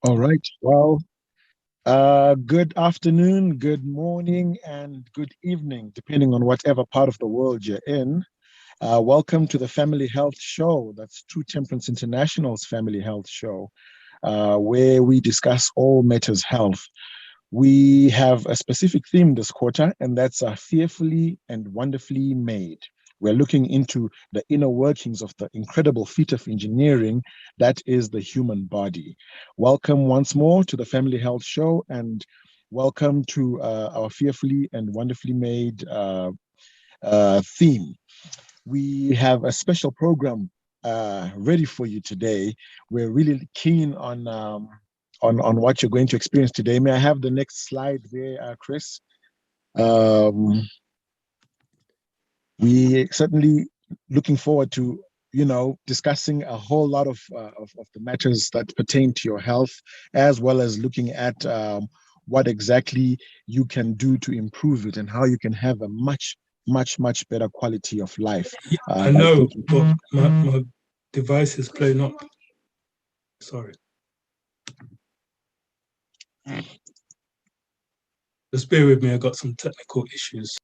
All right. Well, good afternoon, good morning, and good evening, depending on whatever part of the world you're in. Welcome to the Family Health Show. That's True Temperance International's Family Health Show, where we discuss all matters health. We have a specific theme this quarter, and that's fearfully and wonderfully made. We're looking into the inner workings of the incredible feat of engineering that is the human body. Welcome once more to the Family Health Show, and welcome to our fearfully and wonderfully made theme. We have a special program ready for you today. We're really keen on what you're going to experience today. May I have the next slide there, Chris? Um, we certainly looking forward to discussing a whole lot of the matters that pertain to your health, as well as looking at what exactly you can do to improve it and how you can have a much better quality of life. Yeah, I know, but my device is playing up. Sorry. Just bear with me, I got some technical issues.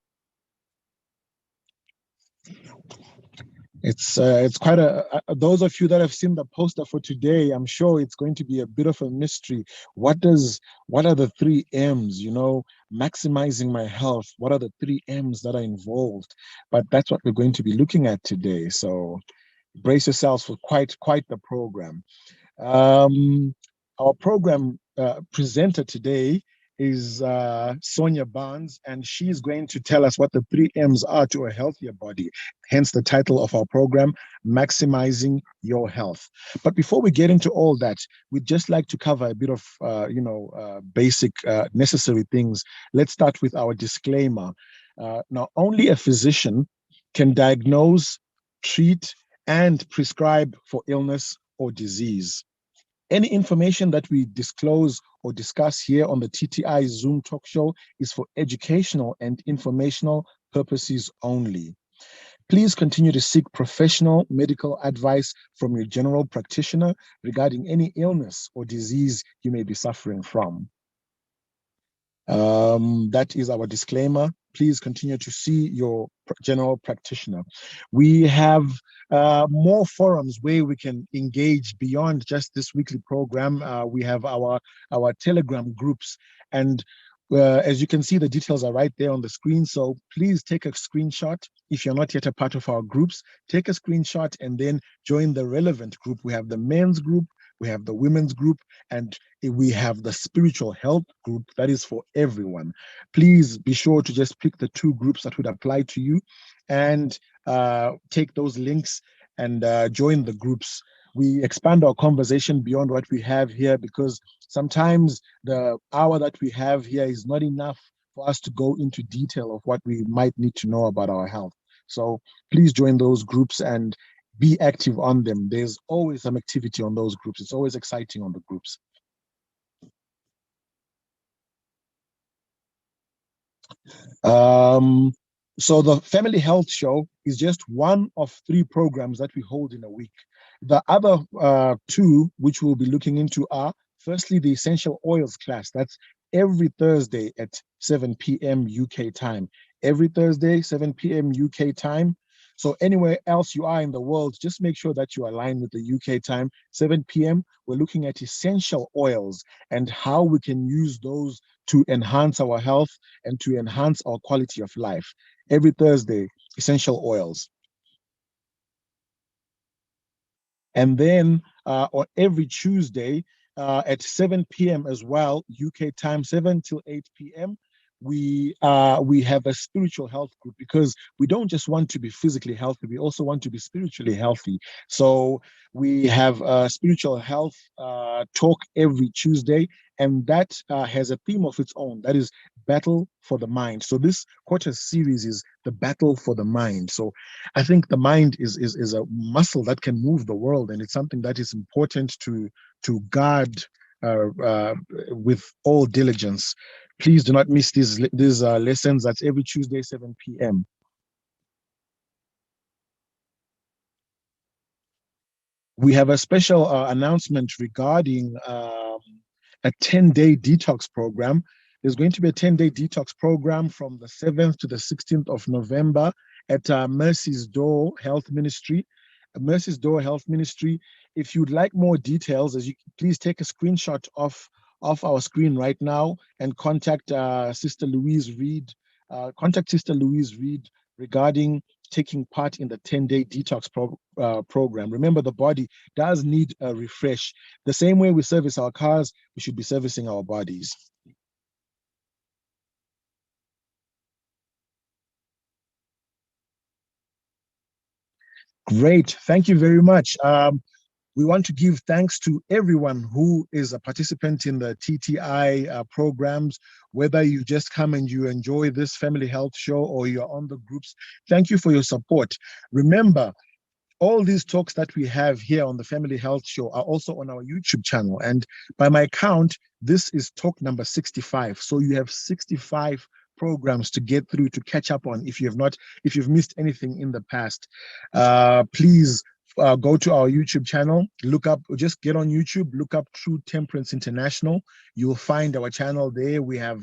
It's quite those of you that have seen the poster for today, I'm sure it's going to be a bit of a mystery. What are the three M's, maximizing my health? What are the three M's that are involved? But that's what we're going to be looking at today. So brace yourselves for quite the program. Our program presenter today is Sonya Barnes, and she's going to tell us what the three M's are to a healthier body, hence the title of our program, Maximizing Your Health. But before we get into all that, we'd just like to cover a bit of, basic necessary things. Let's start with our disclaimer. Now, only a physician can diagnose, treat, and prescribe for illness or disease. Any information that we disclose or discuss here on the TTI Zoom talk show is for educational and informational purposes only. Please continue to seek professional medical advice from your general practitioner regarding any illness or disease you may be suffering from. That is our disclaimer. Please continue to see your general practitioner. We have more forums where we can engage beyond just this weekly program. We have our Telegram groups, and as you can see, the details are right there on the screen. So please take a screenshot. If you're not yet a part of our groups, take a screenshot and then join the relevant group. We have the men's group, we have the women's group, and we have the spiritual health group that is for everyone. Please be sure to just pick the two groups that would apply to you and take those links and join the groups. We expand our conversation beyond what we have here because sometimes the hour that we have here is not enough for us to go into detail of what we might need to know about our health. So please join those groups and be active on them. There's always some activity on those groups. It's always exciting on the groups. So the Family Health Show is just one of three programs that we hold in a week. The other two, which we'll be looking into, are firstly the Essential Oils class. That's every Thursday at 7 p.m. UK time. Every Thursday, 7 p.m. UK time. So anywhere else you are in the world, just make sure that you align with the UK time. 7 p.m., we're looking at essential oils and how we can use those to enhance our health and to enhance our quality of life. Every Thursday, essential oils. And then on every Tuesday at 7 p.m. as well, UK time, 7 till 8 p.m., we have a spiritual health group because we don't just want to be physically healthy, we also want to be spiritually healthy. So we have a spiritual health talk every Tuesday, and that has a theme of its own. That is battle for the mind. So this quarter series is the battle for the mind. So I think the mind is a muscle that can move the world, and it's something that is important to guard with all diligence. Please do not miss these lessons. That's every Tuesday, 7 p.m. We have a special announcement regarding a 10-day detox program. There's going to be a 10-day detox program from the 7th to the 16th of November at Mercy's Door Health Ministry. Mercy's Door Health Ministry. If you'd like more details, please take a screenshot of our screen right now and contact Sister Louise Reed. Contact Sister Louise Reed regarding taking part in the 10-day detox program. Remember, the body does need a refresh. The same way we service our cars, we should be servicing our bodies. Great. Thank you very much. We want to give thanks to everyone who is a participant in the TTI programs, whether you just come and you enjoy this family health show or you're on the groups. Thank you for your support. Remember, all these talks that we have here on the Family Health Show are also on our YouTube channel. And by my count, this is talk number 65. So you have 65 programs to get through, to catch up on if you've missed anything in the past. Please go to our YouTube channel, just get on YouTube, look up True Temperance International. You'll find our channel there. We have,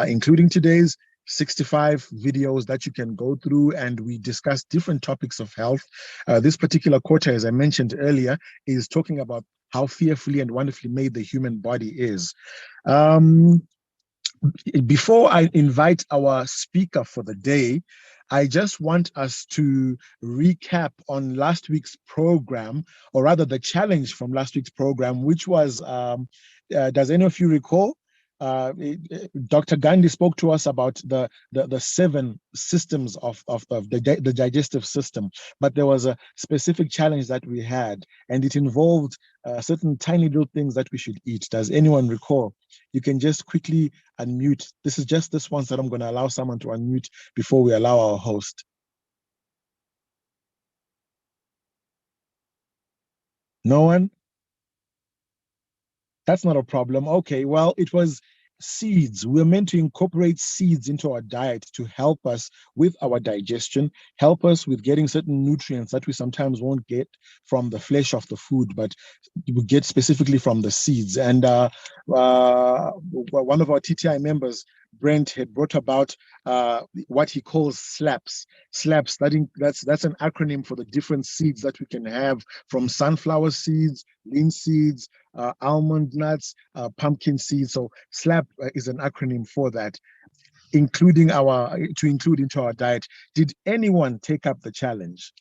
including today's, 65 videos that you can go through, and we discuss different topics of health. This particular quarter, as I mentioned earlier, is talking about how fearfully and wonderfully made the human body is. Before I invite our speaker for the day, I just want us to recap on last week's program, or rather the challenge from last week's program, which was, does any of you recall? Dr. Gandhi spoke to us about the 7 systems of the digestive system, but there was a specific challenge that we had, and it involved certain tiny little things that we should eat. Does anyone recall? You can just quickly unmute. This is just this once that I'm going to allow someone to unmute before we allow our host. No one? That's not a problem. Okay, well, it was seeds. We're meant to incorporate seeds into our diet to help us with our digestion, help us with getting certain nutrients that we sometimes won't get from the flesh of the food, but we get specifically from the seeds. And one of our TTI members, Brent, had brought about what he calls SLAPs. SLAPs, that's an acronym for the different seeds that we can have, from sunflower seeds, linseeds, almond nuts, pumpkin seeds. So SLAP is an acronym for that, to include into our diet. Did anyone take up the challenge?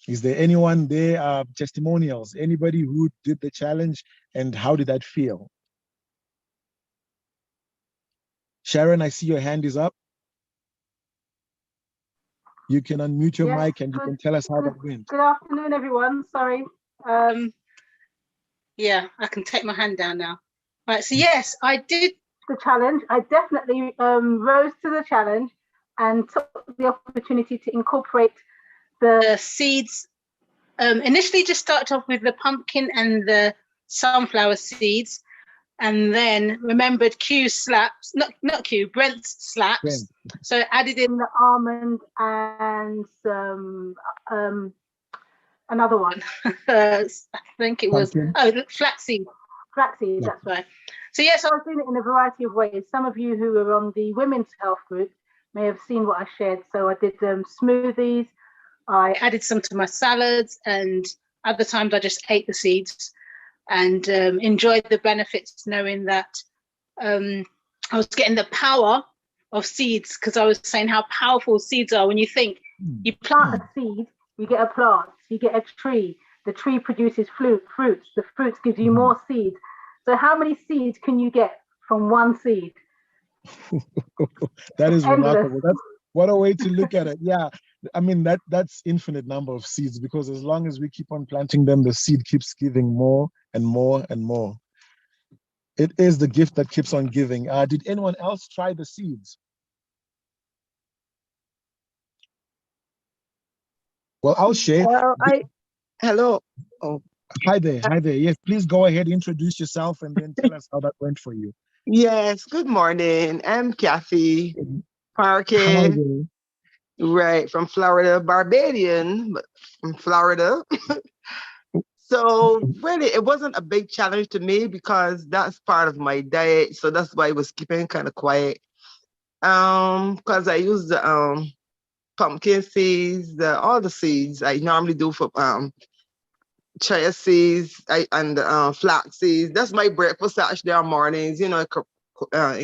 Is there anyone there, testimonials, anybody who did the challenge, and how did that feel? Sharon, I see your hand is up. You can unmute your mic and you can tell us how that went. Good afternoon, everyone. Sorry. Yeah, I can take my hand down now. Right, so yes, I did the challenge. I definitely rose to the challenge and took the opportunity to incorporate the seeds. Initially just started off with the pumpkin and the sunflower seeds, and then remembered Brent's slaps. Brent. So added in the almond and some another one. I think it was flaxseed. Flaxseed, yeah. That's right. So yes, I was doing it in a variety of ways. Some of you who are on the women's health group may have seen what I shared. So I did smoothies. I added some to my salads, and other times I just ate the seeds and enjoyed the benefits, knowing that I was getting the power of seeds, because I was saying how powerful seeds are. When you think you plant a seed, you get a plant, you get a tree. The tree produces fruits. The fruits gives you more seeds. So how many seeds can you get from one seed? That is remarkable. What a way to look at it. Yeah, I mean, that's infinite number of seeds, because as long as we keep on planting them, the seed keeps giving more and more and more. It is the gift that keeps on giving. Did anyone else try the seeds? Well, I'll share. Hello. Oh. Hi there. Yes, please go ahead, introduce yourself, and then tell us how that went for you. Yes, good morning. I'm Kathy Parkin. Right, from Florida, Barbadian, but from Florida. So really, it wasn't a big challenge to me because that's part of my diet. So that's why I was keeping kind of quiet. Because I use the pumpkin seeds, all the seeds I normally do for chia seeds and flax seeds. That's my breakfast actually on mornings. You know,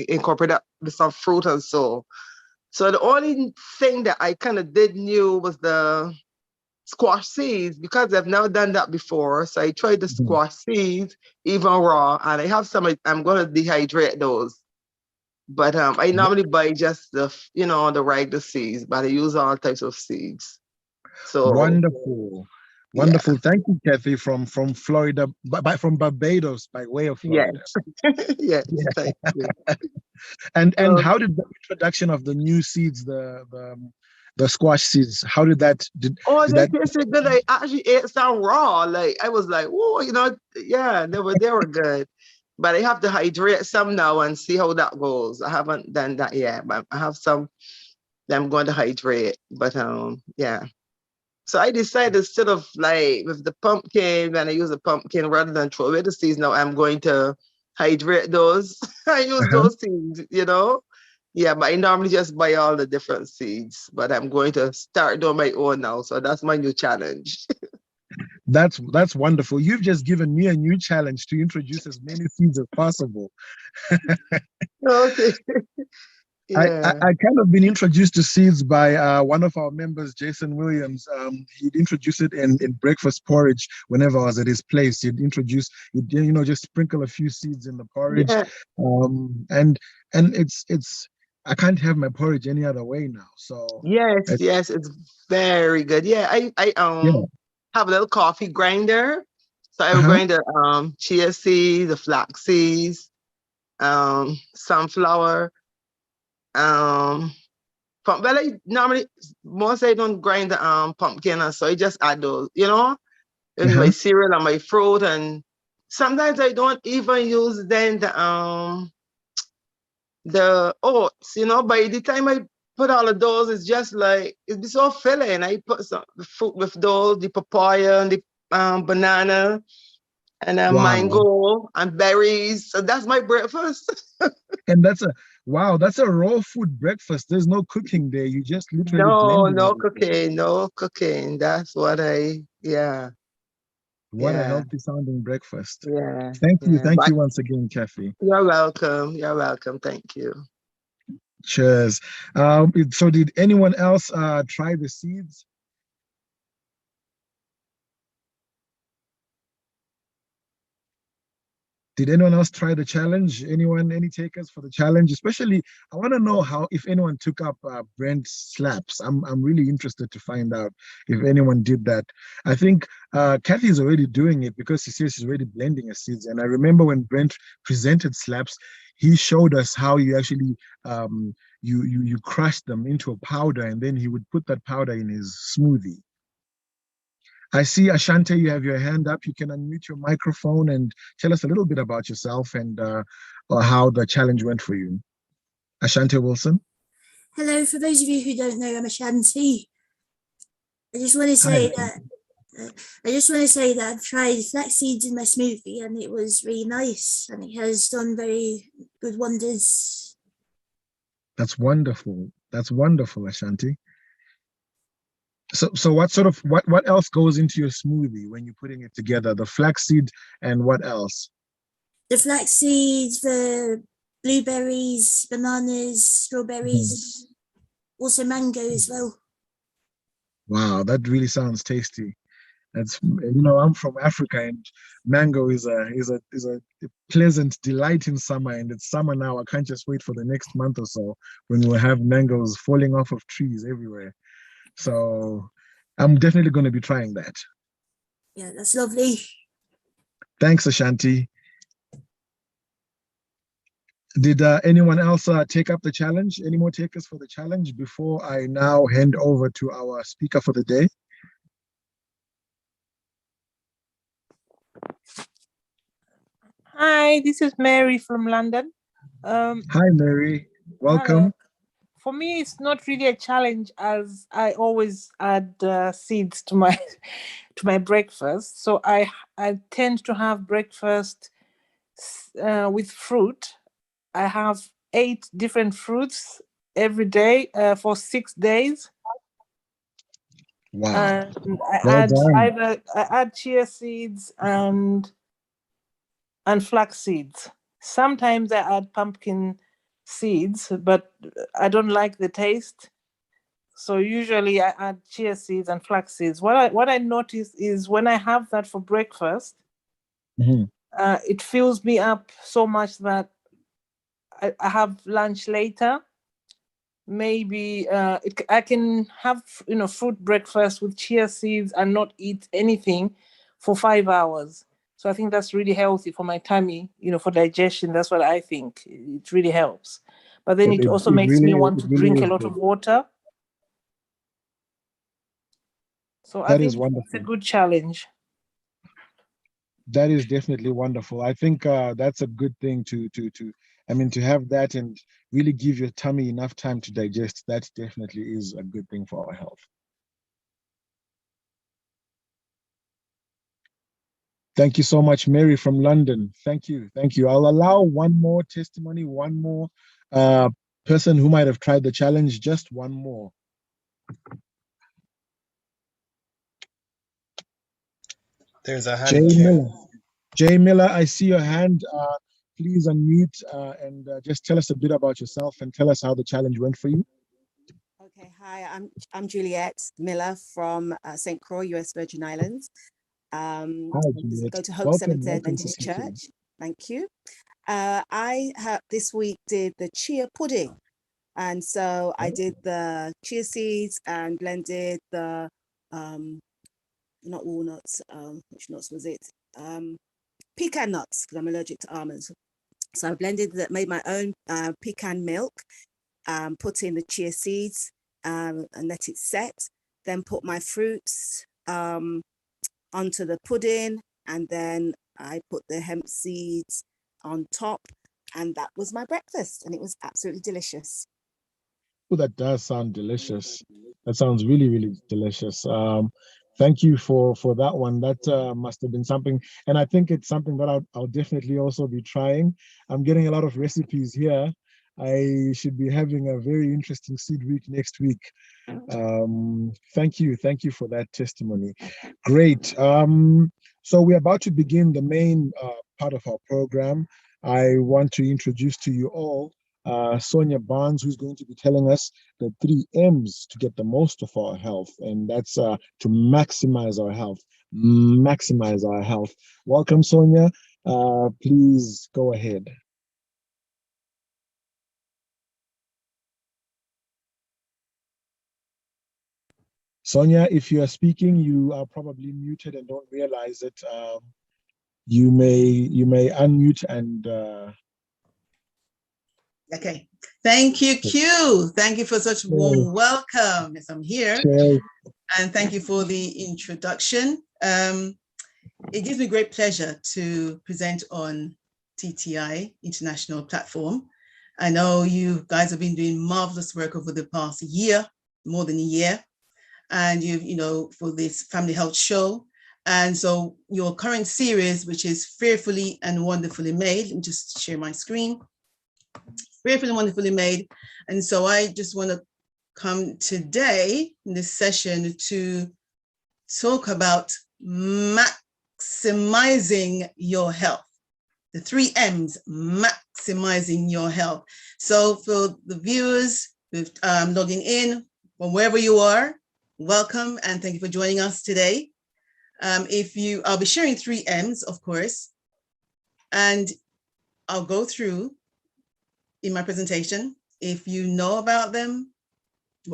incorporate that with some fruit and so. So the only thing that I kind of did new was the squash seeds because I've never done that before. So I tried the squash seeds even raw, and I have some. I'm going to dehydrate those. But I normally buy just the the regular seeds, but I use all types of seeds. So wonderful. Wonderful. Yeah. Thank you, Kathy, from Florida, from Barbados by way of Florida. Yes, yeah. Thank you. And how did the introduction of the new seeds, the squash seeds, how did that? They tasted good. I actually ate some raw. Like I was like, oh, yeah, they were good. But I have to hydrate some now and see how that goes. I haven't done that yet, but I have some that I'm going to hydrate. But yeah. So I decided instead of like with the pumpkin, when I use a pumpkin rather than throw away the seeds, now I'm going to hydrate those. I use those seeds, Yeah, but I normally just buy all the different seeds, but I'm going to start doing my own now. So that's my new challenge. That's wonderful. You've just given me a new challenge to introduce as many seeds as possible. Okay. Yeah. I kind of been introduced to seeds by one of our members, Jason Williams. He'd introduce it in breakfast porridge whenever I was at his place. He'd just sprinkle a few seeds in the porridge. Yeah. And it's I can't have my porridge any other way now. So yes, it's very good. Yeah, I have a little coffee grinder. So I will grind the chia seeds, the flax seeds, sunflower. Well, I normally most I don't grind the pumpkin, so I just add those, in my cereal and my fruit, and sometimes I don't even use then the oats. By the time I put all of those, it's just like it's so filling. I put some fruit with those, the papaya and the banana and mango and berries. So that's my breakfast. And that's a raw food breakfast. There's no cooking there. You just literally blend. No cooking. That's what What a healthy sounding breakfast. Yeah. Thank you once again, Kathy. You're welcome. Thank you. Cheers. So did anyone else try the seeds? Did anyone else try the challenge? Any takers for the challenge? Especially, I want to know if anyone took up Brent's slaps. I'm really interested to find out if anyone did that. I think Kathy is already doing it because she says she's already blending her seeds. And I remember when Brent presented slaps, he showed us how you actually you crush them into a powder, and then he would put that powder in his smoothie. I see, Ashante, you have your hand up. You can unmute your microphone and tell us a little bit about yourself and how the challenge went for you. Ashante Wilson. Hello, for those of you who don't know, I'm Ashante. I just want to say that I've tried flax seeds in my smoothie and it was really nice and it has done very good wonders. That's wonderful. That's wonderful, Ashante. So what else goes into your smoothie when you're putting it together? The flaxseed and what else? The flax seeds, the blueberries, bananas, strawberries, also mango as well. Wow, that really sounds tasty. That's I'm from Africa and mango is a pleasant delight in summer, and it's summer now. I can't just wait for the next month or so when we'll have mangoes falling off of trees everywhere. So I'm definitely going to be trying that. Yeah, that's lovely. Thanks, Ashanti. Did anyone else take up the challenge? Any more takers for the challenge before I now hand over to our speaker for the day? Hi, this is Mary from London. Hi, Mary. Welcome. for me, it's not really a challenge, as I always add seeds to my breakfast. So I tend to have breakfast with fruit. I have 8 different fruits every day for 6 days. Wow. And Well I add chia seeds and flax seeds. Sometimes I add pumpkin seeds, but I don't like the taste. So usually I add chia seeds and flax seeds. What I notice is when I have that for breakfast, it fills me up so much that I have lunch later. Maybe I can have fruit breakfast with chia seeds and not eat anything for 5 hours. So I think that's really healthy for my tummy, for digestion. That's what I think. It really helps. But then it also makes me want to drink a lot of water. So I think it's a good challenge. That is definitely wonderful. I think that's a good thing to have that and really give your tummy enough time to digest. That definitely is a good thing for our health. Thank you so much, Mary from London. Thank you. I'll allow one more testimony, one more person who might have tried the challenge, just one more. There's a hand. Jay Miller, I see your hand. Please unmute and just tell us a bit about yourself and tell us how the challenge went for you. Okay, hi, I'm Juliet Miller from St. Croix, US Virgin Islands. Hi, Juliet. Go to Hope Seventh Day Adventist Church. Thank you. I this week did the chia pudding, and so I did the chia seeds and blended the not walnuts. Which nuts was it? Pecan nuts, because I'm allergic to almonds. So I blended that, made my own pecan milk, put in the chia seeds and let it set. Then put my fruits onto the pudding, and then I put the hemp seeds on top, and that was my breakfast, and it was absolutely delicious. Oh, that does sound delicious. That sounds really, really delicious. Thank you for that one. That must have been something, and I think it's something that I'll definitely also be trying. I'm getting a lot of recipes here. I should be having a very interesting seed week next week. Thank you for that testimony. Great. So we're about to begin the main part of our program. I want to introduce to you all Sonya Barnes, who's going to be telling us the 3 M's to get the most of our health, and that's to maximize our health. Maximize our health. Welcome, Sonya. Please go ahead. Sonya, if you are speaking, you are probably muted and don't realize it. You may unmute and. Okay. Thank you, Q. Thank you for such a warm welcome. Yes, I'm here. And thank you for the introduction. It gives me great pleasure to present on TTI International platform. I know you guys have been doing marvelous work over the past year, more than a year. And for this family health show. And so your current series, which is Fearfully and Wonderfully Made, let me just share my screen. Fearfully and Wonderfully Made. And so I just want to come today in this session to talk about maximizing your health. The 3 M's, maximizing your health. So for the viewers with logging in from wherever you are, welcome and thank you for joining us today. I'll be sharing 3 M's, of course, and I'll go through in my presentation. If you know about them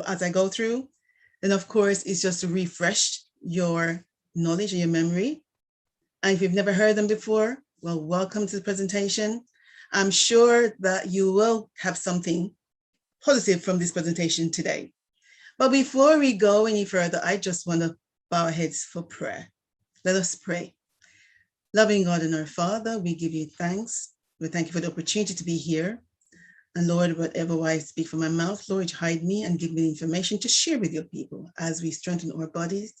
as I go through, then of course it's just to refresh your knowledge and your memory. And if you've never heard them before, well, welcome to the presentation. I'm sure that you will have something positive from this presentation today. But before we go any further, I just want to bow our heads for prayer. Let us pray. Loving God and our Father, we give you thanks. We thank you for the opportunity to be here. And Lord, whatever I speak from my mouth, Lord, hide me and give me the information to share with your people as we strengthen our bodies,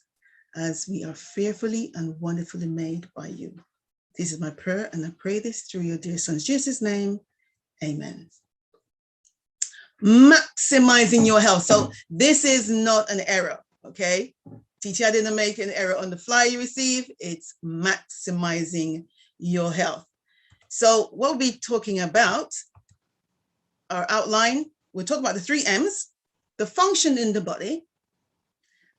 as we are fearfully and wonderfully made by you. This is my prayer, and I pray this through your dear son, Jesus' name. Amen. Maximizing your health. So this is not an error, okay? Teacher didn't make an error on the flyer you receive. It's maximizing your health. So what we'll be talking about, our outline, we'll talk about the 3 M's, the function in the body,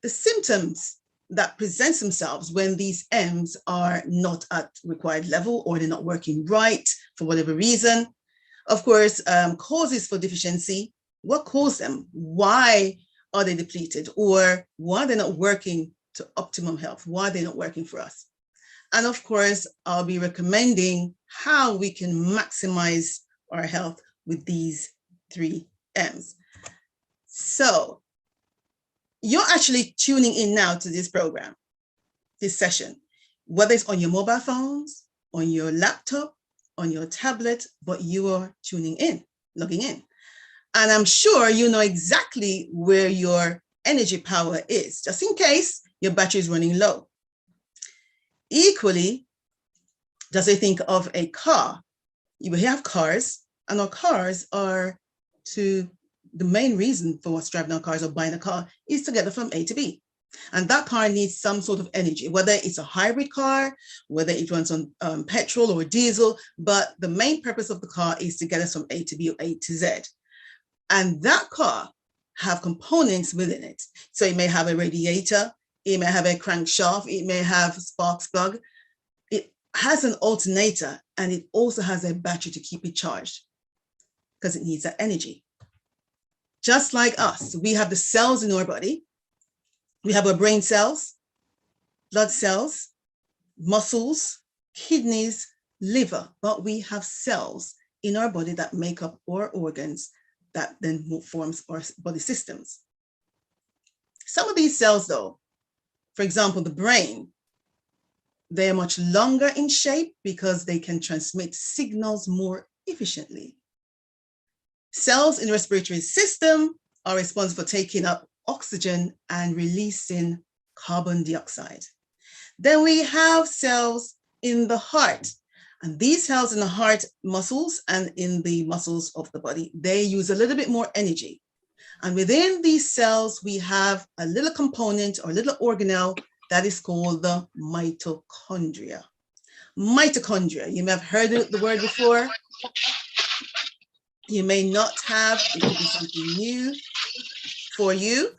the symptoms that present themselves when these M's are not at required level or they're not working right for whatever reason. Of course, causes for deficiency, what caused them? Why are they depleted? Or why they're not working to optimum health? Why are they not working for us? And of course, I'll be recommending how we can maximize our health with these 3 M's. So you're actually tuning in now to this program, this session, whether it's on your mobile phones, on your laptop, on your tablet, but you are tuning in, logging in. And I'm sure you know exactly where your energy power is, just in case your battery is running low. Equally, just say think of a car. You will have cars, and our cars are the main reason for us driving our cars or buying a car is to get it from A to B. And that car needs some sort of energy, whether it's a hybrid car, whether it runs on petrol or diesel, but the main purpose of the car is to get us from A to B or A to Z. And that car have components within it. So it may have a radiator, it may have a crankshaft, it may have a spark plug. It has an alternator, and it also has a battery to keep it charged because it needs that energy. Just like us, we have the cells in our body. We have our brain cells, blood cells, muscles, kidneys, liver, but we have cells in our body that make up our organs that then forms our body systems. Some of these cells though, for example, the brain, they are much longer in shape because they can transmit signals more efficiently. Cells in the respiratory system are responsible for taking up oxygen and releasing carbon dioxide. Then we have cells in the heart, and these cells in the heart muscles and in the muscles of the body, they use a little bit more energy. And within these cells, we have a little component or a little organelle that is called the mitochondria. Mitochondria, you may have heard the word before. You may not have, it could be something new for you,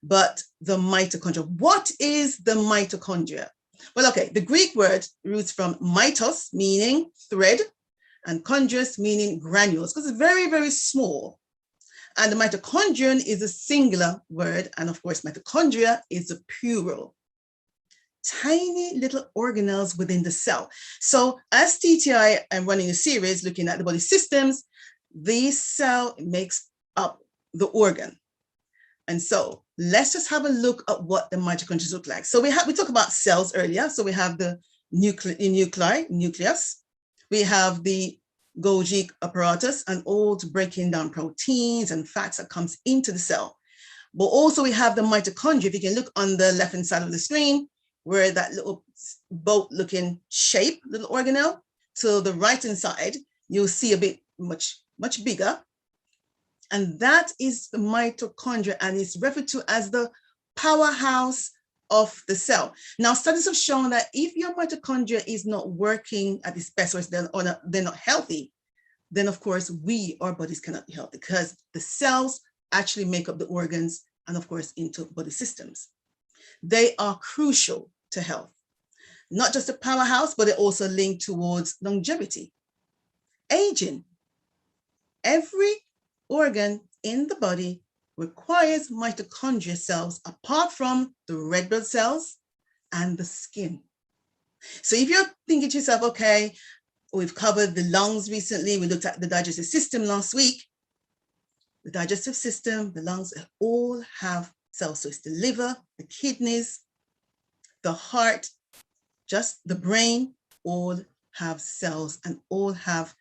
but the mitochondria. What is the mitochondria? Well, okay, the Greek word roots from mitos, meaning thread, and chondrios, meaning granules, because it's very, very small. And the mitochondrion is a singular word, and of course, mitochondria is a plural. Tiny little organelles within the cell. So as TTI, I'm running a series looking at the body systems, this cell makes up the organ. And so let's just have a look at what the mitochondria look like. So we talked about cells earlier. So we have the nucleus. We have the Golgi apparatus and all the breaking down proteins and fats that comes into the cell. But also we have the mitochondria. If you can look on the left-hand side of the screen, where that little boat looking shape, little organelle, to the right-hand side, you'll see a bit much bigger. And that is the mitochondria, and it's referred to as the powerhouse of the cell. Now, studies have shown that if your mitochondria is not working at its best, or they're not healthy, then of course our bodies cannot be healthy, because the cells actually make up the organs and of course into body systems. They are crucial to health, not just a powerhouse, but they also link towards longevity, aging. Every organ in the body requires mitochondria cells apart from the red blood cells and the skin. So if you're thinking to yourself, okay, we've covered the lungs recently, we looked at the digestive system last week. The digestive system, the lungs, all have cells. So it's the liver, the kidneys, the heart, just the brain, all have cells and all have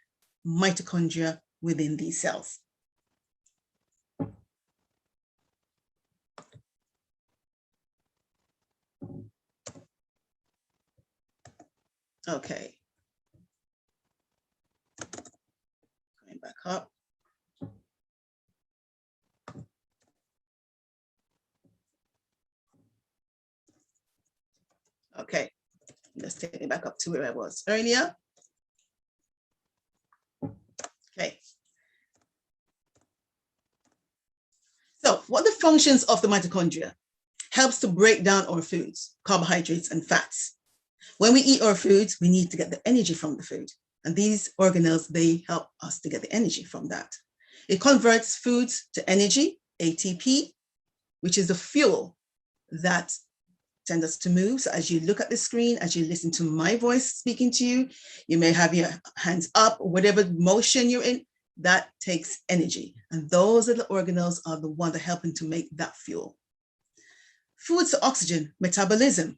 mitochondria within these cells. Okay. Going back up. Okay, let's take it back up to where I was earlier. Okay. So what are the functions of the mitochondria? Helps to break down our foods, carbohydrates and fats. When we eat our foods, we need to get the energy from the food. And these organelles, they help us to get the energy from that. It converts foods to energy, ATP, which is the fuel that tends us to move. So as you look at the screen, as you listen to my voice speaking to you, you may have your hands up or whatever motion you're in, that takes energy. And those little organelles are the ones that are helping to make that fuel. Foods to oxygen, metabolism.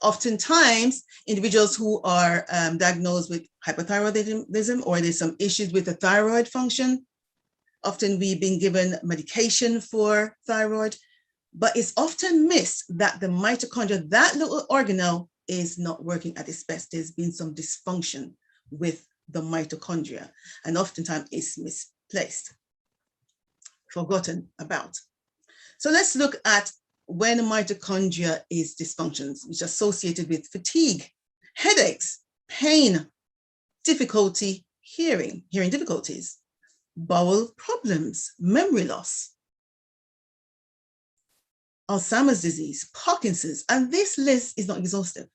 Oftentimes, individuals who are diagnosed with hypothyroidism or there's some issues with the thyroid function, often we've been given medication for thyroid, but it's often missed that the mitochondria, that little organelle, is not working at its best. There's been some dysfunction with the mitochondria, and oftentimes it's misplaced, forgotten about. So let's look at when mitochondria is dysfunctions, which are associated with fatigue, headaches, pain, difficulty hearing difficulties, bowel problems, memory loss, Alzheimer's disease, Parkinson's, and this list is not exhaustive.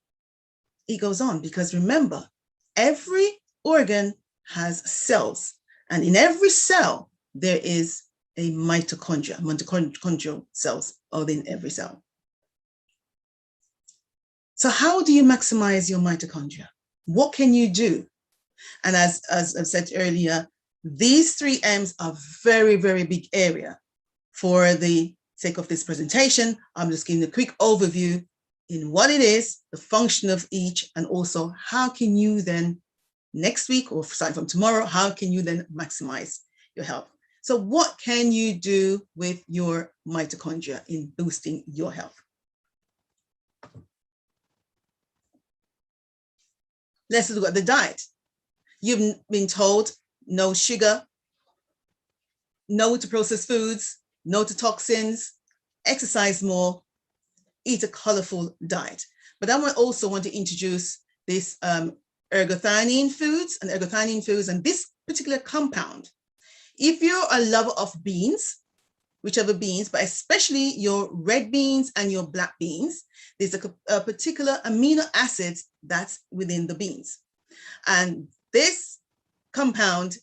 It goes on because remember, every organ has cells, and in every cell, there is a mitochondrial cells are in every cell. So how do you maximize your mitochondria? What can you do? And as I've said earlier, these 3 M's are very, very big area. For the sake of this presentation, I'm just giving a quick overview in what it is, the function of each, and also how can you then next week or starting from tomorrow, how can you then maximize your health? So what can you do with your mitochondria in boosting your health? Let's look at the diet. You've been told no sugar, no to processed foods, no to toxins, exercise more, eat a colorful diet. But I also want to introduce this ergothioneine foods, and this particular compound. If you're a lover of beans, whichever beans, but especially your red beans and your black beans, there's a particular amino acid that's within the beans. And this compound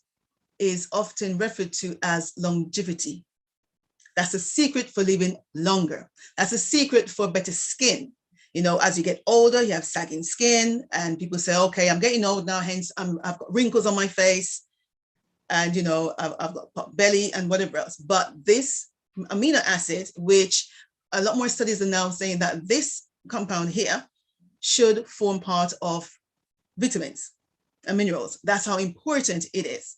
is often referred to as longevity. That's a secret for living longer. That's a secret for better skin. You know, as you get older, you have sagging skin, and people say, okay, I'm getting old now, hence I've got wrinkles on my face, and, you know, I've got pot belly and whatever else. But this amino acid, which a lot more studies are now saying that this compound here should form part of vitamins and minerals. That's how important it is.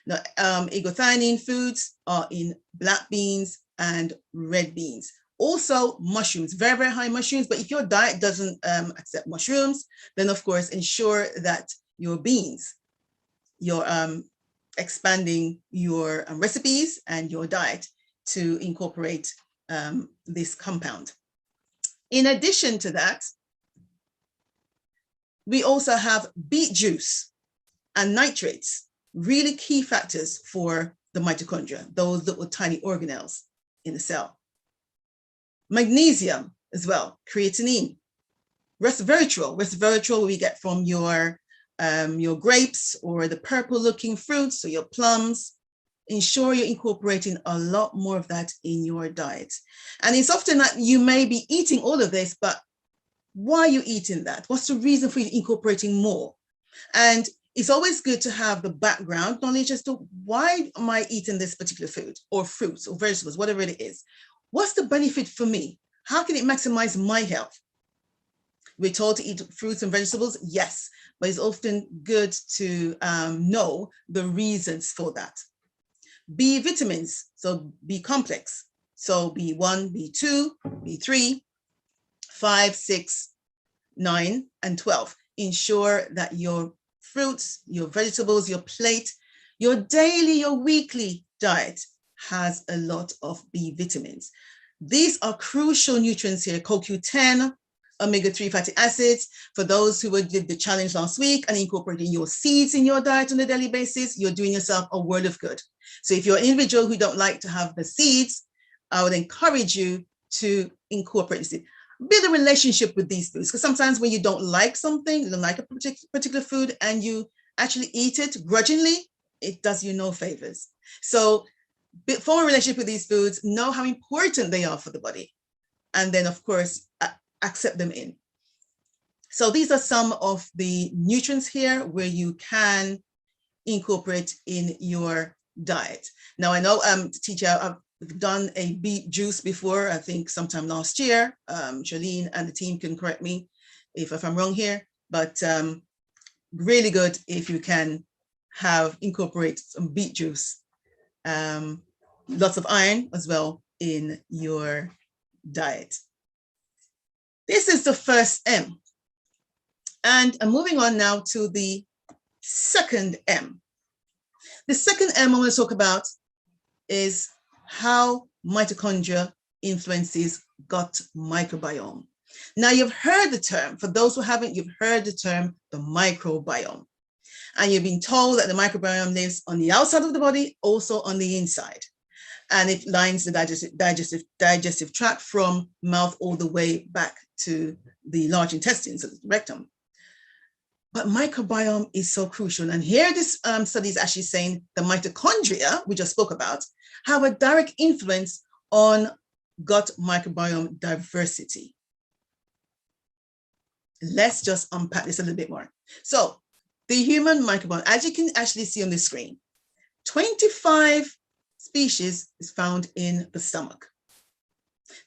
Now, ergothioneine foods are in black beans and red beans. Also mushrooms, very, very high mushrooms. But if your diet doesn't accept mushrooms, then of course, ensure that your beans, you're expanding your recipes and your diet to incorporate this compound. In addition to that, we also have beet juice and nitrates, really key factors for the mitochondria, those little tiny organelles in the cell. Magnesium as well, creatinine, resveratrol we get from your grapes or the purple looking fruits, so your plums. Ensure you're incorporating a lot more of that in your diet. And it's often that you may be eating all of this, but why are you eating that? What's the reason for you incorporating more? And it's always good to have the background knowledge as to why am I eating this particular food or fruits or vegetables, whatever it is. What's the benefit for me? How can it maximize my health? We're told to eat fruits and vegetables, yes, but it's often good to know the reasons for that. B vitamins, so B complex, so B1, B2, B3, 5, 6, 9, and 12. Ensure that your fruits, your vegetables, your plate, your daily, your weekly diet has a lot of B vitamins. These are crucial nutrients here, CoQ10, omega-3 fatty acids. For those who did the challenge last week and incorporating your seeds in your diet on a daily basis, you're doing yourself a world of good. So if you're an individual who don't like to have the seeds, I would encourage you to incorporate the seeds. Build a relationship with these foods, because sometimes when you don't like something, you don't like a particular food, and you actually eat it grudgingly, it does you no favors. So form a relationship with these foods, know how important they are for the body, and then of course, accept them in. So these are some of the nutrients here where you can incorporate in your diet. Now I know, teacher, I've done a beet juice before, I think sometime last year. Charlene and the team can correct me if I'm wrong here, but really good if you can incorporate some beet juice. Lots of iron as well in your diet. This is the first M. And I'm moving on now to the second M. The second M I want to talk about is how mitochondria influences gut microbiome. Now you've heard the term, for those who haven't, you've heard the term, the microbiome. And you've been told that the microbiome lives on the outside of the body, also on the inside. And it lines the digestive tract from mouth all the way back to the large intestines, so the rectum. But microbiome is so crucial. And here this study is actually saying the mitochondria, we just spoke about, have a direct influence on gut microbiome diversity. Let's just unpack this a little bit more. So the human microbiome, as you can actually see on the screen, 25 species is found in the stomach.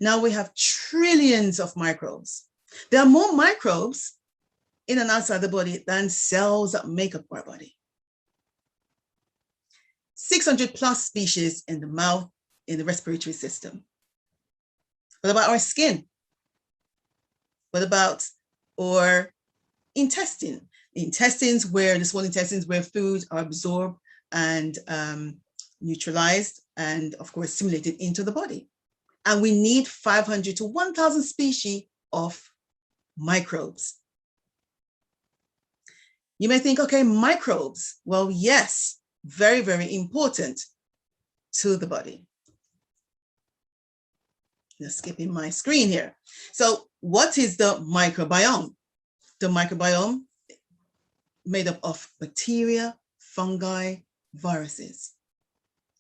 Now we have trillions of microbes. There are more microbes in and outside the body than cells that make up our body. 600 plus species in the mouth, in the respiratory system. What about our skin? What about our intestine? The intestines, where the small intestines, where foods are absorbed and neutralized and of course assimilated into the body. And we need 500 to 1,000 species of microbes. You may think, okay, microbes. Well, yes, very, very important to the body. Just skipping my screen here. So what is the microbiome? The microbiome made up of bacteria, fungi, viruses.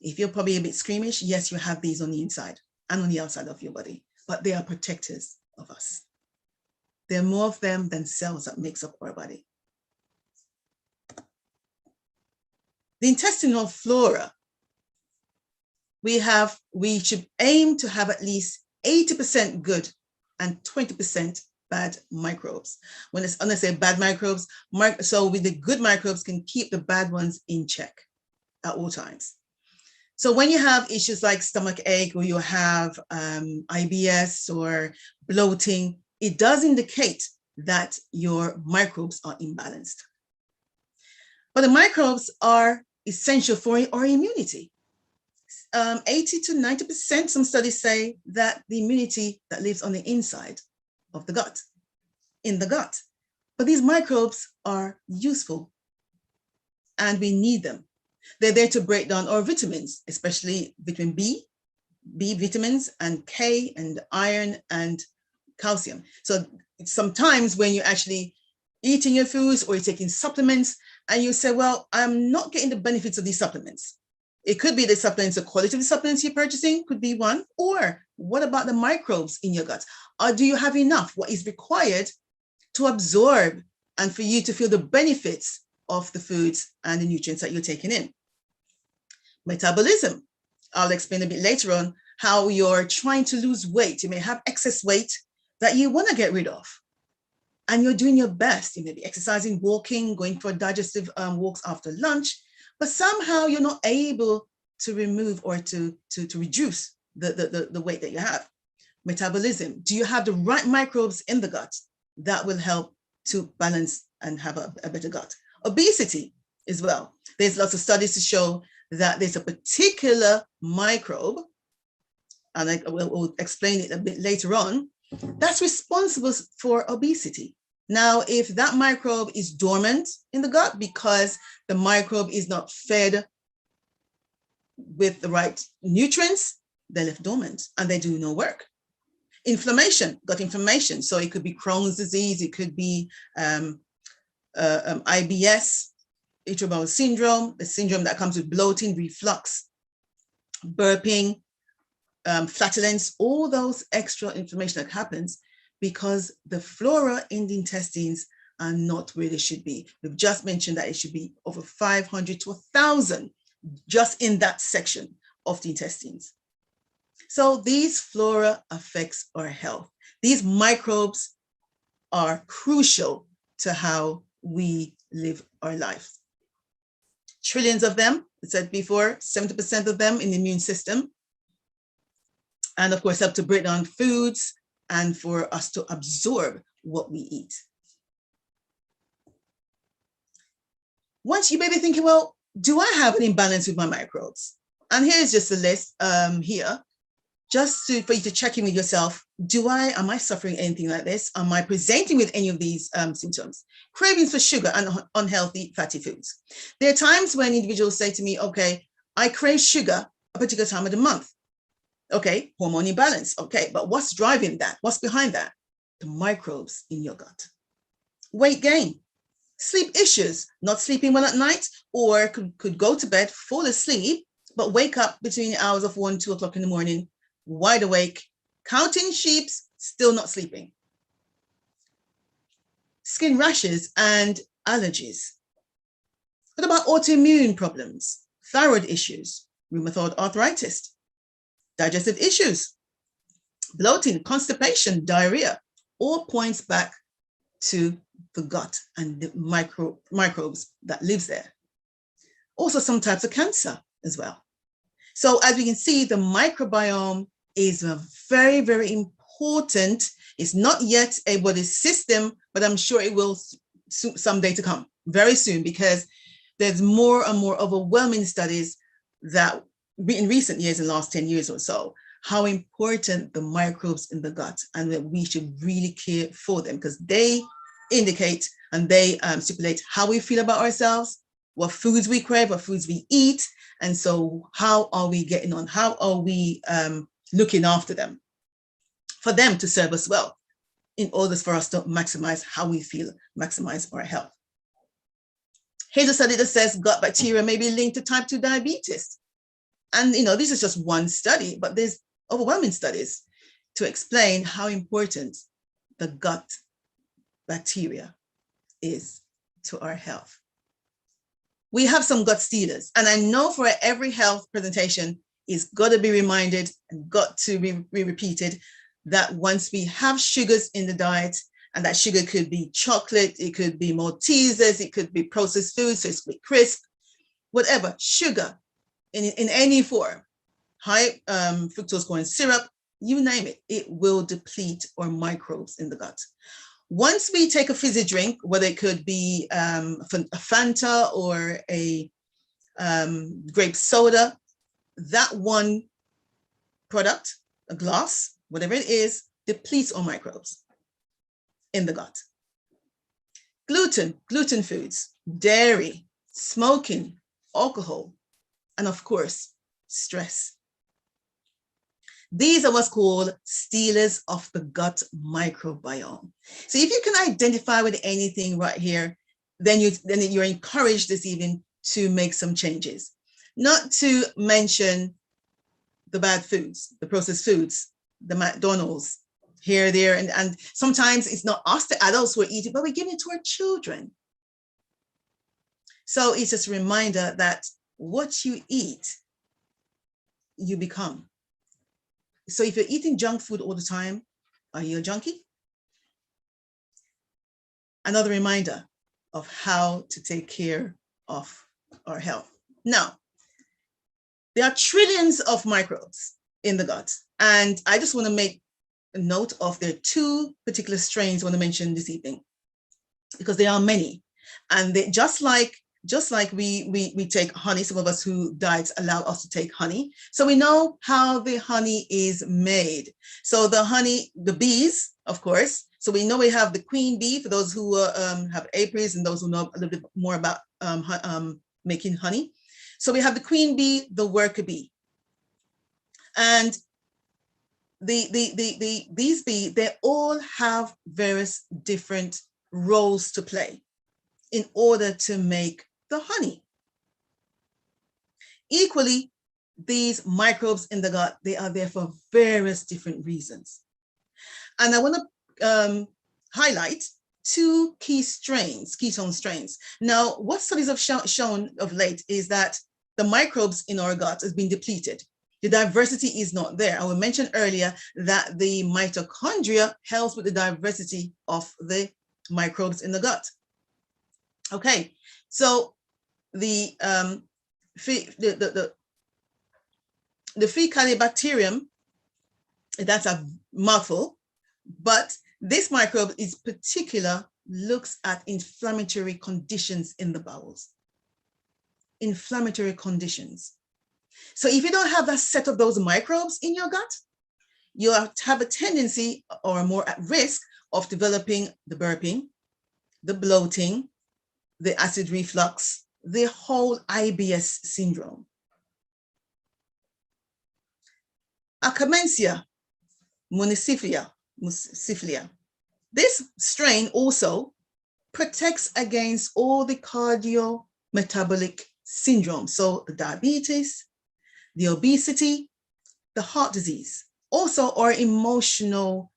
If you're probably a bit squeamish, yes, you have these on the inside and on the outside of your body, but they are protectors of us. There are more of them than cells that makes up our body. The intestinal flora, we should aim to have at least 80% good and 20% bad microbes. When I say bad microbes, so with the good microbes can keep the bad ones in check at all times. So when you have issues like stomach ache, or you have IBS or bloating, it does indicate that your microbes are imbalanced. But the microbes are essential for our immunity. 80 to 90%, some studies say that the immunity that lives on the inside of the gut, in the gut. But these microbes are useful and we need them. They're there to break down our vitamins, especially vitamin B vitamins, and K, and iron and calcium. So sometimes when you're actually eating your foods or you're taking supplements and you say, well, I'm not getting the benefits of these supplements. It could be the supplements, the quality of the supplements you're purchasing could be one, or what about the microbes in your gut? Or do you have enough? What is required to absorb and for you to feel the benefits of the foods and the nutrients that you're taking in? Metabolism. I'll explain a bit later on how you're trying to lose weight. You may have excess weight that you want to get rid of. and you're doing your best, you may be exercising, walking, going for digestive walks after lunch, but somehow you're not able to remove or to reduce the weight that you have. Metabolism, do you have the right microbes in the gut that will help to balance and have a better gut? Obesity as well. There's lots of studies to show that there's a particular microbe, and I will explain it a bit later on, that's responsible for obesity. Now, if that microbe is dormant in the gut because the microbe is not fed with the right nutrients, they're left dormant and they do no work. Inflammation, gut inflammation. So it could be Crohn's disease, it could be IBS, irritable bowel syndrome, the syndrome that comes with bloating, reflux, burping, flatulence, all those extra inflammation that happens because the flora in the intestines are not where they should be. We've just mentioned that it should be over 500 to 1,000 just in that section of the intestines. So these flora affects our health. These microbes are crucial to how we live our lives. Trillions of them, I said before, 70% of them in the immune system. And of course, help to break down foods and for us to absorb what we eat. Once you may be thinking, well, do I have an imbalance with my microbes? And here's just a list here, just for you to check in with yourself. Am I suffering anything like this? Am I presenting with any of these symptoms? Cravings for sugar and unhealthy fatty foods. There are times when individuals say to me, okay, I crave sugar a particular time of the month. Okay, hormone imbalance. Okay, but what's driving that? What's behind that? The microbes in your gut. Weight gain, sleep issues, not sleeping well at night, or could go to bed, fall asleep, but wake up between the hours of 1, 2 o'clock in the morning, wide awake, counting sheep, still not sleeping. Skin rashes and allergies. What about autoimmune problems, thyroid issues, rheumatoid arthritis, digestive issues, bloating, constipation, diarrhea, all points back to the gut and the microbes that lives there. Also some types of cancer as well. So as we can see, the microbiome is a very, very important. It's not yet a body system, but I'm sure it will someday to come, very soon, because there's more and more overwhelming studies that in recent years, in the last 10 years or so, how important the microbes in the gut and that we should really care for them because they indicate and they stipulate how we feel about ourselves, what foods we crave, what foods we eat. And so how are we getting on? How are we looking after them for them to serve us well in order for us to maximize how we feel, maximize our health. Here's a study that says gut bacteria may be linked to type 2 diabetes. And this is just one study, but there's overwhelming studies to explain how important the gut bacteria is to our health. We have some gut stealers, and I know for every health presentation it's got to be reminded and got to be repeated that once we have sugars in the diet, and that sugar could be chocolate, it could be Maltesers, it could be processed foods, so it's crisp, whatever, sugar in any form, high fructose corn syrup, you name it, it will deplete our microbes in the gut. Once we take a fizzy drink, whether it could be a Fanta or a grape soda, that one product, a glass, whatever it is, depletes our microbes in the gut. Gluten foods, dairy, smoking, alcohol, and of course, stress. These are what's called stealers of the gut microbiome. So if you can identify with anything right here, then you're encouraged this evening to make some changes. Not to mention the bad foods, the processed foods, the McDonald's, here, there, and sometimes it's not us, the adults who are eating, but we give it to our children. So it's just a reminder that what you eat, you become. So if you're eating junk food all the time, are you a junkie? another reminder of how to take care of our health. Now, there are trillions of microbes in the gut, and I just want to make a note of their two particular strains I want to mention this evening, because there are many, and they, just like we take honey, some of us who diets allow us to take honey, so we know how the honey is made. So the honey, the bees, of course. So we know we have the queen bee for those who have apiaries and those who know a little bit more about making honey. So we have the queen bee, the worker bee, and these bees, they all have various different roles to play in order to make the honey. Equally, these microbes in the gut, they are there for various different reasons. And I want to highlight two ketone strains. Now, what studies have shown of late is that the microbes in our gut has been depleted. The diversity is not there. I will mention earlier that the mitochondria helps with the diversity of the microbes in the gut. Okay, so the Faecalibacterium, that's a mouthful, but this microbe is particular, looks at inflammatory conditions in the bowels. Inflammatory conditions. So if you don't have that set of those microbes in your gut, you have a tendency or are more at risk of developing the burping, the bloating, the acid reflux, the whole IBS syndrome. Akkermansia muciniphila. This strain also protects against all the cardiometabolic syndrome. So the diabetes, the obesity, the heart disease, also our emotional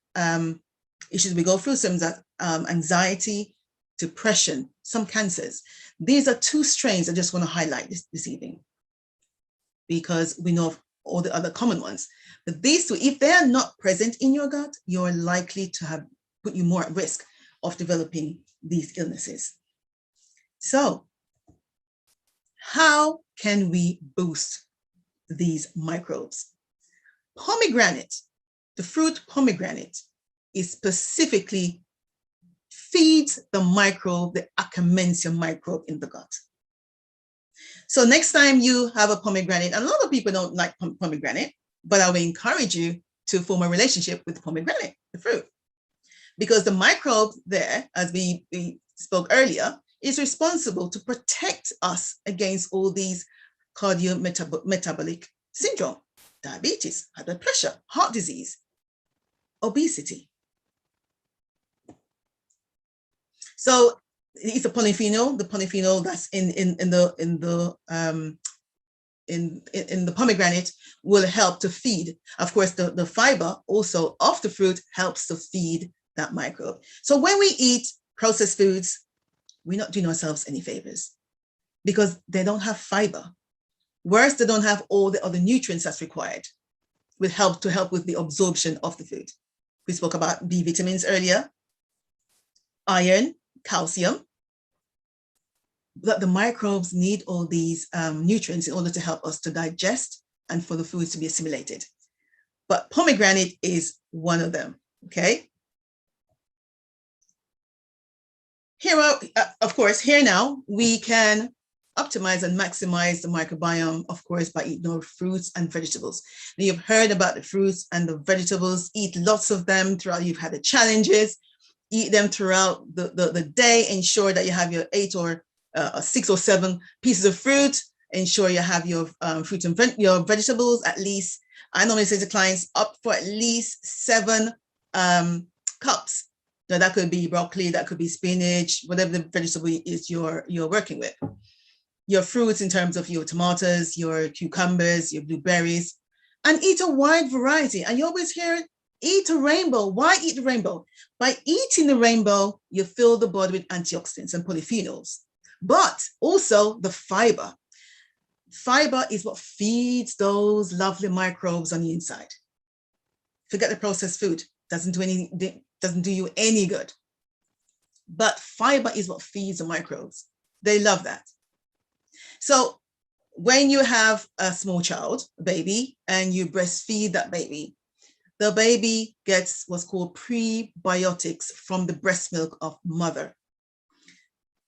issues we go through, some anxiety, depression, some cancers. These are two strains I just want to highlight this evening, because we know of all the other common ones. But these two, if they are not present in your gut, you're likely to have put you more at risk of developing these illnesses. So how can we boost these microbes? Pomegranate, the fruit pomegranate, is specifically feeds the microbe, the Akkermansia microbe in the gut. So next time you have a pomegranate, and a lot of people don't like pomegranate, but I will encourage you to form a relationship with pomegranate, the fruit, because the microbe there, as we spoke earlier, is responsible to protect us against all these cardiometabolic syndrome, diabetes, high blood pressure, heart disease, obesity. So it's a polyphenol. The polyphenol that's in the pomegranate will help to feed. Of course, the fiber also of the fruit helps to feed that microbe. So when we eat processed foods, we're not doing ourselves any favors, because they don't have fiber. Worse, they don't have all the other nutrients that's required to help with the absorption of the food. We spoke about B vitamins earlier, iron, calcium. But the microbes need all these nutrients in order to help us to digest and for the foods to be assimilated. But pomegranate is one of them, okay? Here, of course, here now, we can optimize and maximize the microbiome, of course, by eating our fruits and vegetables. Now, you've heard about the fruits and the vegetables. Eat lots of them throughout. You've had the challenges. Eat them throughout the day. Ensure that you have your 8 or 6 or 7 pieces of fruit. Ensure you have your fruits and your vegetables at least. I normally say to clients up for at least 7 cups. Now that could be broccoli, that could be spinach, whatever the vegetable is you're working with. Your fruits in terms of your tomatoes, your cucumbers, your blueberries, and eat a wide variety. And you always hear it, eat a rainbow. Why eat the rainbow? By eating the rainbow, you fill the body with antioxidants and polyphenols, but also the fiber. Fiber is what feeds those lovely microbes on the inside. Forget the processed food. Doesn't do you any good. but fiber is what feeds the microbes. They love that. So when you have a small child, a baby, and you breastfeed that baby, the baby gets what's called prebiotics from the breast milk of mother.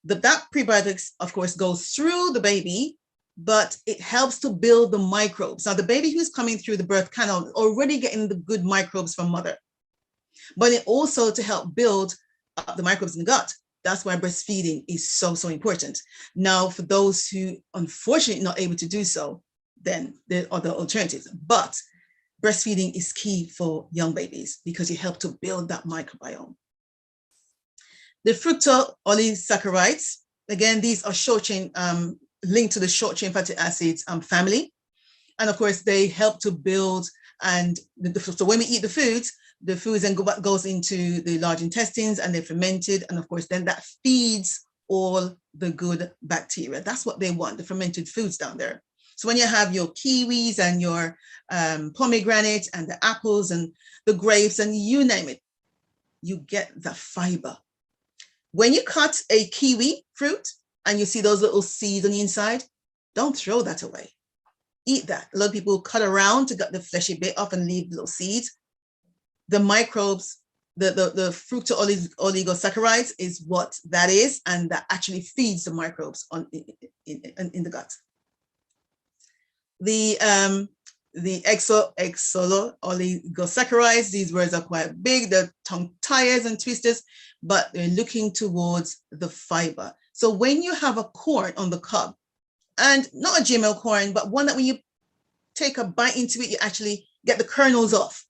That prebiotics, of course, goes through the baby, but it helps to build the microbes. Now, the baby who's coming through the birth canal is already getting the good microbes from mother, but it also to help build up the microbes in the gut. That's why breastfeeding is so, so important. Now, for those who unfortunately not able to do so, then there are other alternatives. But breastfeeding is key for young babies because you help to build that microbiome. The fructooligosaccharides, again, these are short chain, linked to the short chain fatty acids family. And of course, they help to build, and so when we eat the foods then goes into the large intestines and they're fermented. And of course, then that feeds all the good bacteria. That's what they want, the fermented foods down there. So when you have your kiwis and your pomegranates and the apples and the grapes and you name it, you get the fiber. When you cut a kiwi fruit and you see those little seeds on the inside, don't throw that away. Eat that. A lot of people cut around to get the fleshy bit off and leave little seeds. The microbes, the fructooligosaccharides is what that is, and that actually feeds the microbes in the gut. The exoligosaccharides, these words are quite big, they're tongue tiers and twisters, but they're looking towards the fiber. So when you have a corn on the cob, and not a GMO corn, but one that when you take a bite into it, you actually get the kernels off.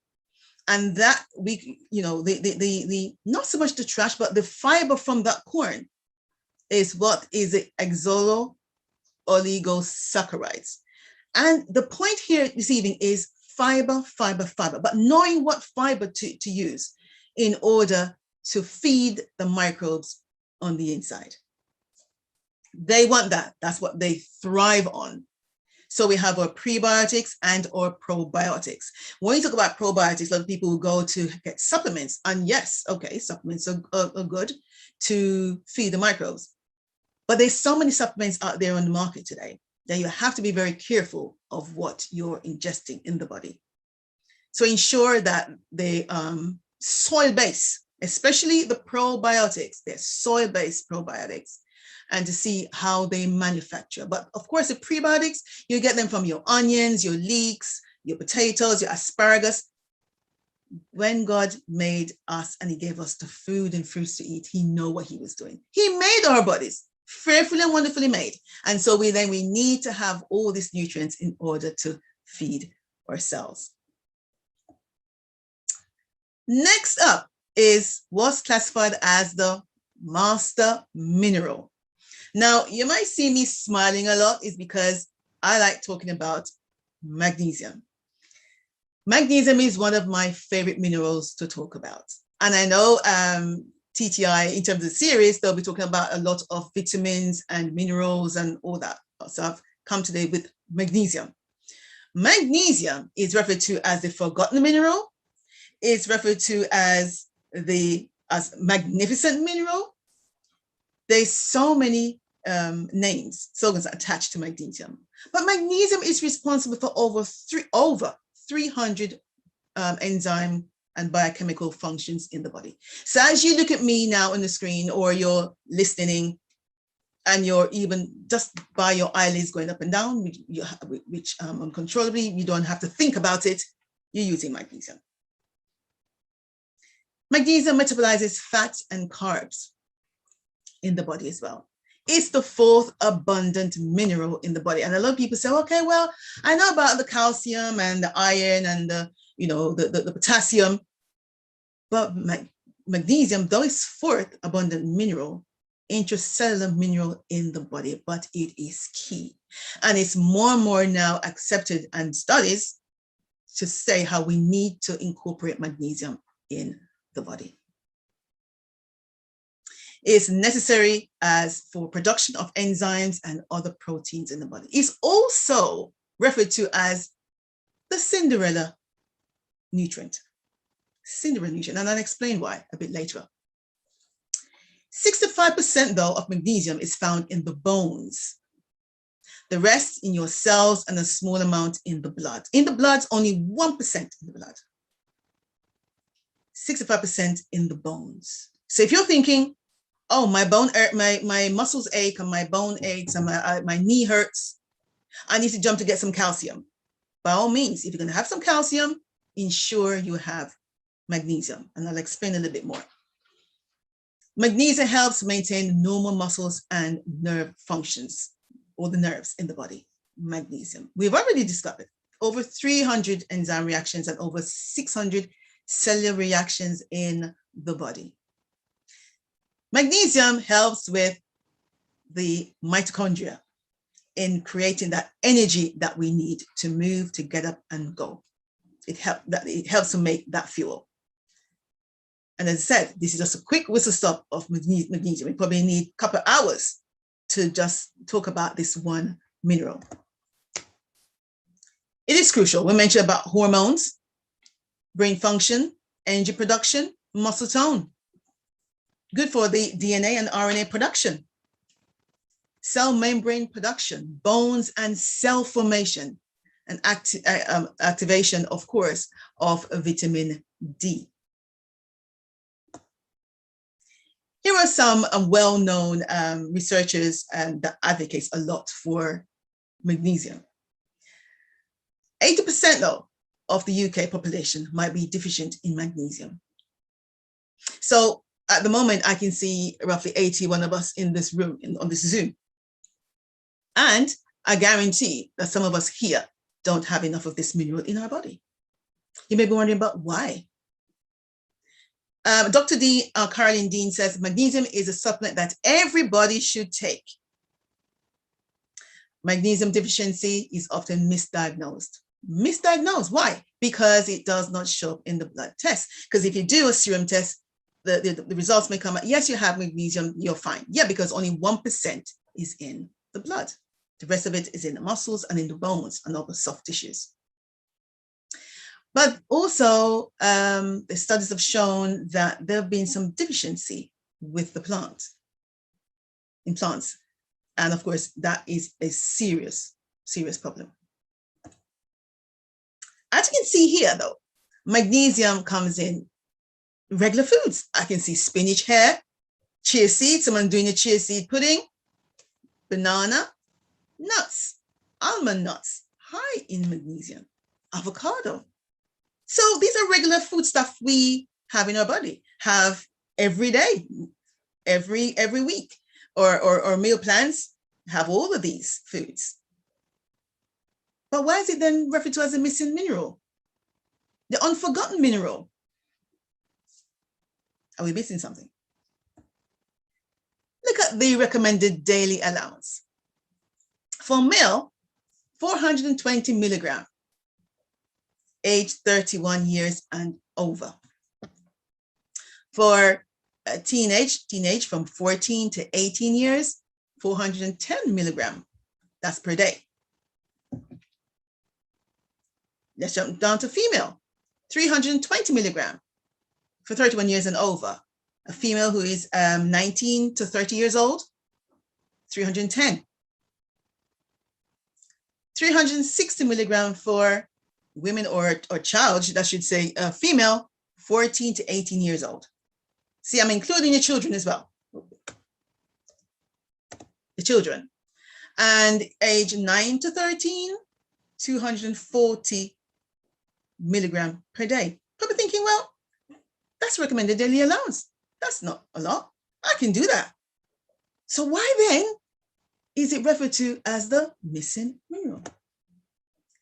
And that the not so much the trash, but the fiber from that corn is what is the exoligosaccharides. And the point here this evening is fiber, fiber, fiber, but knowing what fiber to use in order to feed the microbes on the inside. They want that. That's what they thrive on. So we have our prebiotics and our probiotics. When you talk about probiotics, a lot of people will go to get supplements. And yes, okay, supplements are good to feed the microbes. But there's so many supplements out there on the market today that you have to be very careful of what you're ingesting in the body. So ensure that they soil-based, especially the probiotics, they're soil-based probiotics, and to see how they manufacture. But of course, the prebiotics, you get them from your onions, your leeks, your potatoes, your asparagus. When God made us and he gave us the food and fruits to eat, he knew what he was doing. He made our bodies fearfully and wonderfully made. And so we need to have all these nutrients in order to feed ourselves. Next up is what's classified as the master mineral. Now, you might see me smiling a lot is because I like talking about magnesium. Magnesium is one of my favorite minerals to talk about. And I know TTI, in terms of the series, they'll be talking about a lot of vitamins and minerals and all that. So I've come today with magnesium. Magnesium is referred to as the forgotten mineral. It's referred to as magnificent mineral. There's so many names, slogans attached to magnesium. But magnesium is responsible for over 300 enzyme and biochemical functions in the body. So as you look at me now on the screen, or you're listening, and you're even just by your eyelids going up and down, which uncontrollably, you don't have to think about it, you're using magnesium. Magnesium metabolizes fats and carbs in the body as well. It's the fourth abundant mineral in the body. And a lot of people say, okay, well, I know about the calcium and the iron and the potassium, but magnesium, though it's fourth abundant mineral, intracellular mineral in the body, but it is key. And it's more and more now accepted and studies to say how we need to incorporate magnesium in the body. Is necessary as for production of enzymes and other proteins in the body. It's also referred to as the Cinderella nutrient. Cinderella nutrient, and I'll explain why a bit later. 65% though of magnesium is found in the bones. The rest in your cells and a small amount in the blood. In the blood, only 1% in the blood. 65% in the bones. So if you're thinking, oh, my muscles ache and my bone aches and my knee hurts, I need to jump to get some calcium. By all means, if you're going to have some calcium, ensure you have magnesium. And I'll explain a little bit more. Magnesium helps maintain normal muscles and nerve functions, all the nerves in the body. Magnesium. We've already discovered over 300 enzyme reactions and over 600 cellular reactions in the body. Magnesium helps with the mitochondria in creating that energy that we need to move, to get up and go. It helps to make that fuel. And as I said, this is just a quick whistle stop of magnesium. We probably need a couple of hours to just talk about this one mineral. It is crucial. We mentioned about hormones, brain function, energy production, muscle tone. Good for the DNA and RNA production, cell membrane production, bones and cell formation, and activation, of course, of vitamin D. Here are some well-known researchers that advocates a lot for magnesium. 80% though of the UK population might be deficient in magnesium. So at the moment, I can see roughly 81 of us in this room, on this Zoom. And I guarantee that some of us here don't have enough of this mineral in our body. You may be wondering about why. Dr. Caroline Dean says, magnesium is a supplement that everybody should take. Magnesium deficiency is often misdiagnosed. Misdiagnosed, why? Because it does not show up in the blood test. Because if you do a serum test, the results may come out, yes, you have magnesium, you're fine. Yeah, because only 1% is in the blood. The rest of it is in the muscles and in the bones and other soft tissues. But also, the studies have shown that there have been some deficiency with the plants. And of course, that is a serious, serious problem. As you can see here, though, magnesium comes in regular foods. I can see spinach here, chia seeds, someone doing a chia seed pudding, banana, nuts, almond nuts, high in magnesium, avocado. So these are regular food stuff we have in our body, have every day, every week, or meal plans have all of these foods. But why is it then referred to as a missing mineral? The unforgotten mineral. Are we missing something? Look at the recommended daily allowance. For male, 420 milligram, age 31 years and over. For teenage from 14 to 18 years, 410 milligram, that's per day. Let's jump down to female, 320 milligram for 31 years and over. A female who is 19 to 30 years old, 310. 360 milligram for women or child, that should say female, 14 to 18 years old. See, I'm including your children as well. The children. And age 9 to 13, 240 milligram per day. Probably thinking, well, that's recommended daily allowance. That's not a lot. I can do that. So why then is it referred to as the missing mineral?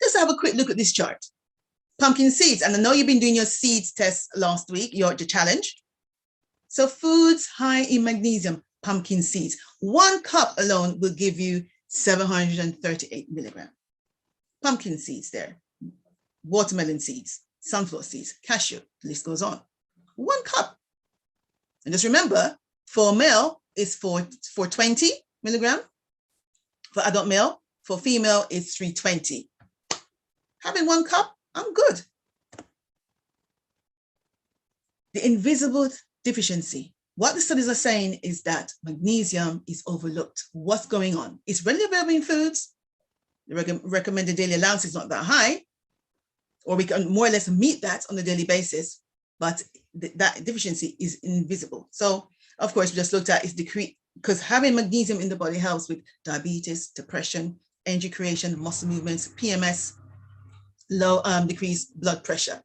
Let's have a quick look at this chart. Pumpkin seeds, and I know you've been doing your seeds test last week, your challenge. So foods high in magnesium, pumpkin seeds. 1 cup alone will give you 738 milligram. Pumpkin seeds there, watermelon seeds, sunflower seeds, cashew, the list goes on. 1 cup. And just remember, for male is 420 milligram. For adult male, for female is 320. Having 1 cup, I'm good. The invisible deficiency, What the studies are saying is that magnesium is overlooked. What's going on? It's readily available in foods. The recommended daily allowance is not that high, or we can more or less meet that on a daily basis, but that deficiency is invisible. So, of course, we just looked at its decrease, because having magnesium in the body helps with diabetes, depression, energy creation, muscle movements, PMS, low decreased blood pressure.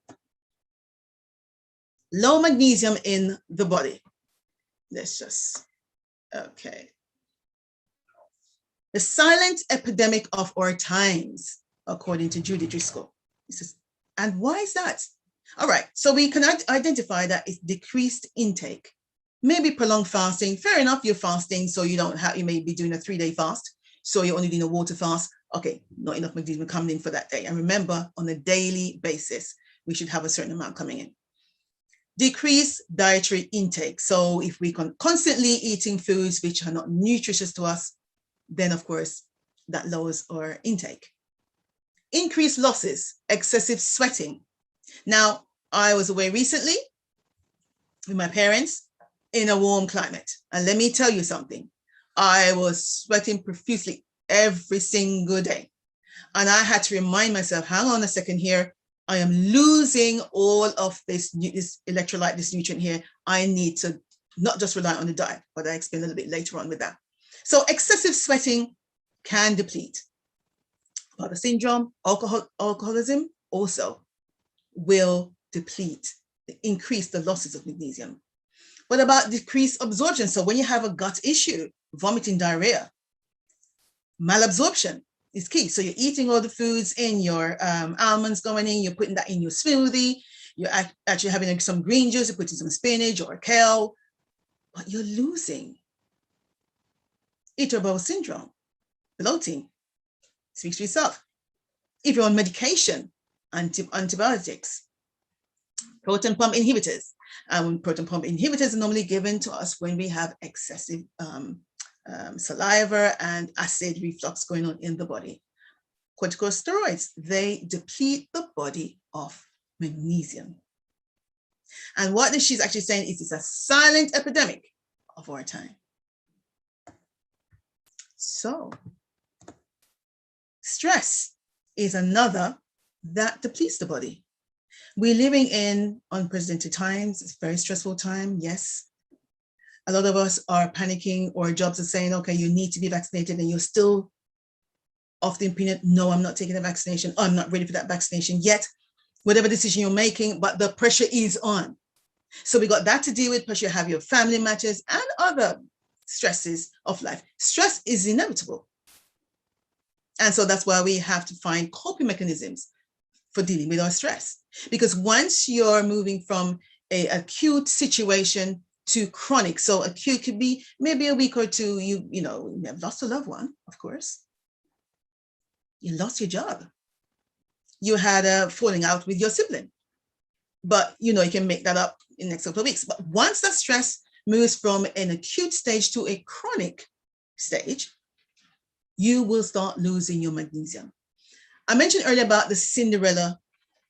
Low magnesium in the body. Let's just, okay. The silent epidemic of our times, according to Judy Driscoll. And why is that? All right, so we can identify that it's decreased intake, maybe prolonged fasting. Fair enough, you're fasting, so you don't have, you may be doing a 3-day fast, so you're only doing a water fast. Okay, not enough magnesium coming in for that day. And remember, on a daily basis, we should have a certain amount coming in. Decrease dietary intake. So if we can constantly eating foods which are not nutritious to us, then of course that lowers our intake. Increased losses, excessive sweating. Now, I was away recently with my parents in a warm climate. And let me tell you something, I was sweating profusely every single day. And I had to remind myself, hang on a second here, I am losing all of this electrolyte, this nutrient here. I need to not just rely on the diet, but I explain a little bit later on with that. So excessive sweating can deplete. Father syndrome, alcoholism also will deplete, increase the losses of magnesium. What about decreased absorption? So when you have a gut issue, vomiting, diarrhea, malabsorption is key. So you're eating all the foods in your almonds going in, you're putting that in your smoothie, you're actually having some green juice, you're putting some spinach or kale, but you're losing. Irritable bowel syndrome, bloating, speaks for itself. If you're on medication, antibiotics, proton pump inhibitors. Proton pump inhibitors are normally given to us when we have excessive saliva and acid reflux going on in the body. Corticosteroids, they deplete the body of magnesium. And what she's actually saying is it's a silent epidemic of our time. So, stress is another that depletes the body. We're living in unprecedented times. It's a very stressful time, yes. A lot of us are panicking, or jobs are saying, okay, you need to be vaccinated, and you're still of the opinion, no, I'm not taking the vaccination. Oh, I'm not ready for that vaccination yet. Whatever decision you're making, but the pressure is on. So we got that to deal with. Plus you have your family matters and other stresses of life. Stress is inevitable. And so that's why we have to find coping mechanisms for dealing with our stress. Because once you're moving from an acute situation to chronic, so acute could be maybe a week or two, you have lost a loved one, of course. You lost your job. You had a falling out with your sibling. But you can make that up in the next couple of weeks. But once that stress moves from an acute stage to a chronic stage, you will start losing your magnesium. I mentioned earlier about the Cinderella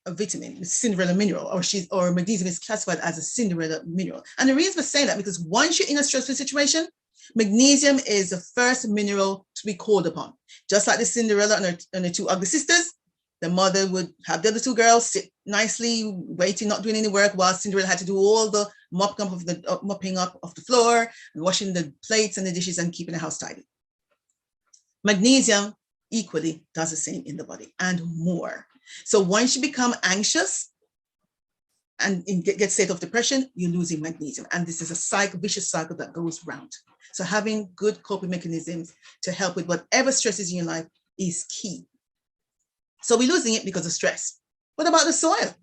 vitamin, the Cinderella mineral, or magnesium is classified as a Cinderella mineral. And the reason for saying that, because once you're in a stressful situation, magnesium is the first mineral to be called upon. Just like the Cinderella and her two ugly sisters, the mother would have the other two girls sit nicely, waiting, not doing any work, while Cinderella had to do all the mopping up of the floor, and washing the plates and the dishes and keeping the house tidy. Magnesium equally does the same in the body and more. So once you become anxious and get a state of depression, you're losing magnesium. And this is a vicious cycle that goes round. So having good coping mechanisms to help with whatever stresses in your life is key. So we're losing it because of stress. What about the soil?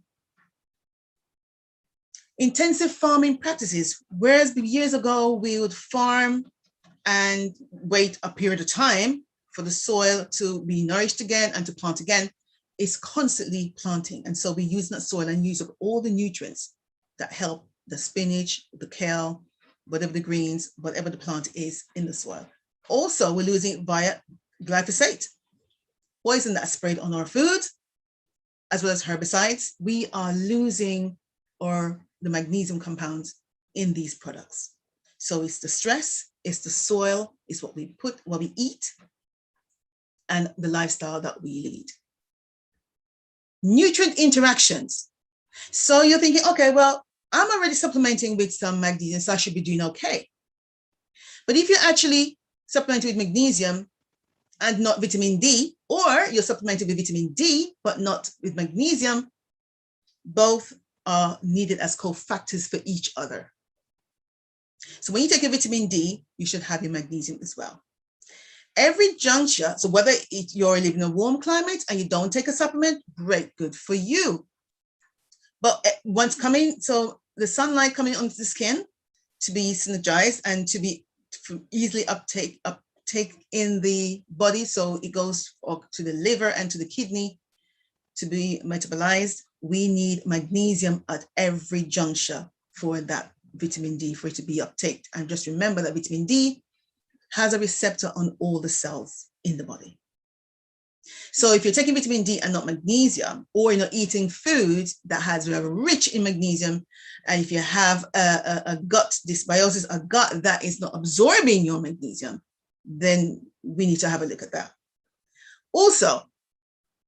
Intensive farming practices. Whereas years ago, we would farm and wait a period of time for the soil to be nourished again and to plant again, is constantly planting. And so we use that soil and use up all the nutrients that help the spinach, the kale, whatever the greens, whatever the plant is in the soil. Also, we're losing it via glyphosate, poison that's sprayed on our food, as well as herbicides. We are losing the magnesium compounds in these products. So it's the stress, it's the soil, it's what we eat, and the lifestyle that we lead. Nutrient interactions. So you're thinking, okay, well, I'm already supplementing with some magnesium, so I should be doing okay. But if you're actually supplementing with magnesium and not vitamin D, or you're supplementing with vitamin D, but not with magnesium, both are needed as cofactors for each other. So when you take your vitamin D, you should have your magnesium as well. Every juncture, so whether you're living in a warm climate and you don't take a supplement, great, good for you. But once so the sunlight coming onto the skin to be synergized and to be easily uptake in the body, so it goes to the liver and to the kidney to be metabolized, we need magnesium at every juncture for that vitamin D, for it to be uptaked. And just remember that vitamin D has a receptor on all the cells in the body. So if you're taking vitamin D and not magnesium, or you're not eating food that has very rich in magnesium, and if you have a gut dysbiosis, a gut that is not absorbing your magnesium, then we need to have a look at that. Also,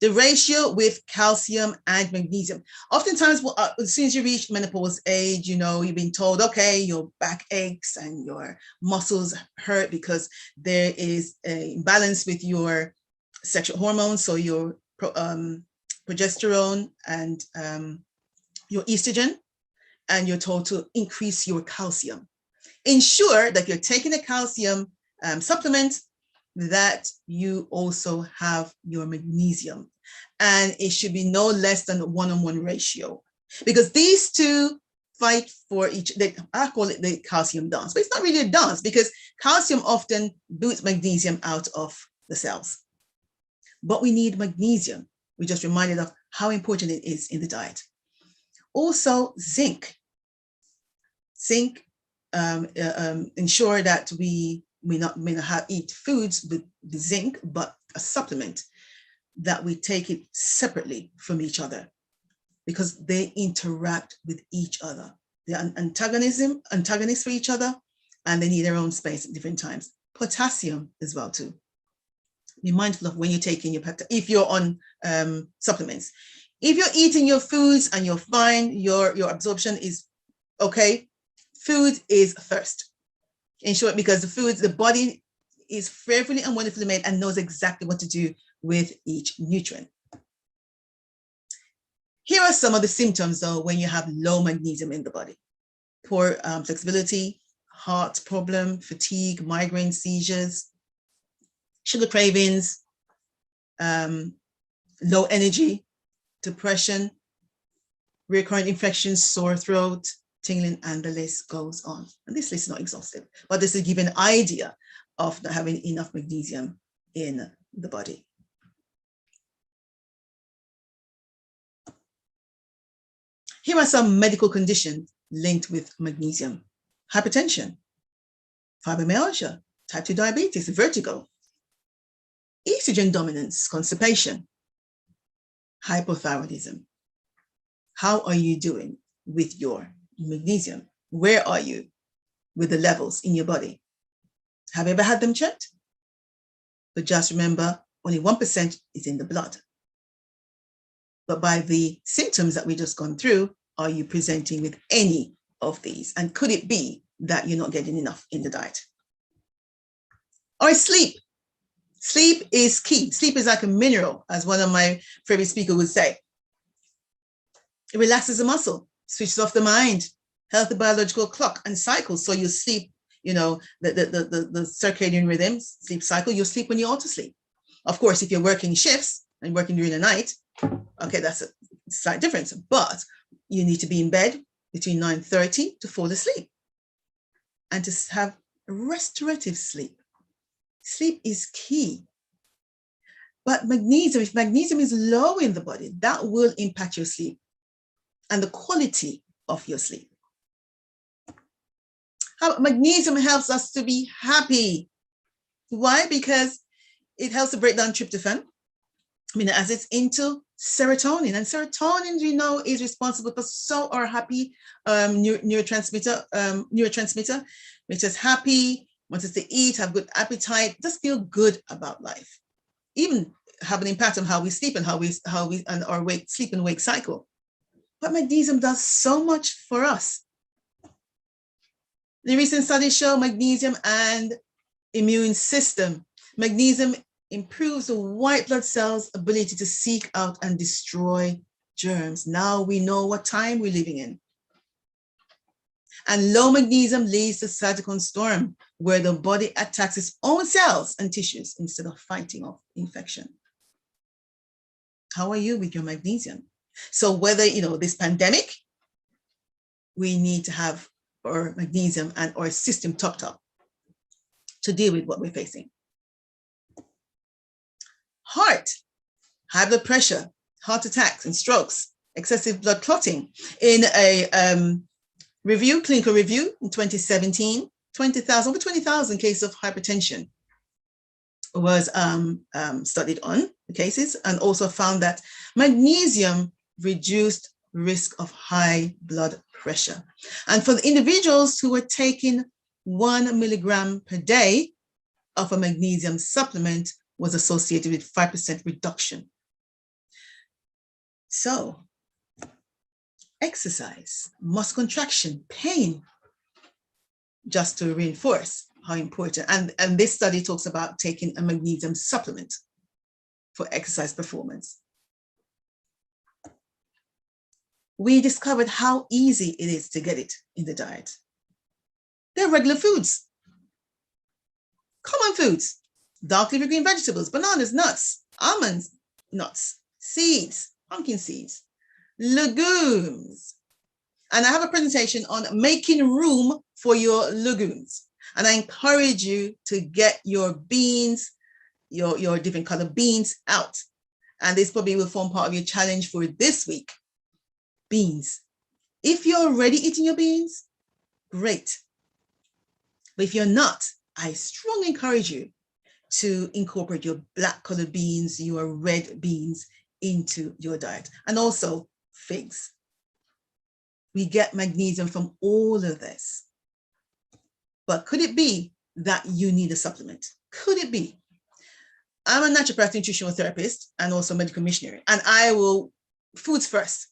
the ratio with calcium and magnesium. Oftentimes, as soon as you reach menopause age, you've been told, okay, your back aches and your muscles hurt because there is an imbalance with your sexual hormones, so your progesterone and your estrogen, and you're told to increase your calcium. Ensure that you're taking a calcium supplement, that you also have your magnesium, and it should be no less than a 1-on-1 ratio, because these two fight for I call it the calcium dance, but it's not really a dance, because calcium often boots magnesium out of the cells. But we need magnesium. We just reminded of how important it is in the diet. Also, zinc. Zinc, ensure that we may not eat foods with the zinc, but a supplement, that we take it separately from each other, because they interact with each other. They're antagonists for each other, and they need their own space at different times. Potassium as well too. Be mindful of when you're taking if you're on supplements. If you're eating your foods and you're fine, your absorption is okay, food is first. Ensure, because the body is fearfully and wonderfully made and knows exactly what to do with each nutrient. Here are some of the symptoms, though, when you have low magnesium in the body. Poor flexibility, heart problem, fatigue, migraine, seizures, sugar cravings, low energy, depression, recurrent infections, sore throat, tingling, and the list goes on. And this list is not exhaustive, but this is to give an idea of not having enough magnesium in the body. Here are some medical conditions linked with magnesium: hypertension, fibromyalgia, type 2 diabetes, vertigo, estrogen dominance, constipation, hypothyroidism. How are you doing with your magnesium? Where are you with the levels in your body? Have you ever had them checked? But just remember, only 1% is in the blood. But by the symptoms that we just gone through, are you presenting with any of these? And could it be that you're not getting enough in the diet? Or sleep. Sleep is key. Sleep is like a mineral, as one of my favorite speakers would say. It relaxes the muscle, switches off the mind, healthy biological clock and cycles. So you sleep, the circadian rhythm, sleep cycle, you sleep when you ought to sleep. Of course, if you're working shifts and working during the night, okay, that's a slight difference, but you need to be in bed between 9:30 to fall asleep, and to have restorative sleep. Sleep is key. But magnesium, if magnesium is low in the body, that will impact your sleep and the quality of your sleep. Magnesium helps us to be happy. Why? Because it helps to break down tryptophan, amino acids, into serotonin. And serotonin, is responsible for our happy neurotransmitter. makes us happy, wants us to eat, have good appetite, just feel good about life. Even have an impact on how we sleep and and our sleep and wake cycle. But magnesium does so much for us. The recent studies show magnesium and immune system. Magnesium improves the white blood cells' ability to seek out and destroy germs. Now we know what time we're living in. And low magnesium leads to cytokine storm, where the body attacks its own cells and tissues instead of fighting off infection. How are you with your magnesium? So whether, this pandemic, we need to have our magnesium and our system topped up to deal with what we're facing. Heart, high blood pressure, heart attacks and strokes, excessive blood clotting. In a clinical review in 2017, over 20,000 cases of hypertension was studied on the cases, and also found that magnesium reduced risk of high blood pressure. And for the individuals who were taking 1 milligram per day of a magnesium supplement was associated with 5% reduction. So exercise, muscle contraction, pain, just to reinforce how important. And this study talks about taking a magnesium supplement for exercise performance. We discovered how easy it is to get it in the diet. They're regular foods, common foods, dark leafy green vegetables, bananas, nuts, almonds, nuts, seeds, pumpkin seeds, legumes. And I have a presentation on making room for your legumes. And I encourage you to get your beans, your different color beans out. And this probably will form part of your challenge for this week. Beans. If you're already eating your beans, great. But if you're not, I strongly encourage you to incorporate your black colored beans, your red beans into your diet. And also figs. We get magnesium from all of this. But could it be that you need a supplement? Could it be? I'm a naturopath nutritional therapist and also medical missionary, and foods first.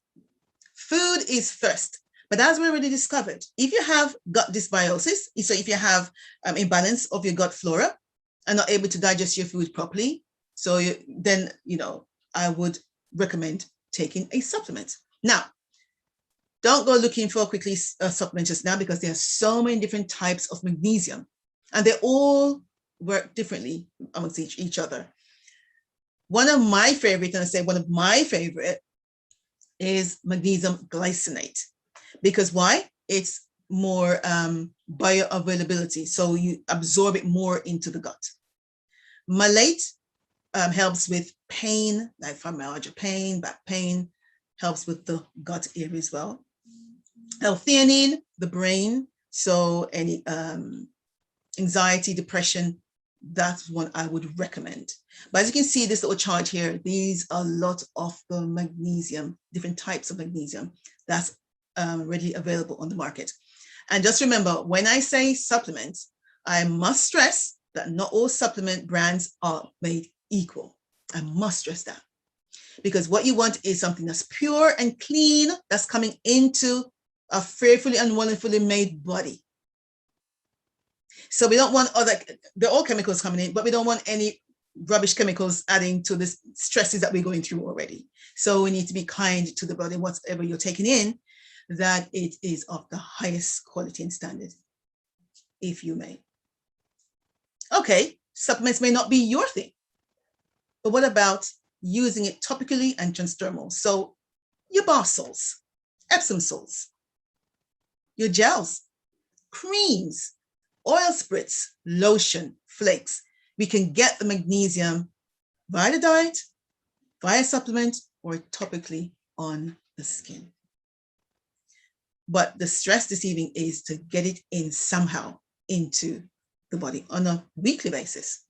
Food is first. But as we already discovered, if you have gut dysbiosis, so if you have imbalance of your gut flora and not able to digest your food properly, then I would recommend taking a supplement. Now, don't go looking for quickly supplements just now, because there are so many different types of magnesium and they all work differently amongst each other. One of my favorite, and I say one of my favorite, is magnesium glycinate. Because why? It's more bioavailability, so you absorb it more into the gut. Malate helps with pain, like fibromyalgia pain, back pain, helps with the gut area as well. L-theanine, the brain, so any anxiety, depression, that's one I would recommend. But as you can see, this little chart here, these are a lot of the magnesium, different types of magnesium that's readily available on the market. And just remember, when I say supplements, I must stress that not all supplement brands are made equal. I must stress that. Because what you want is something that's pure and clean, that's coming into a fearfully and wonderfully made body. So we don't want they're all chemicals coming in, but we don't want any rubbish chemicals adding to the stresses that we're going through already. So we need to be kind to the body, whatever you're taking in, that it is of the highest quality and standard, if you may. Okay, supplements may not be your thing, but what about using it topically and transdermal? So your bath salts, Epsom salts, your gels, creams, oil spritz, lotion, flakes. We can get the magnesium via the diet, via supplement, or topically on the skin. But the stress this evening is to get it in somehow into the body on a weekly basis,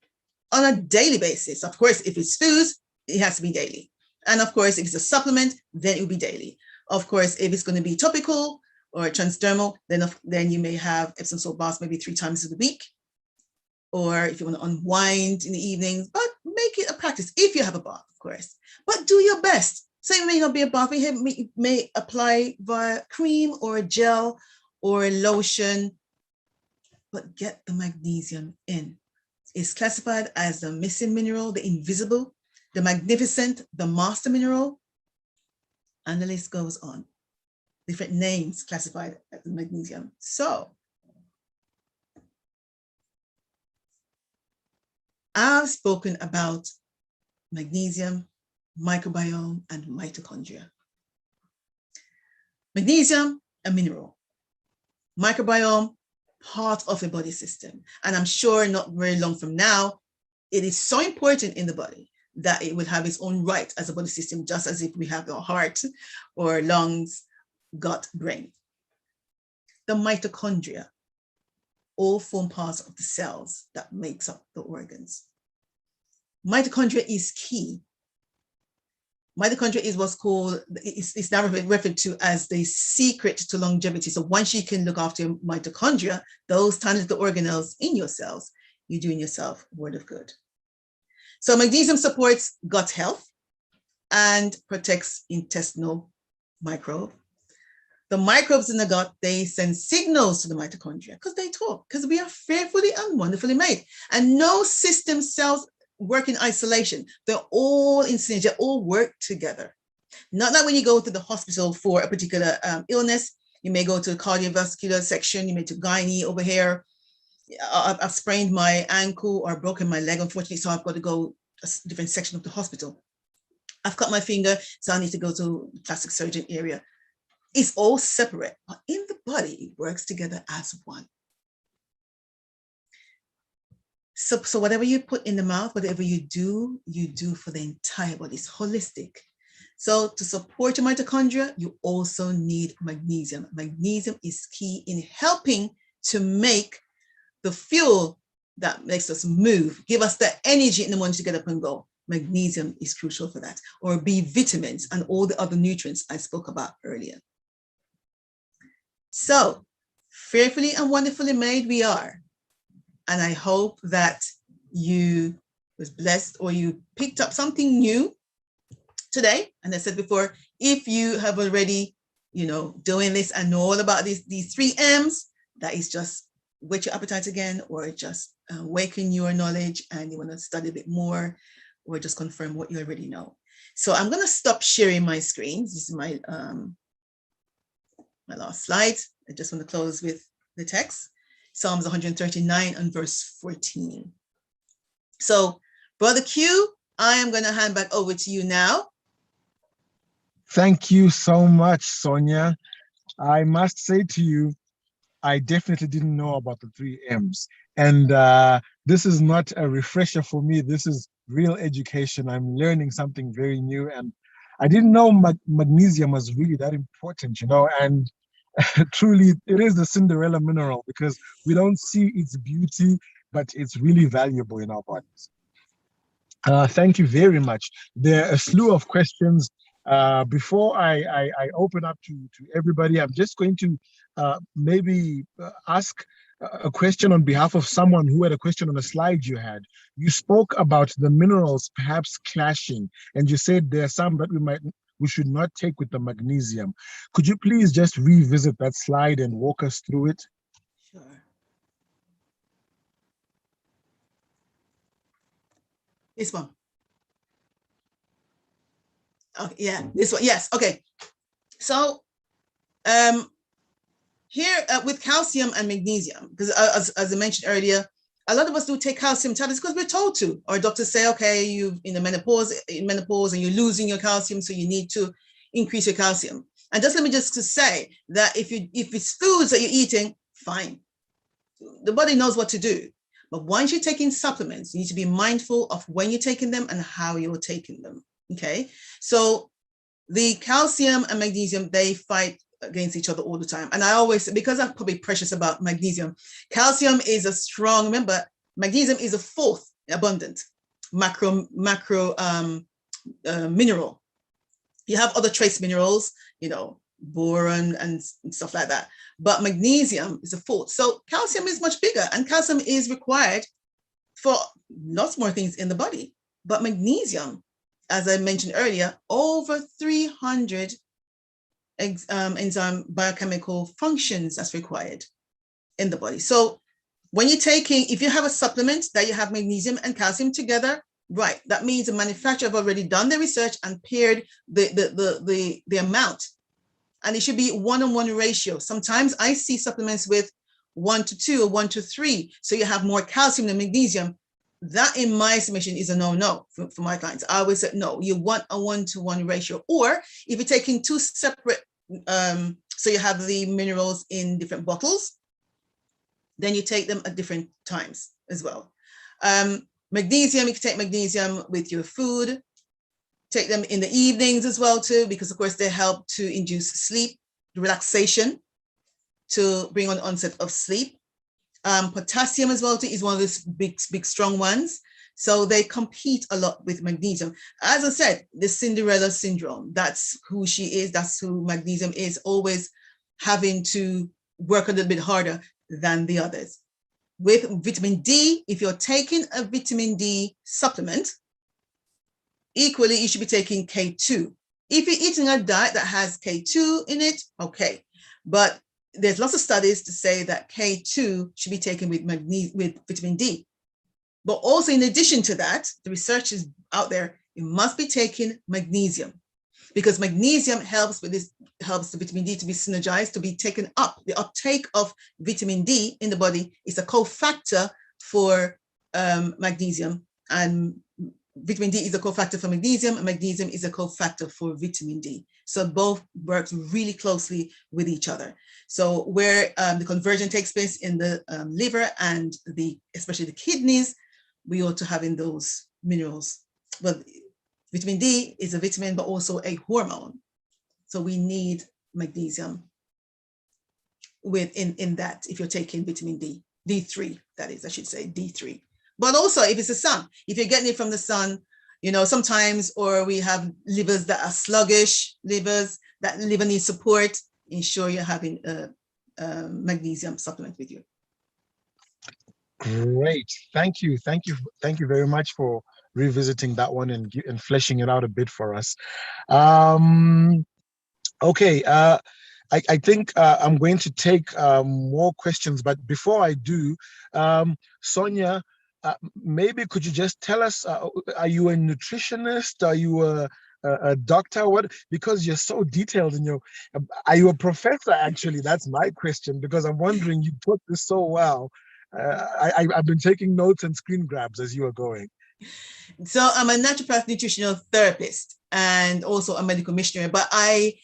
on a daily basis. Of course, if it's foods, it has to be daily. And of course, if it's a supplement, then it will be daily. Of course, if it's going to be topical or transdermal, then you may have Epsom salt baths maybe 3 times a week. Or if you want to unwind in the evenings, but make it a practice if you have a bath, of course. But do your best. So it may not be a bath, you may apply via cream or a gel or a lotion, but get the magnesium in. It's classified as the missing mineral, the invisible, the magnificent, the master mineral, and the list goes on. Different names classified as magnesium. So I've spoken about magnesium, microbiome, and mitochondria. Magnesium, a mineral. Microbiome, part of the body system. And I'm sure not very long from now, it is so important in the body that it will have its own right as a body system, just as if we have our heart or lungs, gut, brain. The mitochondria all form parts of the cells that makes up the organs. Mitochondria is key. Mitochondria is what's called, it's now referred to as the secret to longevity. So once you can look after your mitochondria, those tiny little organelles in your cells, you're doing yourself a world of good. So magnesium supports gut health and protects intestinal microbes. The microbes in the gut, they send signals to the mitochondria because they talk, because we are fearfully and wonderfully made. And no system cells work in isolation. They're all in synergy, they all work together. Not that when you go to the hospital for a particular illness, you may go to the cardiovascular section, you may to gynae over here. I've sprained my ankle or broken my leg, unfortunately, so I've got to go a different section of the hospital. I've cut my finger, so I need to go to the plastic surgeon area. It's all separate, but in the body, it works together as one. So whatever you put in the mouth, whatever you do for the entire body. It's holistic. So to support your mitochondria, you also need magnesium. Magnesium is key in helping to make the fuel that makes us move, give us the energy in the morning to get up and go. Magnesium is crucial for that, or B vitamins and all the other nutrients I spoke about earlier. So fearfully and wonderfully made we are. And I hope that you was blessed or you picked up something new today. And I said before, if you have already, doing this and know all about these 3 M's, that is just whet your appetite again, or just awaken your knowledge and you want to study a bit more, or just confirm what you already know. So I'm going to stop sharing my screen. This is my last slide. I just want to close with the text. Psalms 139 and verse 14. So, Brother Q, I am going to hand back over to you now. Thank you so much, Sonia. I must say to you, I definitely didn't know about the 3 M's. And this is not a refresher for me. This is real education. I'm learning something very new. And I didn't know magnesium was really that important, and truly, it is the Cinderella mineral because we don't see its beauty, but it's really valuable in our bodies. Thank you very much. There are a slew of questions. Before I open up to everybody, I'm just going to maybe ask a question on behalf of someone who had a question on a slide you had. You spoke about the minerals perhaps clashing, and you said there are some that we should not take with the magnesium. Could you please just revisit that slide and walk us through it? Sure. This one. Okay, yeah, this one. Yes. Okay. So here with calcium and magnesium, because as I mentioned earlier, a lot of us do take calcium tablets because we're told to. Our doctors say, okay, you're in menopause and you're losing your calcium, so you need to increase your calcium. And just let me just say that if it's foods that you're eating, fine. The body knows what to do. But once you're taking supplements, you need to be mindful of when you're taking them and how you're taking them. Okay, so the calcium and magnesium, they fight against each other all the time. And I always, because I'm probably precious about magnesium, calcium is a strong, remember, magnesium is a 4th abundant macro mineral. You have other trace minerals, boron and stuff like that. But magnesium is a fourth. So calcium is much bigger, and calcium is required for lots more things in the body. But magnesium, as I mentioned earlier, over 300 enzyme biochemical functions that's required in the body. So when you're taking, if you have a supplement that you have magnesium and calcium together, right, that means the manufacturer have already done the research and paired the amount. And it should be 1:1 ratio. Sometimes I see supplements with 1:2 or 1:3. So you have more calcium than magnesium. That, in my estimation, is a no-no for my clients. I always say, no, you want a 1:1 ratio. Or if you're taking two separate, so you have the minerals in different bottles, then you take them at different times as well. Magnesium, you can take magnesium with your food, take them in the evenings as well too, because of course they help to induce sleep, relaxation, to bring on onset of sleep. Potassium as well too is one of those big strong ones. So they compete a lot with magnesium. As I said, the Cinderella syndrome, that's who she is, that's who magnesium is, always having to work a little bit harder than the others. With vitamin D, if you're taking a vitamin D supplement, equally you should be taking K2. If you're eating a diet that has K2 in it, okay. But there's lots of studies to say that K2 should be taken with vitamin D. But also in addition to that, the research is out there, you must be taking magnesium, because magnesium helps with this, helps the vitamin D to be synergized, to be taken up. The uptake of vitamin D in the body is a cofactor for magnesium, and vitamin D is a cofactor for magnesium, and magnesium is a cofactor for vitamin D. So both work really closely with each other. So where the conversion takes place in the liver and especially the kidneys, we ought to have in those minerals. But vitamin D is a vitamin, but also a hormone. So we need magnesium in that, if you're taking vitamin D, D3, that is, I should say, D3. But also if it's the sun, if you're getting it from the sun, you know, sometimes, or we have livers that are sluggish, livers that liver needs support, ensure you're having a magnesium supplement with you. Great, thank you very much for revisiting that one and fleshing it out a bit for us. Okay, I think I'm going to take more questions, but before I do, Sonia, maybe could you just tell us, are you a nutritionist? Are you a doctor? What? Because you're so detailed in your, are you a professor actually? That's my question, because I'm wondering, you put this so well. I've been taking notes and screen grabs as you are going. So I'm a naturopath nutritional therapist and also a medical missionary, but I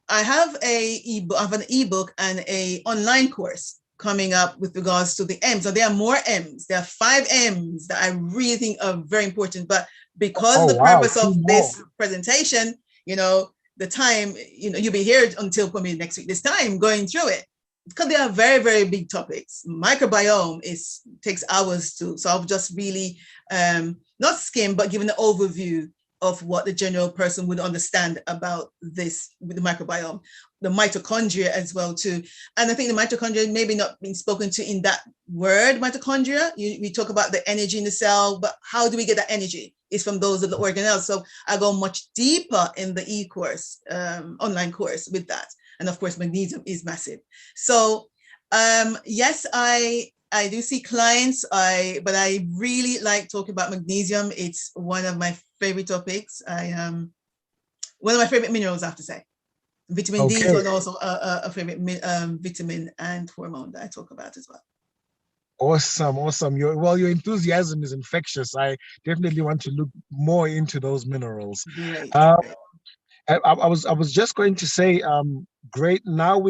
have an ebook and an online course coming up with regards to the M's. So there are more M's. There are 5 M's that I really think are very important, but because the purpose of this presentation, you know, the time, you know, you'll be here until probably next week, this time going through it, because they are very, very big topics. Microbiome takes hours to, so I've just really not skimmed, but given an overview of what the general person would understand about this with the microbiome, the mitochondria as well too. And I think the mitochondria maybe not being spoken to in that word, mitochondria. We talk about the energy in the cell, but how do we get that energy? It's from those of the organelles. So I go much deeper in the e-course, online course with that. And of course, magnesium is massive. So yes, I do see clients, but I really like talking about magnesium. It's one of my favorite topics. One of my favorite minerals, I have to say. Vitamin D is also a favorite vitamin and hormone that I talk about as well. Awesome, awesome. Your enthusiasm is infectious. I definitely want to look more into those minerals. Great. I was just going to say, great. Now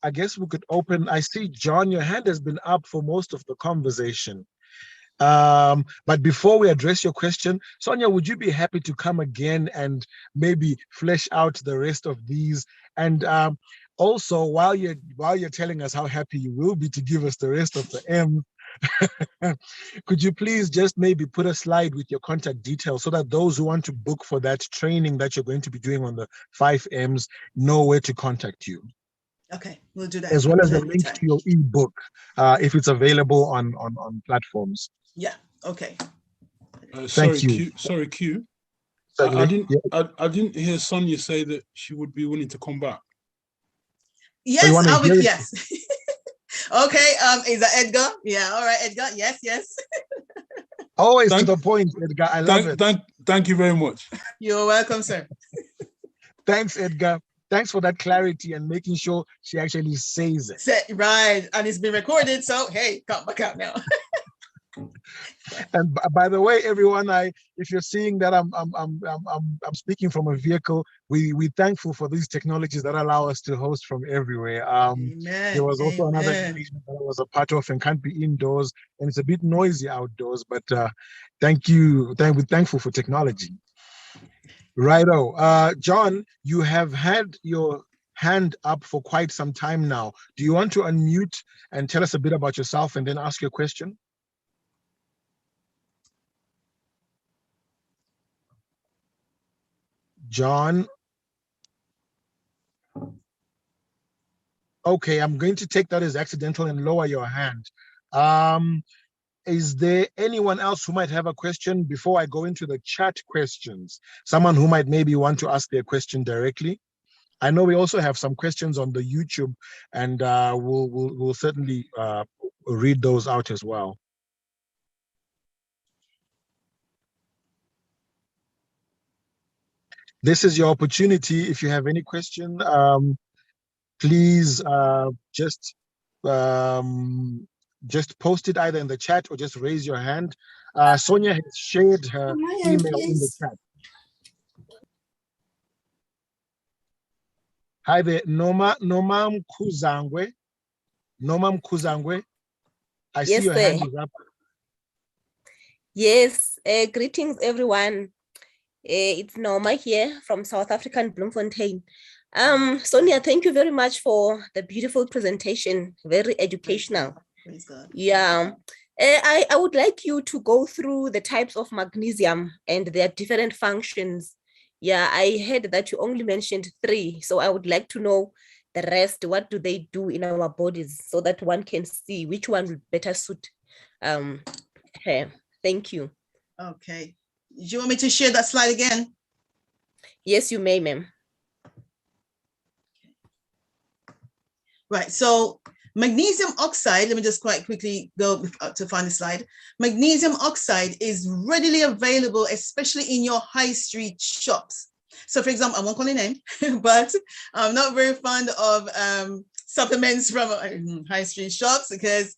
I guess we could open. I see, John, your hand has been up for most of the conversation. But before we address your question, Sonia, would you be happy to come again and maybe flesh out the rest of these? And also, while you're telling us how happy you will be to give us the rest of the M, Could you please just maybe put a slide with your contact details so that those who want to book for that training that you're going to be doing on the 5 M's know where to contact you? Okay, we'll do that. As well as the link to your ebook, if it's available on platforms. Yeah, okay. Thank you. Sorry, Q. Certainly. I didn't hear Sonia say that she would be willing to come back. Yes, I'll be, yes. Okay, is that Edgar? Yeah, all right, Edgar. Yes, yes. Always to the point, Edgar. I love it. Thank you very much. You're welcome, sir. Thanks, Edgar. Thanks for that clarity and making sure she actually says it. Right, and it's been recorded, so hey, come back out now. And by the way, everyone, if you're seeing that I'm speaking from a vehicle, we're thankful for these technologies that allow us to host from everywhere. There was also another engagement that I was a part of and can't be indoors, and it's a bit noisy outdoors. But thank you. We're thankful for technology. Righto, John, you have had your hand up for quite some time now. Do you want to unmute and tell us a bit about yourself and then ask your question? John. Okay, I'm going to take that as accidental and lower your hand. Is there anyone else who might have a question before I go into the chat questions? Someone who might maybe want to ask their question directly? I know we also have some questions on the YouTube, and we'll certainly read those out as well. This is your opportunity. If you have any question, please just post it either in the chat or just raise your hand. Sonia has shared her email in the chat. Hi there, Noma Mkuzangwe. Noma Mkuzangwe. I see your hand is up. Yes, greetings everyone. It's Noma here from South African Bloemfontein. Sonia, thank you very much for the beautiful presentation, very educational. Praise God. Yeah, I would like you to go through the types of magnesium and their different functions. Yeah, I heard that you only mentioned 3, so I would like to know the rest. What do they do in our bodies so that one can see which one will better suit her? Thank you. Okay. Do you want me to share that slide again? Yes, you may, ma'am. Right, so magnesium oxide, let me just quite quickly go to find the slide. Magnesium oxide is readily available, especially in your high street shops. So for example, I won't call your name, but I'm not very fond of supplements from high street shops because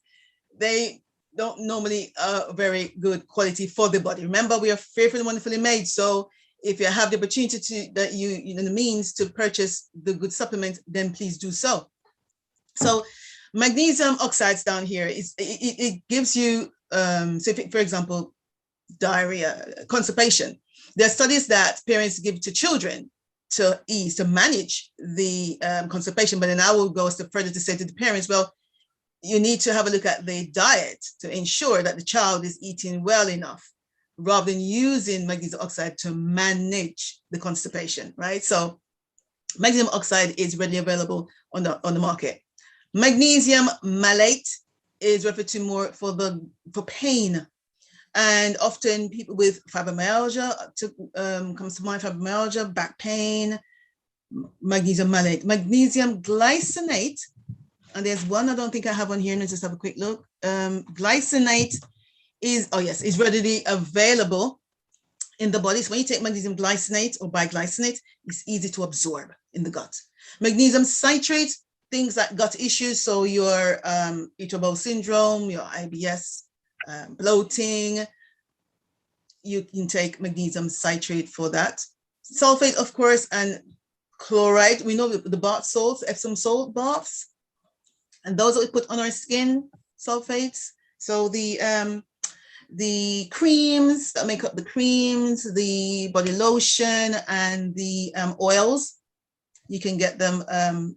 they don't normally very good quality for the body. Remember, we are fearfully and wonderfully made. So if you have the opportunity to, the means to purchase the good supplement, then please do so. So magnesium oxides down here, it gives you, for example, diarrhea, constipation. There are studies that parents give to children to ease, to manage the constipation, but then I will go a step further to say to the parents, well, you need to have a look at the diet to ensure that the child is eating well enough rather than using magnesium oxide to manage the constipation, right? So magnesium oxide is readily available on the market. Magnesium malate is referred to more for pain, and often people with fibromyalgia comes to mind, fibromyalgia, back pain, magnesium malate. Magnesium glycinate, and there's one I don't think I have on here. Let's just have a quick look. Glycinate is readily available in the body. So when you take magnesium glycinate or biglycinate, it's easy to absorb in the gut. Magnesium citrate, things like gut issues, so your irritable bowel syndrome, your IBS, bloating, you can take magnesium citrate for that. Sulfate, of course, and chloride. We know the bath salts, Epsom salt baths, and those that we put on our skin, sulfates. So the creams that make up the creams, the body lotion, and the oils, you can get them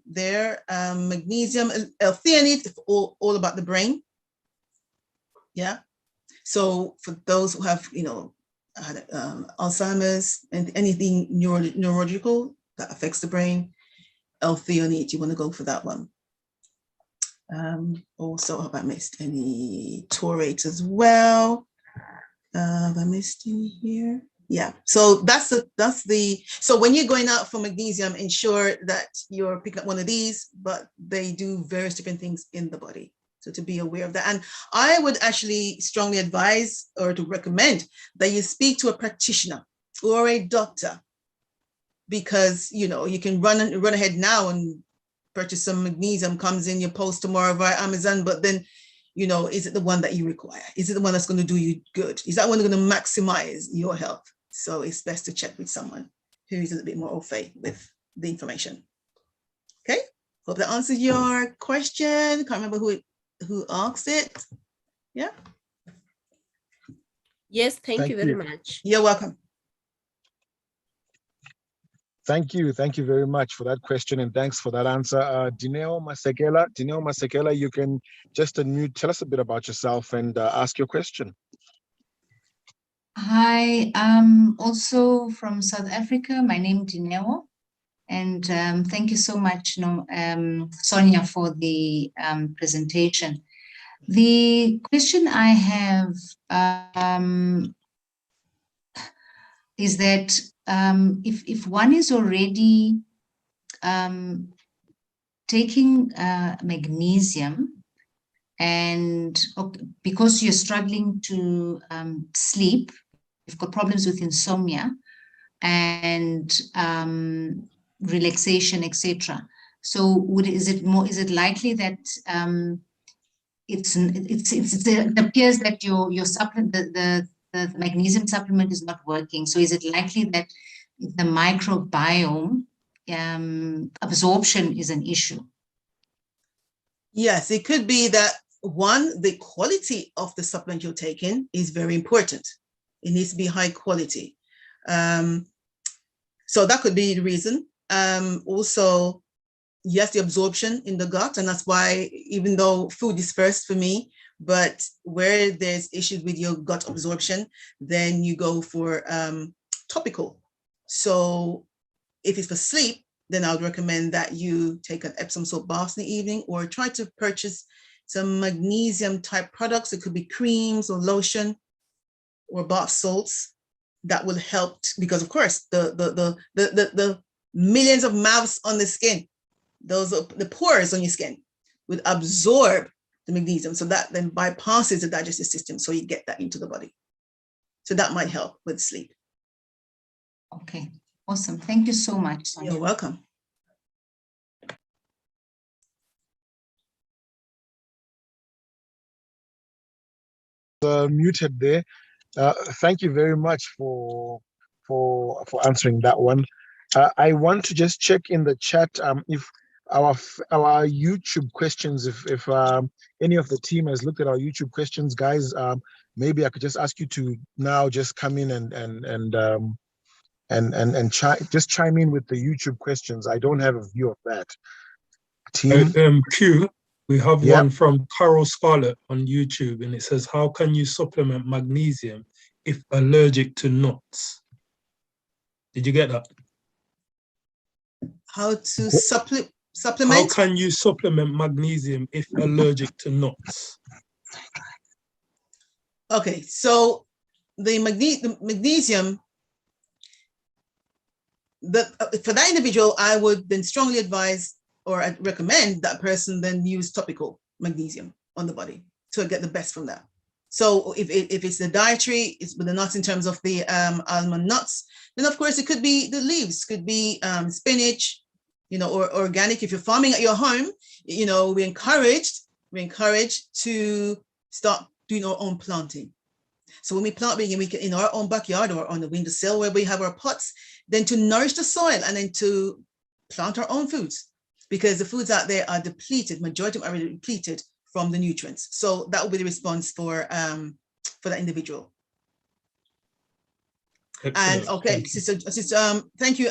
there. Magnesium L-theanate, all about the brain. Yeah. So for those who have, had, Alzheimer's and anything neurological that affects the brain, L-theanate, you want to go for that one. Also, have I missed any taurate as well? Have I missed any here? Yeah, so so when you're going out for magnesium, ensure that you're picking up one of these, but they do various different things in the body. So to be aware of that. And I would actually strongly advise or to recommend that you speak to a practitioner or a doctor, because, you can run ahead now and purchase some magnesium, comes in your post tomorrow via Amazon, but then, is it the one that you require? Is it the one that's going to do you good? Is that one going to maximize your health? So it's best to check with someone who is a little bit more au fait with the information. Okay, hope that answers your question. Can't remember who asked it. Yeah. Yes, thank you very much. You're welcome. Thank you very much for that question, and thanks for that answer. Dineo Masekela, you can just unmute, tell us a bit about yourself and ask your question. Hi, I'm also from South Africa. My name is Dineo, and thank you so much, Sonia, for the presentation. The question I have is that if one is already taking magnesium, and because you're struggling to sleep, you've got problems with insomnia and relaxation, etc. So is it likely that it appears that your supplement, the magnesium supplement is not working? So is it likely that the microbiome absorption is an issue? Yes, it could be that the quality of the supplement you're taking is very important. It needs to be high quality. So that could be the reason. Also, yes, the absorption in the gut, and that's why, even though food is first for me, but where there's issues with your gut absorption, then you go for topical. So if it's for sleep, then I would recommend that you take an Epsom salt bath in the evening, or try to purchase some magnesium type products. It could be creams or lotion or bath salts that will help, because of course the millions of mouths on the skin, those are the pores on your skin, would absorb the magnesium, so that then bypasses the digestive system, so you get that into the body. So that might help with sleep. Okay, awesome. Thank you so much, Sonia. You're welcome. Muted there. Thank you very much for answering that one. I want to just check in the chat if our YouTube questions, if any of the team has looked at our YouTube questions, guys. Maybe I could just ask you to now just come in and just chime in with the YouTube questions. I don't have a view of that. Team. Q, we have one from Carol Scarlett on YouTube, and it says, how can you supplement magnesium if allergic to nuts? Did you get that? How to supplement? How can you supplement magnesium if allergic to nuts? Okay, so the magnesium, for that individual, I would then strongly advise, or I'd recommend that person then use topical magnesium on the body to get the best from that. So if it's the dietary, it's with the nuts in terms of the almond nuts, then of course it could be the leaves, could be spinach, or organic. If you're farming at your home, we encourage to start doing our own planting. So when we plant, we can in our own backyard or on the windowsill where we have our pots, then to nourish the soil and then to plant our own foods, because the foods out there are depleted, majority of them are already depleted from the nutrients. So that will be the response for that individual. Excellent. And okay, thank you,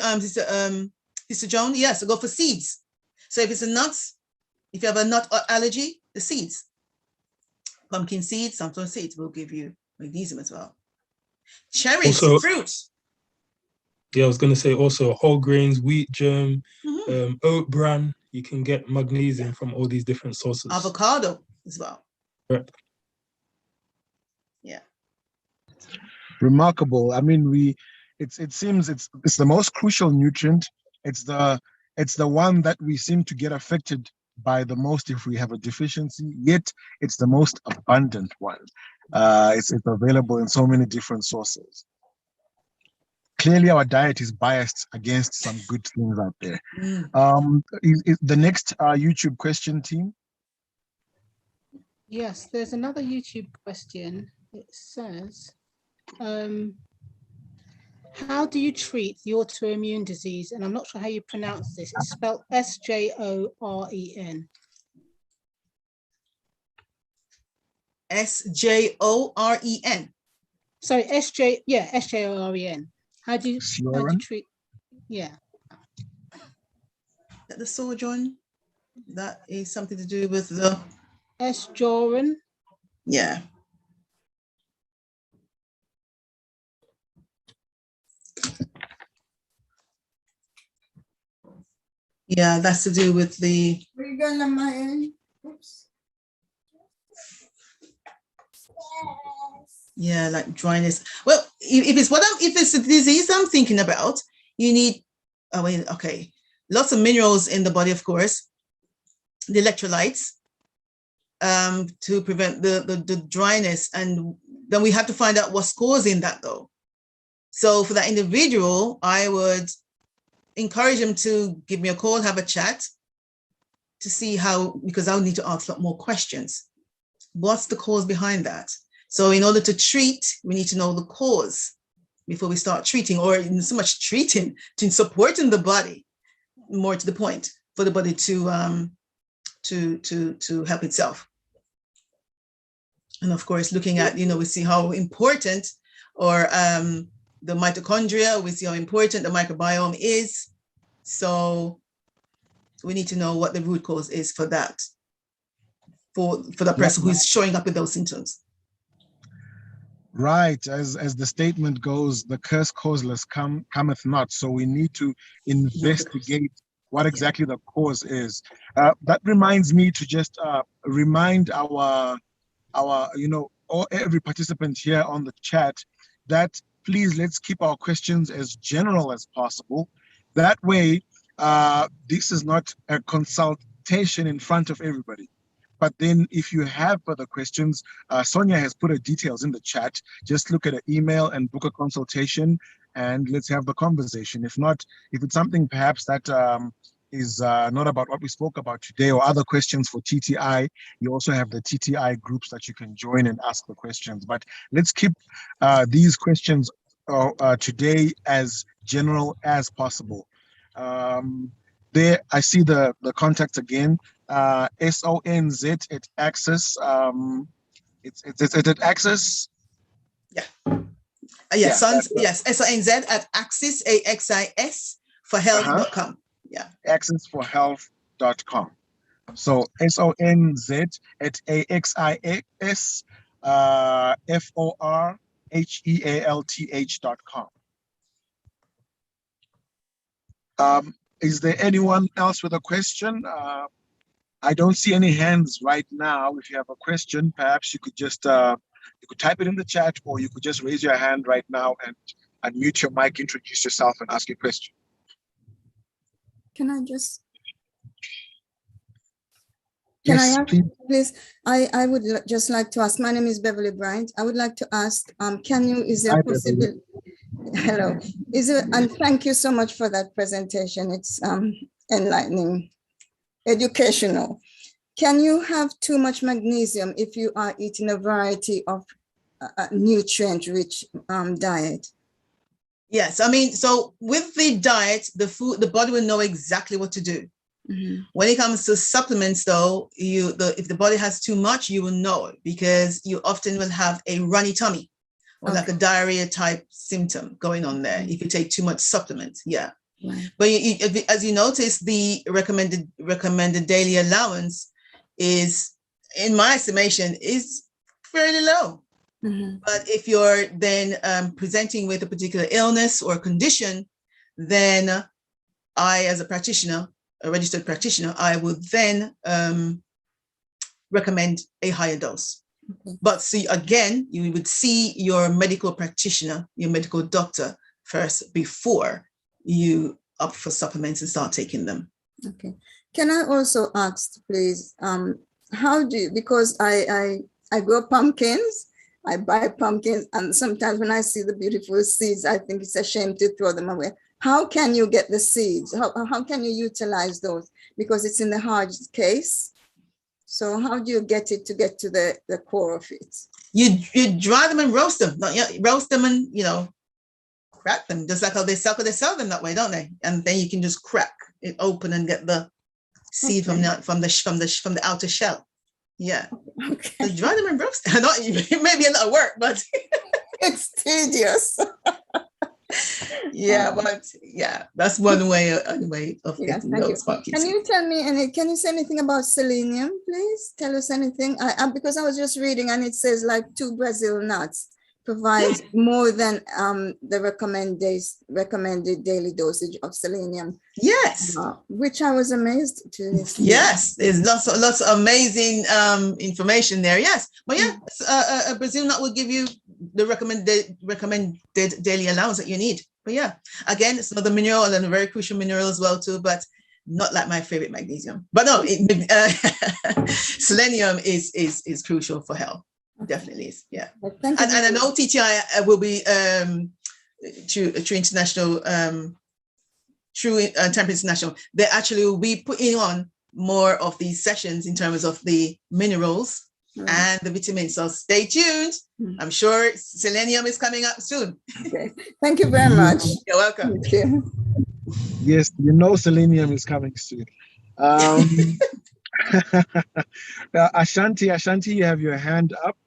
Sister Joan. Yes, so go for seeds. So if it's a nuts, if you have a nut allergy, the seeds. Pumpkin seeds, sunflower seeds will give you magnesium as well. Cherries, Also, fruits. Yeah, I was going to say also whole grains, wheat germ, oat bran. You can get magnesium from all these different sources. Avocado as well. Correct. Yeah. Remarkable. I mean, it seems it's the most crucial nutrient. It's the one that we seem to get affected by the most if we have a deficiency, yet it's the most abundant one. It's available in so many different sources. Clearly our diet is biased against some good things out there. Is the next YouTube question, team? Yes, there's another YouTube question. It says, how do you treat the autoimmune disease? And I'm not sure how you pronounce this. It's spelled S-J-O-R-E-N. S-J-O-R-E-N. Sorry, S-J-O-R-E-N. How do you treat? Yeah. The sojourn, that is something to do with the S-Joran. Yeah. Yeah, that's to do with the. Were you going on my own? Oops. Yeah, like dryness. Well, if it's a disease I'm thinking about, you need, okay, lots of minerals in the body, of course, the electrolytes, to prevent the dryness, and then we have to find out what's causing that though. So for that individual, I would encourage them to give me a call, have a chat to see how, because I'll need to ask a lot more questions. What's the cause behind that? So in order to treat, we need to know the cause before we start treating, or in so much treating, to supporting the body, more to the point, for the body to help itself. And of course, looking at, we see how important, or the mitochondria, we see how important the microbiome is. So we need to know what the root cause is for that, for the person who is showing up with those symptoms. Right, as the statement goes, the curse causeless cometh not. So we need to investigate what exactly the cause is. That reminds me to just remind every participant here on the chat that please let's keep our questions as general as possible. That way, this is not a consultation in front of everybody. But then if you have further questions, Sonia has put her details in the chat. Just look at her email and book a consultation, and let's have the conversation. If not, if it's something perhaps that is not about what we spoke about today, or other questions for TTI, you also have the TTI groups that you can join and ask the questions. But let's keep these questions today as general as possible. There, I see the contacts again. SONZ at Access. It's at Access. Yeah. Yes, SONZ at Axis, AXIS for health.com. Yeah. Accessforhealth.com. So SONZ at AXIS FORHEALTH.com. Is there anyone else with a question? I don't see any hands right now. If you have a question, perhaps you could just you could type it in the chat, or you could just raise your hand right now and unmute your mic, introduce yourself, and ask your question. Can I just? Yes, I ask, please? I would just like to ask. My name is Beverly Bryant. I would like to ask. Is there possible? Hello. And thank you so much for that presentation. It's enlightening, educational. Can you have too much magnesium if you are eating a variety of nutrient-rich diet? Yes, I mean, so with the diet, the body will know exactly what to do. Mm-hmm. When it comes to supplements, though, if the body has too much, you will know it, because you often will have a runny tummy, or like a diarrhea type symptom going on there if you take too much supplement. Yeah. Right. But as you notice, the recommended daily allowance is, in my estimation, is fairly low. Mhm. But if you're then presenting with a particular illness or condition, then I, as a practitioner, a registered practitioner, I would then recommend a higher dose. Okay. But see, again, you would see your medical practitioner, your medical doctor first before you opt for supplements and start taking them. Okay. Can I also ask, please, how do you, because I grow pumpkins, I buy pumpkins, and sometimes when I see the beautiful seeds, I think it's a shame to throw them away. How can you get the seeds? How can you utilize those? Because it's in the hard case. So how do you get it to get to the core of it? You dry them and roast them. Roast them and, crack them, just like how they sell them that way, don't they? And then you can just crack it open and get the seed from the outer shell. Yeah. Okay. So dry them and roast them. It may be a lot of work, but it's tedious. Yeah, but yeah, that's one way of getting those pumpkins. Can you tell me can you say anything about selenium, please? Tell us anything. Because I was just reading and it says like 2 Brazil nuts provides more than the recommended daily dosage of selenium. Yes. Which I was amazed to see. Yes, there's lots of amazing information there. Yes, but yeah, a Brazil nut will give you the recommended daily allowance that you need. But yeah, again, it's another mineral and a very crucial mineral as well too, but not like my favorite magnesium. But no, selenium is crucial for health. Definitely is. Yeah. And I know TTI will be True International, True Temperance International. They actually will be putting on more of these sessions in terms of the minerals and the vitamins. So stay tuned. I'm sure selenium is coming up soon. Okay. Thank you very much. You're welcome. Thank you. Yes, selenium is coming soon. Ashanti, you have your hand up.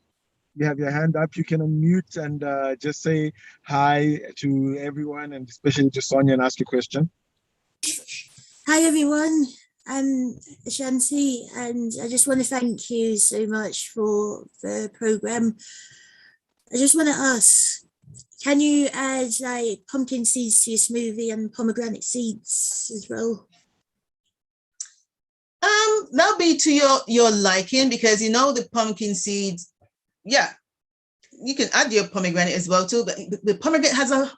You can unmute and just say hi to everyone, and especially to Sonia, and ask a question. Hi everyone, I'm Ashanti, and I just want to thank you so much for the program. I just want to ask, can you add like pumpkin seeds to your smoothie and pomegranate seeds as well? That'll be to your liking, because the pumpkin seeds, yeah, you can add your pomegranate as well too, but the pomegranate has a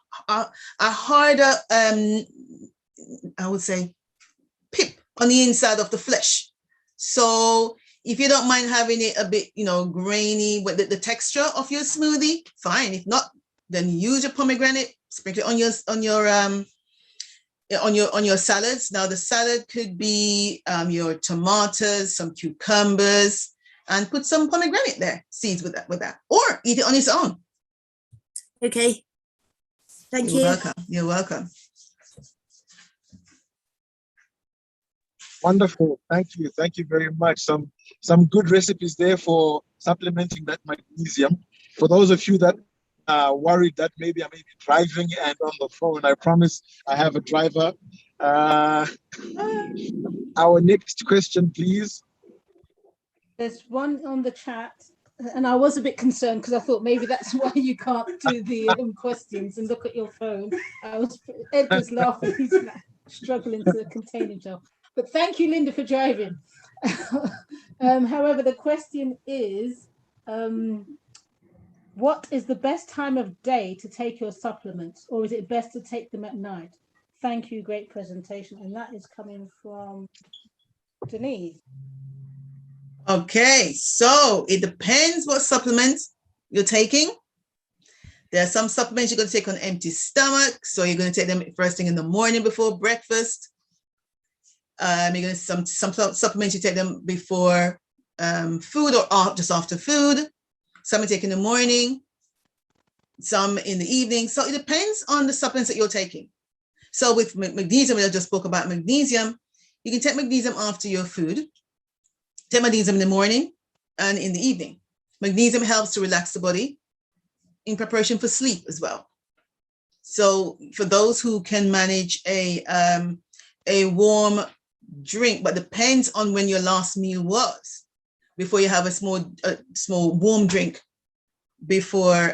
harder I would say pip on the inside of the flesh. So if you don't mind having it a bit grainy with the texture of your smoothie, fine. If not, then use your pomegranate, sprinkle it on your salads. Now the salad could be your tomatoes, some cucumbers, and put some pomegranate there, seeds with that, or eat it on its own. Okay. Thank you. You're welcome. You're welcome. Wonderful. Thank you. Thank you very much. Some good recipes there for supplementing that magnesium. For those of you that are worried that maybe I may be driving and on the phone, I promise I have a driver. Our next question, please. There's one on the chat, and I was a bit concerned because I thought maybe that's why you can't do the questions and look at your phone. Edgar's laughing, he's struggling to contain himself. But thank you, Linda, for driving. However, the question is, what is the best time of day to take your supplements, or is it best to take them at night? Thank you, great presentation. And that is coming from Denise. Okay, so it depends what supplements you're taking. There are some supplements you're going to take on empty stomach, so you're going to take them first thing in the morning before breakfast. You're going to some supplements you take them before food or just after food. Some you take in the morning, some in the evening. So it depends on the supplements that you're taking. So with magnesium, I just spoke about magnesium. You can take magnesium after your food. Take magnesium in the morning and in the evening. Magnesium helps to relax the body in preparation for sleep as well. So for those who can manage a warm drink, but depends on when your last meal was. before you have a small warm drink before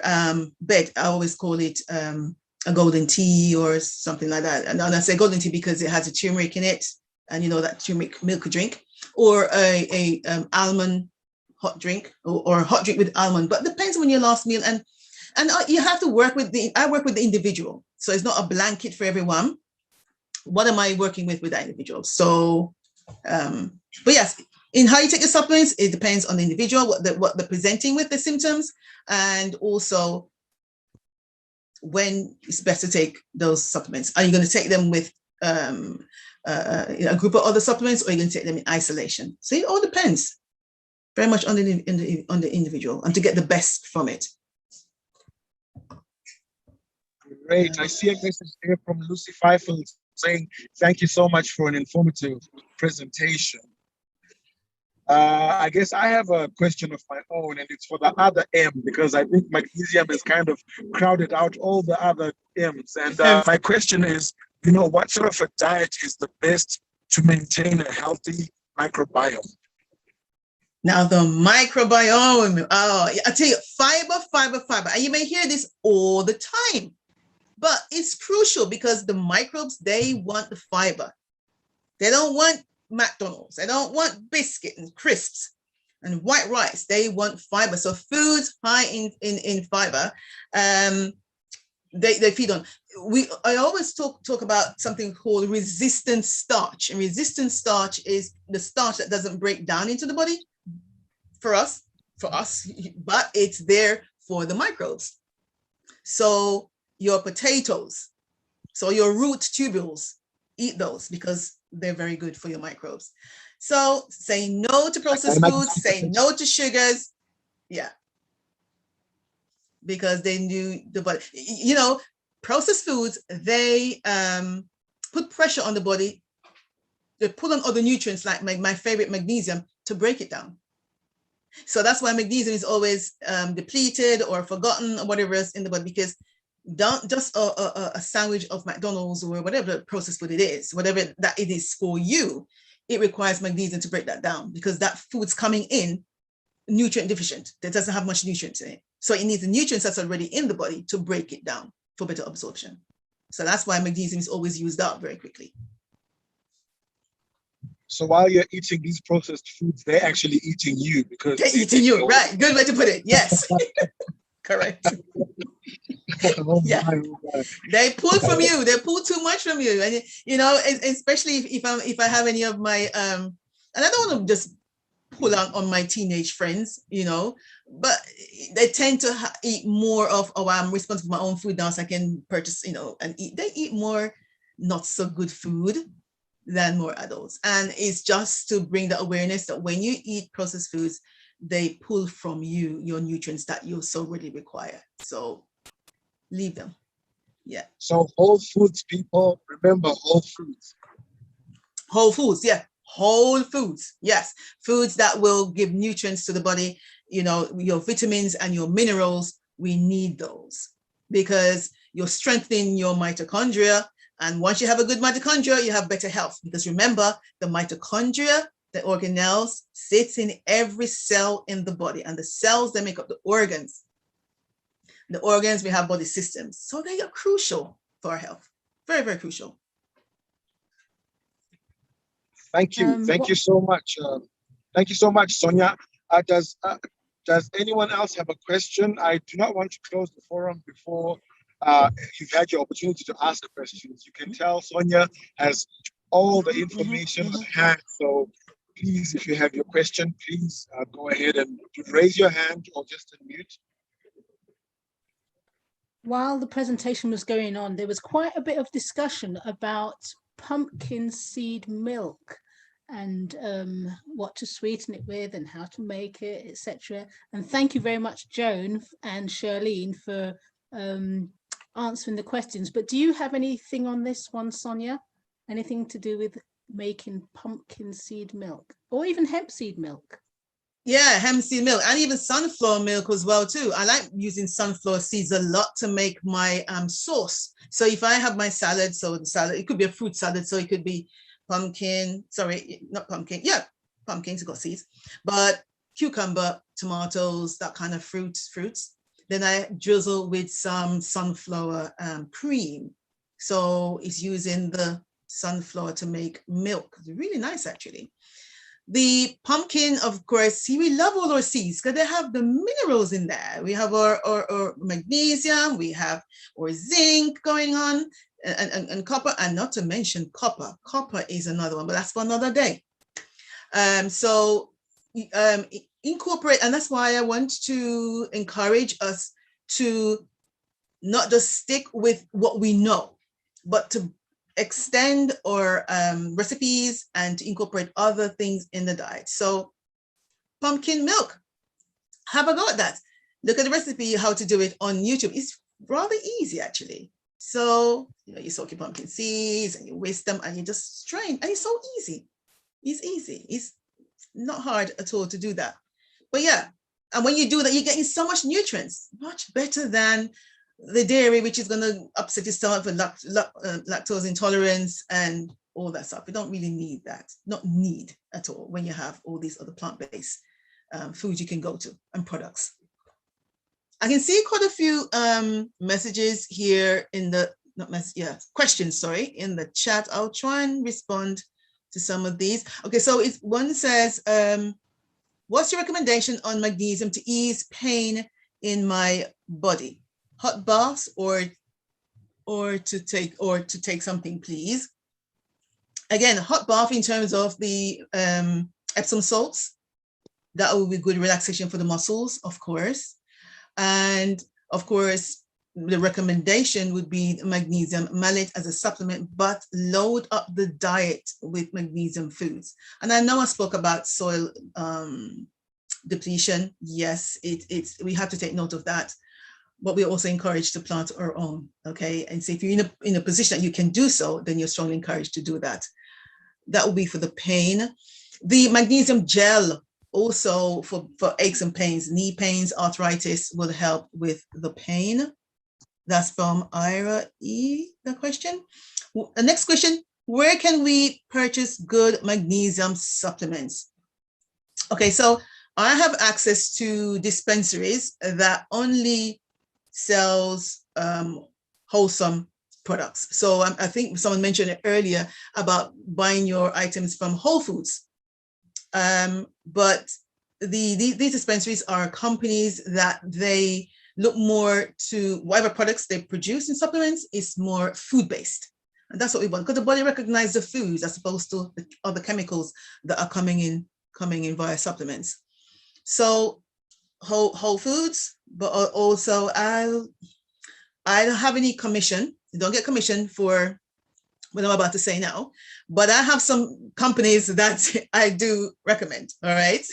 bed. I always call it a golden tea or something like that. And I say golden tea because it has a turmeric in it, and you know that turmeric milk drink, or a almond hot drink, or a hot drink with almond. But depends on your last meal, and you have to work with I work with the individual, so it's not a blanket for everyone. What am I working with that individual? So, but yes, in how you take the supplements, it depends on the individual, what they're presenting with the symptoms, and also when it's best to take those supplements. Are you going to take them with a group of other supplements, or are you going to take them in isolation? So it all depends very much on the individual, and to get the best from it. Great. I see a message here from Lucy Feifel saying, thank you so much for an informative presentation. I guess I have a question of my own, and it's for the other M, because I think magnesium has kind of crowded out all the other M's. And my question is, what sort of a diet is the best to maintain a healthy microbiome? Now the microbiome, I tell you, fiber. And you may hear this all the time, but it's crucial because the microbes, they want the fiber. They don't want McDonald's. They don't want biscuit and crisps and white rice. They want fiber. So foods high in fiber, they feed on. I always talk about something called resistant starch. And resistant starch is the starch that doesn't break down into the body for us, but it's there for the microbes. So your potatoes, so your root tubules, eat those because they're very good for your microbes. So say no to processed foods, say no to sugars. Yeah. Because they do the body, processed foods, they put pressure on the body. They put on other nutrients like my favorite magnesium to break it down. So that's why magnesium is always depleted or forgotten or whatever else in the body, because don't just a sandwich of McDonald's or whatever processed food it is, whatever that it is for you, it requires magnesium to break that down, because that food's coming in nutrient deficient. That doesn't have much nutrients in it. So it needs the nutrients that's already in the body to break it down for better absorption. So that's why magnesium is always used up very quickly. So while you're eating these processed foods, they're actually eating you, because they're eating you, right? Good way to put it. Yes. Correct. Yeah, they pull from you. They pull too much from you, and especially if I have any of my and I don't want to just pull on my teenage friends, but they tend to eat more of, I'm responsible for my own food now, so I can purchase, and eat. They eat more not so good food than more adults, and it's just to bring the awareness that when you eat processed foods, they pull from you your nutrients that you so really require. So leave them. Yeah. So whole foods, people, remember whole foods. Whole foods, yeah. Whole foods, yes. Foods that will give nutrients to the body, your vitamins and your minerals. We need those because you're strengthening your mitochondria. And once you have a good mitochondria, you have better health. Because remember, the mitochondria, the organelles, sits in every cell in the body, and the cells that make up the organs. The organs, we have body systems. So they are crucial for our health. Very, very crucial. Thank you. Thank you so much. Thank you so much, Sonia. Does anyone else have a question? I do not want to close the forum before you've had your opportunity to ask questions. You can tell Sonia has all the information on hand. So please, if you have your question, please go ahead and raise your hand or just unmute. While the presentation was going on, there was quite a bit of discussion about pumpkin seed milk and what to sweeten it with and how to make it, etc. And thank you very much, Joan and Charlene, for answering the questions. But do you have anything on this one, Sonia? Anything to do with making pumpkin seed milk or even hemp seed milk? Yeah, hemp seed milk and even sunflower milk as well too. I like using sunflower seeds a lot to make my sauce. So if I have my salad, so the salad, it could be a fruit salad, so it could be pumpkin, sorry, not pumpkin, yeah, pumpkins got seeds, but cucumber, tomatoes, that kind of fruits. Then I drizzle with some sunflower cream. So it's using the sunflower to make milk. It's really nice, actually. The pumpkin, of course, see, we love all our seeds because they have the minerals in there. We have our magnesium, we have our zinc going on, and copper, and not to mention copper. Copper is another one, but that's for another day. Incorporate, and that's why I want to encourage us to not just stick with what we know, but to extend our recipes and to incorporate other things in the diet. So pumpkin milk, have a go at that. Look at the recipe, how to do it on YouTube. It's rather easy, actually. So, you soak your pumpkin seeds and you whisk them and you just strain, and it's so easy. It's easy. It's not hard at all to do that. But yeah, and when you do that, you're getting so much nutrients, much better than the dairy, which is going to upset your stomach for lactose intolerance and all that stuff. You don't really need that, not need at all, when you have all these other plant-based foods you can go to and products. I can see quite a few messages here in the, questions, sorry, in the chat. I'll try and respond to some of these. Okay, so one says, what's your recommendation on magnesium to ease pain in my body? Hot baths or to take something, please. Again, hot bath in terms of the Epsom salts. That will be good relaxation for the muscles, of course. And of course, the recommendation would be magnesium malate as a supplement, but load up the diet with magnesium foods. And I know I spoke about soil depletion. Yes, we have to take note of that. But we're also encouraged to plant our own, okay? And so if you're in a position that you can do so, then you're strongly encouraged to do that. That will be for the pain. The magnesium gel, also for aches and pains, knee pains, arthritis, will help with the pain. That's from Ira E, the question. The next question, where can we purchase good magnesium supplements? Okay, so I have access to dispensaries that only sells wholesome products. So I think someone mentioned it earlier about buying your items from Whole Foods. But these dispensaries are companies that they look more to whatever products they produce in supplements is more food-based. And that's what we want, because the body recognizes the foods as opposed to the other chemicals that are coming in via supplements. So Whole Foods, but also I don't have any commission. You don't get commission for what I'm about to say now, but I have some companies that I do recommend, all right?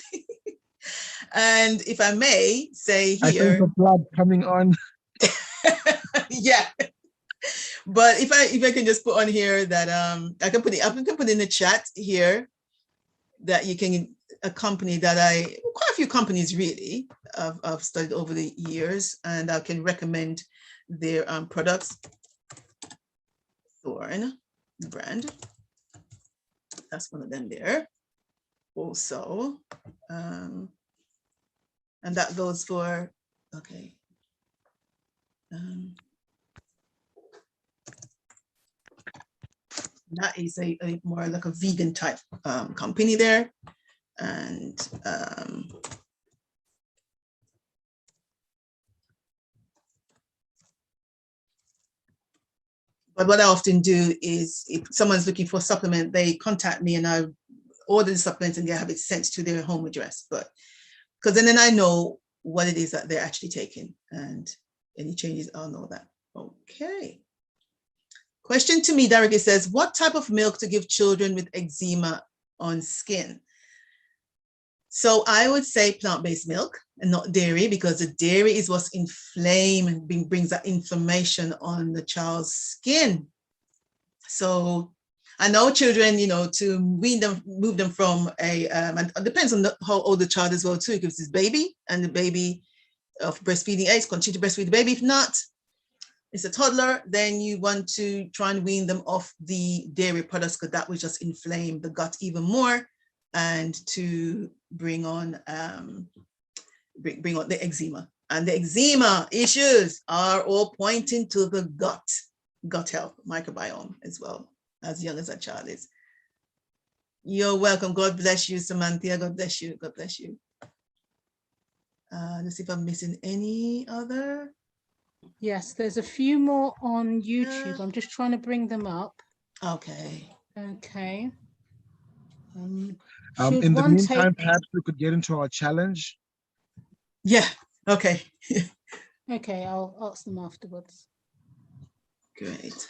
And if I may say here. I think the blood coming on. Yeah. But if I can just put on here that I can put in the chat here that you can, a company that quite a few companies really I've studied over the years, and I can recommend their products. Thorn brand, that's one of them there. Also, and that goes for, okay. That is a more like a vegan type company there. And but what I often do is if someone's looking for a supplement, they contact me and I order the supplements and they have it sent to their home address. But because then I know what it is that they're actually taking, and any changes, I'll know that. Okay. Question to me, Derek, says, what type of milk to give children with eczema on skin? So I would say plant-based milk and not dairy, because the dairy is what's inflamed and brings that inflammation on the child's skin. So I know children, to wean them, move them from and it depends on how old the child is well too. If it's baby and the baby of breastfeeding age, continue to breastfeed the baby. If not, it's a toddler, then you want to try and wean them off the dairy products, because that will just inflame the gut even more and to bring on the eczema. And the eczema issues are all pointing to the gut health, microbiome as well, as young as a child is. You're welcome. God bless you, Samantha. God bless you. God bless you. Let's see if I'm missing any other. Yes, there's a few more on YouTube. I'm just trying to bring them up. Okay. Okay. In the meantime, perhaps we could get into our challenge. Yeah. Okay. Okay, I'll ask them afterwards. Great.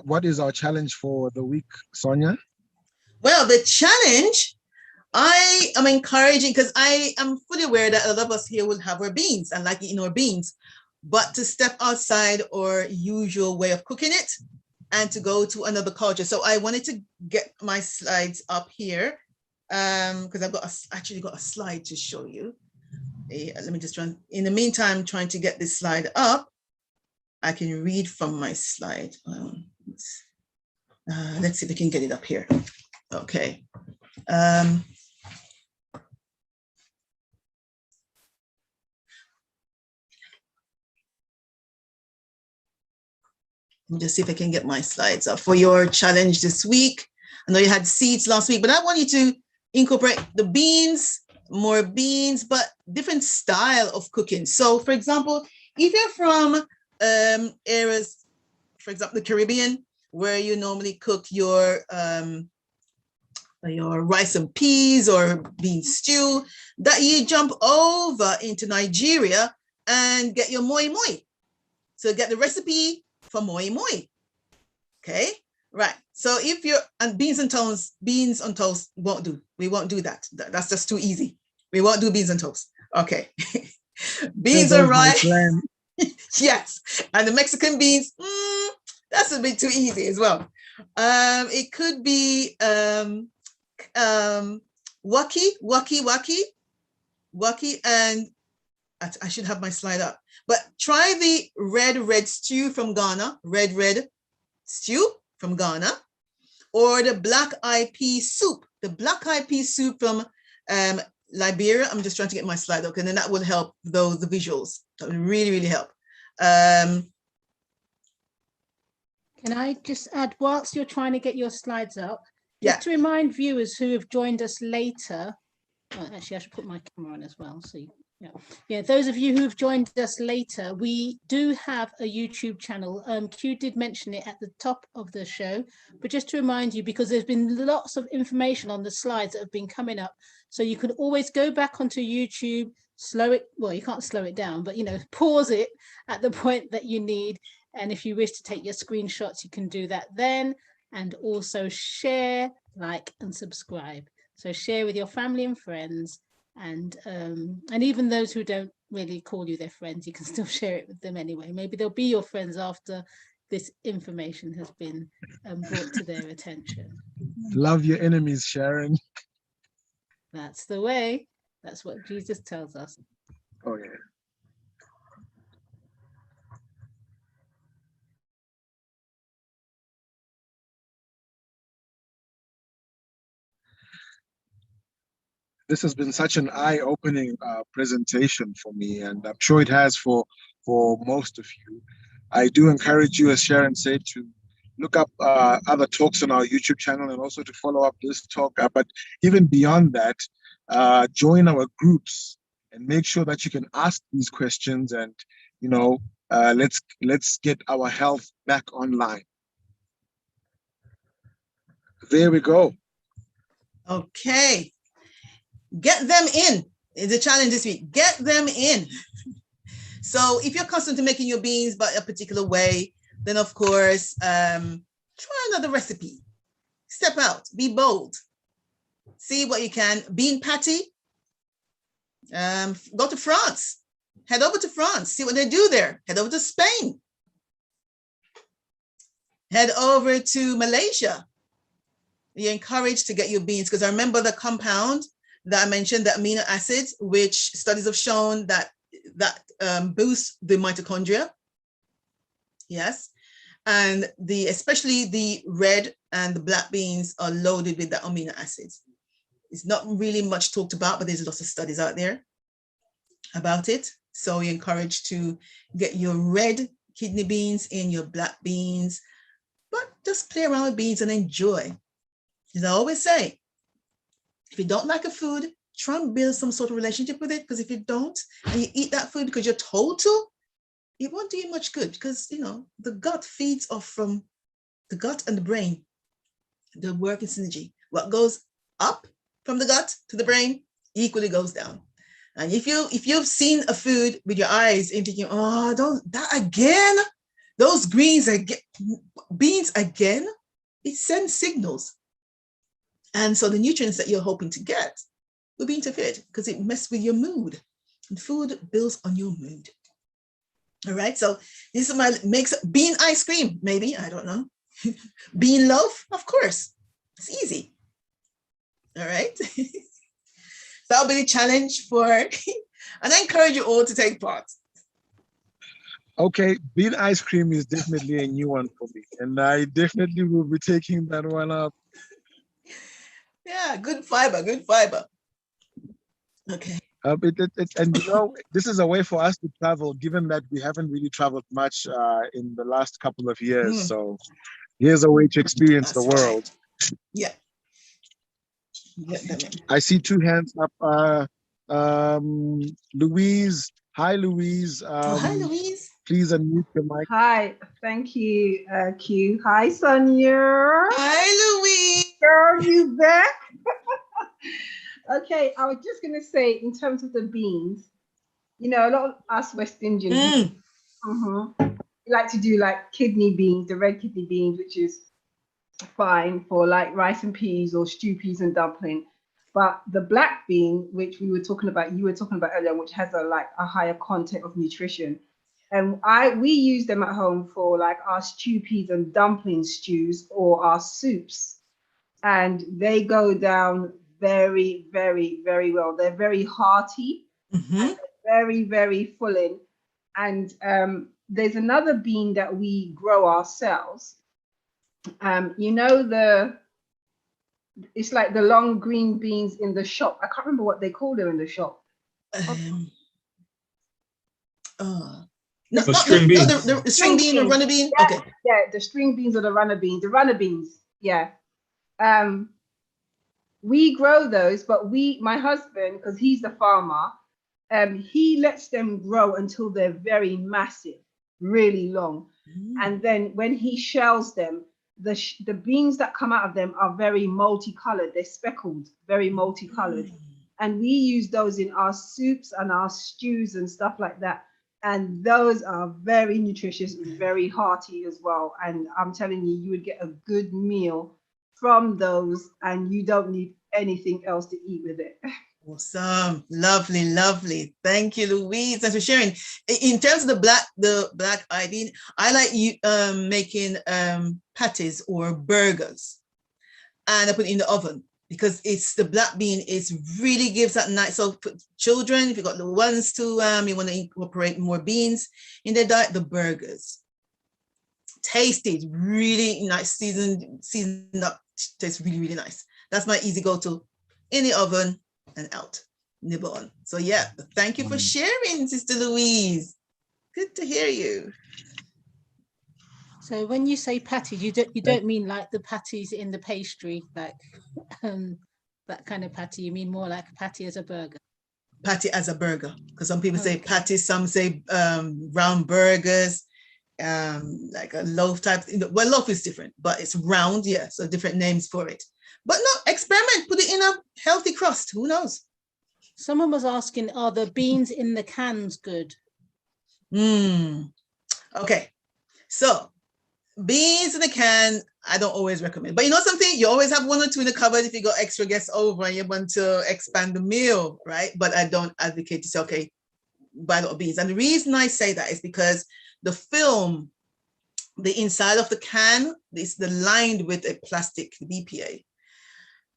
What is our challenge for the week, Sonia? Well, the challenge, I am encouraging, because I am fully aware that a lot of us here will have our beans and like eating our beans, but to step outside our usual way of cooking it and to go to another culture. So I wanted to get my slides up here because I've actually got a slide to show you. Let me just try, in the meantime, trying to get this slide up. I can read from my slide. Let's see if we can get it up here. Okay. Let me just see if I can get my slides up for your challenge this week. I know you had seeds last week, but I want you to incorporate the beans, more beans, but different style of cooking. So for example, if you're from areas, for example, the Caribbean, where you normally cook your rice and peas or bean stew, that you jump over into Nigeria and get your moi moi. So get the recipe for moi moi. Okay, right. So if you're, and beans on toast won't do. We won't do that. That's just too easy. We won't do beans on toast. Okay. Beans and rice. Yes. And the Mexican beans, that's a bit too easy as well. It could be waki, and I should have my slide up. But try the red stew from Ghana, red stew from Ghana, or the black-eyed pea soup. The black-eyed pea soup from Liberia. I'm just trying to get my slide up, and then that will help the visuals. That will really, really help. Can I just add, whilst you're trying to get your slides up, just to remind viewers who have joined us later, actually I should put my camera on as well. So yeah, those of you who have joined us later, we do have a YouTube channel. Q did mention it at the top of the show, but just to remind you, because there's been lots of information on the slides that have been coming up, so you can always go back onto YouTube, slow it, well, you can't slow it down, but pause it at the point that you need. And if you wish to take your screenshots, you can do that then. And also share, like, and subscribe. So share with your family and friends, and even those who don't really call you their friends, you can still share it with them anyway. Maybe they'll be your friends after this information has been brought to their attention. Love your enemies, Sharon. That's the way. That's what Jesus tells us. Oh yeah. This has been such an eye-opening presentation for me, and I'm sure it has for most of you. I do encourage you, as Sharon said, to look up other talks on our YouTube channel and also to follow up this talk. But even beyond that, join our groups and make sure that you can ask these questions, and let's get our health back online. There we go. Okay. Get them in. It's a challenge this week. Get them in. So if you're accustomed to making your beans by a particular way, then of course, try another recipe. Step out, be bold. See what you can. Bean patty. Go to France. Head over to France. See what they do there. Head over to Spain. Head over to Malaysia. You're encouraged to get your beans, because I remember the compound that I mentioned, the amino acids, which studies have shown that boosts the mitochondria. Yes. And especially the red and the black beans are loaded with the amino acids. It's not really much talked about, but there's lots of studies out there about it. So you're encouraged to get your red kidney beans in your black beans, but just play around with beans and enjoy. As I always say, if you don't like a food, try and build some sort of relationship with it, because if you don't, and you eat that food because you're told to, it won't do you much good, because, you know, the gut feeds off from the gut and the brain. They work in synergy. What goes up from the gut to the brain equally goes down. And if you've seen a food with your eyes and thinking, oh, that again, those beans again, it sends signals. And so the nutrients that you're hoping to get will be interfered because it messes with your mood. And food builds on your mood. All right, so this makes bean ice cream, maybe, I don't know. Bean loaf, of course, it's easy. All right. That'll be the challenge and I encourage you all to take part. Okay, bean ice cream is definitely a new one for me, and I definitely will be taking that one up. Yeah, good fiber, good fiber. Okay. And you know, this is a way for us to travel, given that we haven't really traveled much in the last couple of years. So here's a way to experience the world. Yeah. I see two hands up. Louise. Hi, Louise. Hi, Louise. Please unmute your mic. Hi, thank you, Q. Hi, Sonia. Hi, Louise. Girl, you back? Okay, I was just going to say, in terms of the beans, you know, a lot of us West Indians like to do like kidney beans, the red kidney beans, which is fine for like rice and peas or stew peas and dumpling. But the black bean, which you were talking about earlier, which has a higher content of nutrition. And we use them at home for like our stew peas and dumpling stews or our soups. And they go down very, very, very well. They're very hearty, and very, very filling. And there's another bean that we grow ourselves. You know, it's like the long green beans in the shop. I can't remember what they call them in the shop. The string beans. The string bean or runner bean? Yeah, okay. Yeah, the string beans or the runner beans. The runner beans, yeah. We grow those, but my husband, because he's the farmer, he lets them grow until they're very massive, really long. And then when he shells them, the beans that come out of them are very multicolored. They're speckled, very multicolored. And we use those in our soups and our stews and stuff like that. And those are very nutritious, very hearty as well. And I'm telling you, you would get a good meal from those, and you don't need anything else to eat with it. Awesome. Lovely, lovely. Thank you, Louise. Thanks for sharing. In terms of the black eye bean, I like making patties or burgers, and I put it in the oven because the black bean really gives that nice. So for children, if you've got little ones too, you want to incorporate more beans in their diet, the burgers. Tasty, really nice, seasoned up, tastes really, really nice. That's my easy go-to. In the oven and out, nibble on. So yeah, thank you for sharing, Sister Louise. Good to hear you. So when you say patties, you don't mean like the patties in the pastry, like that kind of patty. You mean more like a patty as a burger? Patty as a burger, because some people say patties, some say round burgers, like a loaf type. Well, loaf is different, but it's round, yeah. So different names for it. But no, experiment, put it in a healthy crust. Who knows? Someone was asking, are the beans in the cans good? Okay, so beans in the can, I don't always recommend. But you know something? You always have one or two in the cupboard if you got extra guests over and you want to expand the meal, right? But I don't advocate to say, okay, buy a lot of beans. And the reason I say that is because the film, the inside of the can is lined with a plastic BPA.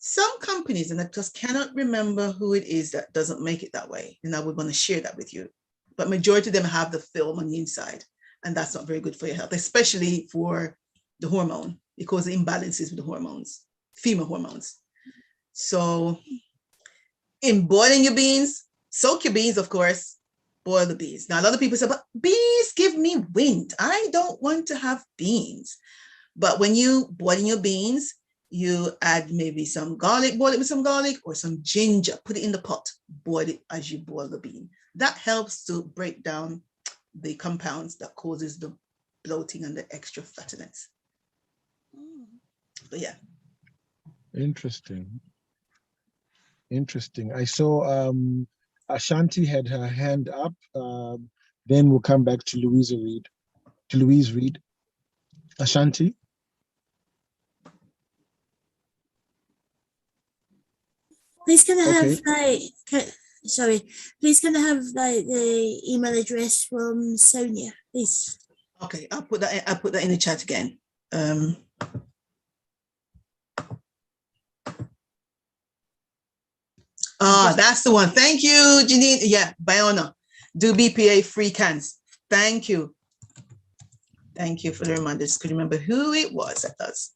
Some companies, and I just cannot remember who it is that doesn't make it that way, and I would want to share that with you. But majority of them have the film on the inside. and that's not very good for your health, especially for the hormone. It causes imbalances with the hormones, female hormones. So in boiling your beans, soak your beans, of course, boil the beans. Now, a lot of people say, but beans give me wind. I don't want to have beans. But when you boil your beans, you add maybe some garlic, boil it with some garlic or some ginger, put it in the pot, boil it as you boil the bean. That helps to break down the compounds that causes the bloating and the extra fattiness. But yeah. Interesting. Interesting. I saw Ashanti had her hand up. Then we'll come back to Louise Reed. Ashanti. Please can I have please can I have like the email address from Sonia, please? Okay, I'll put that in the chat again. That's the one. Thank you, Janine. Yeah, Biona. Do BPA free cans. Thank you. Thank you for the reminder. Just could remember who it was that does.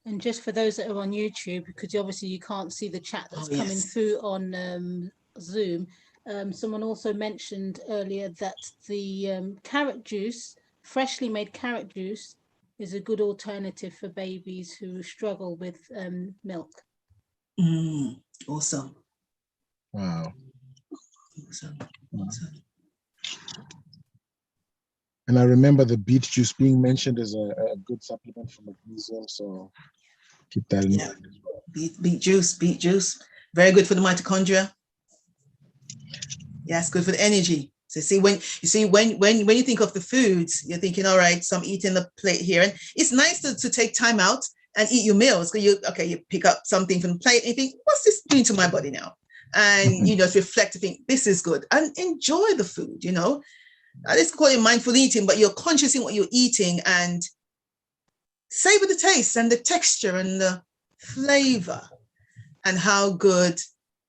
And just for those that are on YouTube, because obviously you can't see the chat that's coming through on Zoom, someone also mentioned earlier that the carrot juice, freshly made carrot juice, is a good alternative for babies who struggle with milk. Awesome. Wow. Awesome. And I remember the beet juice being mentioned as a good supplement for magnesium, so keep that in mind as well. Beet juice, very good for the mitochondria. Yes, good for the energy. So when you think of the foods, you're thinking, all right, so I'm eating the plate here, and it's nice to take time out and eat your meals. So you pick up something from the plate and you think, what's this doing to my body now? And you just reflect to think, this is good, and enjoy the food. Let's call it mindful eating, but you're conscious in what you're eating and savor the taste and the texture and the flavor and how good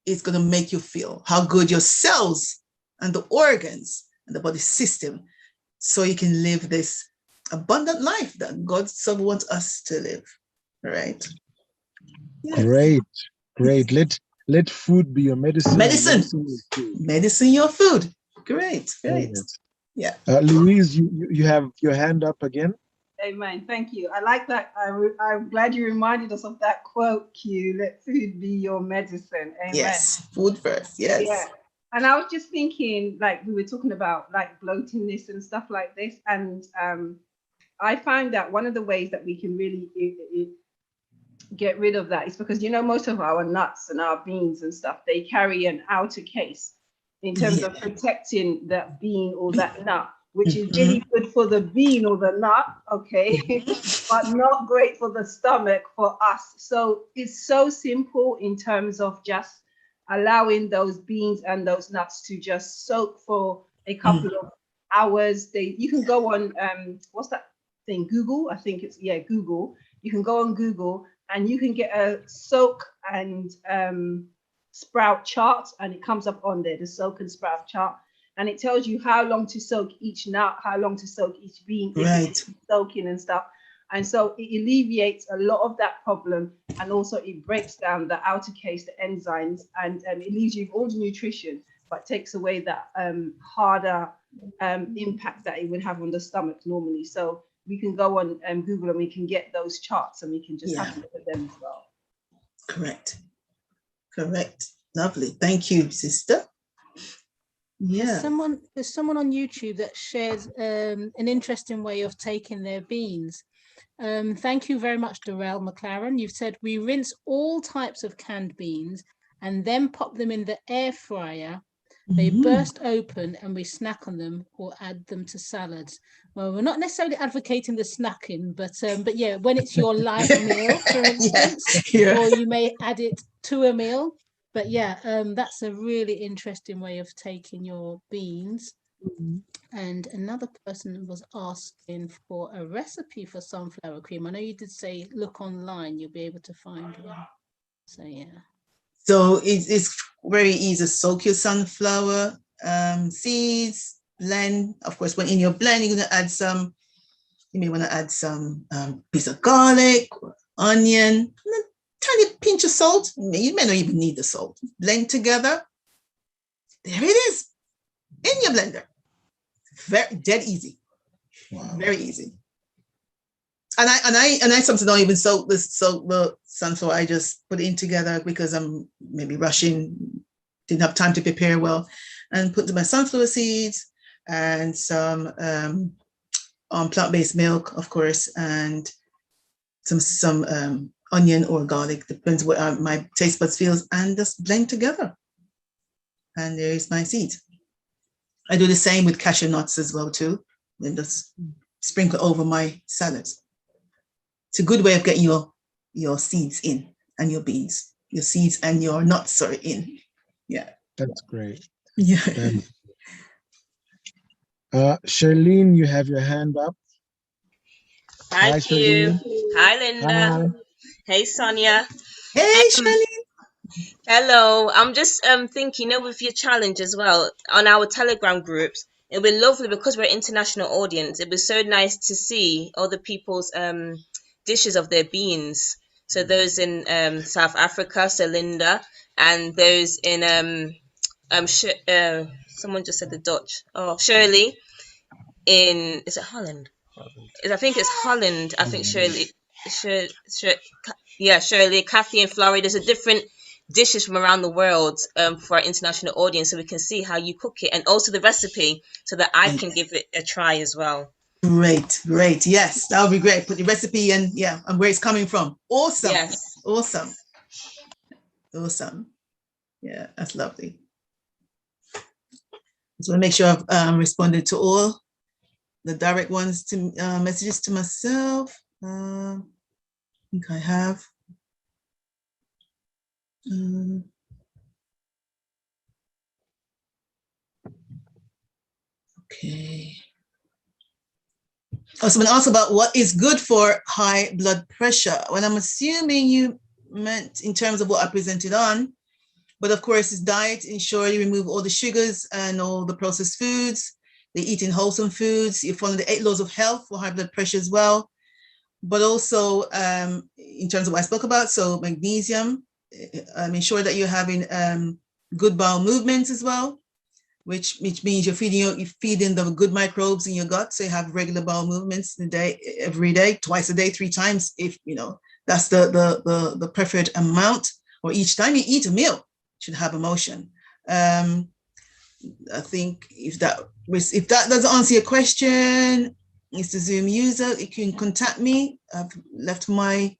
it's going to make you feel, how good your cells and the organs and the body system, so you can live this abundant life that God so wants us to live. Right? Yes. Great. Let food be your medicine. Medicine your food. Great. Yes. Yeah. Louise, you have your hand up again. Amen. Thank you. I like that. I'm glad you reminded us of that quote, Q. Let food be your medicine. Amen. Yes. Food first. Yes. Yeah. And I was just thinking, like we were talking about, like bloatingness and stuff like this. And I find that one of the ways that we can really get rid of that is because, most of our nuts and our beans and stuff, they carry an outer case in terms of protecting that bean or that nut, which is really good for the bean or the nut, okay, but not great for the stomach for us. So it's so simple in terms of just allowing those beans and those nuts to just soak for a couple of hours. You can go on, what's that thing? Google, I think it's, Google. You can go on Google and you can get a soak and sprout chart, and it comes up on there, the soak and sprout chart. And it tells you how long to soak each nut, how long to soak each bean, soaking and stuff. And so it alleviates a lot of that problem. And also it breaks down the outer case, the enzymes, and it leaves you with all the nutrition, but takes away that harder impact that it would have on the stomach normally. So we can go on Google and we can get those charts and we can just have a look at them as well. Correct. Lovely. Thank you, sister. Yeah. There's someone on YouTube that shares an interesting way of taking their beans. Thank you very much, Darrell McLaren. You've said we rinse all types of canned beans and then pop them in the air fryer. They burst open and we snack on them or add them to salads. Well, we're not necessarily advocating the snacking, but yeah, when it's your light meal, for instance, or you may add it to a meal. But yeah, that's a really interesting way of taking your beans. And another person was asking for a recipe for sunflower cream. I know you did say look online, you'll be able to find one. So yeah. So it's very easy. Soak your sunflower seeds, blend. Of course, when in your blend, you're gonna add some, you may wanna add some piece of garlic, onion, and a tiny pinch of salt. You may not even need the salt. Blend together. There it is, in your blender. Very dead easy. Wow. Very easy. And I sometimes don't even soak the sunflower. I just put it in together because I'm maybe rushing, didn't have time to prepare well, and put my sunflower seeds and some plant-based milk, of course, and some onion or garlic, depends what my taste buds feels, and just blend together. And there's my seeds. I do the same with cashew nuts as well too, and just sprinkle over my salads. It's a good way of getting your seeds in and your beans, your seeds and your nuts are in. Yeah. That's great. Yeah. Charlene, you have your hand up. Thank you. Hi, Linda. Hey, Sonia. Hey, Charlene. Hello. I'm just thinking, with your challenge as well on our Telegram groups, it'll be lovely because we're an international audience. It'd be so nice to see other people's dishes of their beans. So those in South Africa, so Linda, and those in someone just said the Dutch. Oh, Shirley in, is it Holland? I think it's Holland. I think Shirley, Shirley, Kathy in Florida. There's a different dishes from around the world for our international audience, so we can see how you cook it and also the recipe, so that I can give it a try as well. Great. Yes, that would be great. Put the recipe and and where it's coming from. Awesome. Yes. Awesome. Yeah, that's lovely. Just want to make sure I've responded to all the direct ones to messages to myself. I think I have. Okay. Oh, someone asked about what is good for high blood pressure. Well, I'm assuming you meant in terms of what I presented on, but of course, it's diet. Ensure you remove all the sugars and all the processed foods. They're eating wholesome foods. You follow the 8 laws of health for high blood pressure as well. But also, in terms of what I spoke about, so magnesium, ensure that you're having good bowel movements as well, which means you're feeding the good microbes in your gut. So you have regular bowel movements every day, twice a day, 3 times, if that's the preferred amount, or each time you eat a meal should have a motion. I think if that doesn't answer your question, Mr. Zoom user, you can contact me. I've left my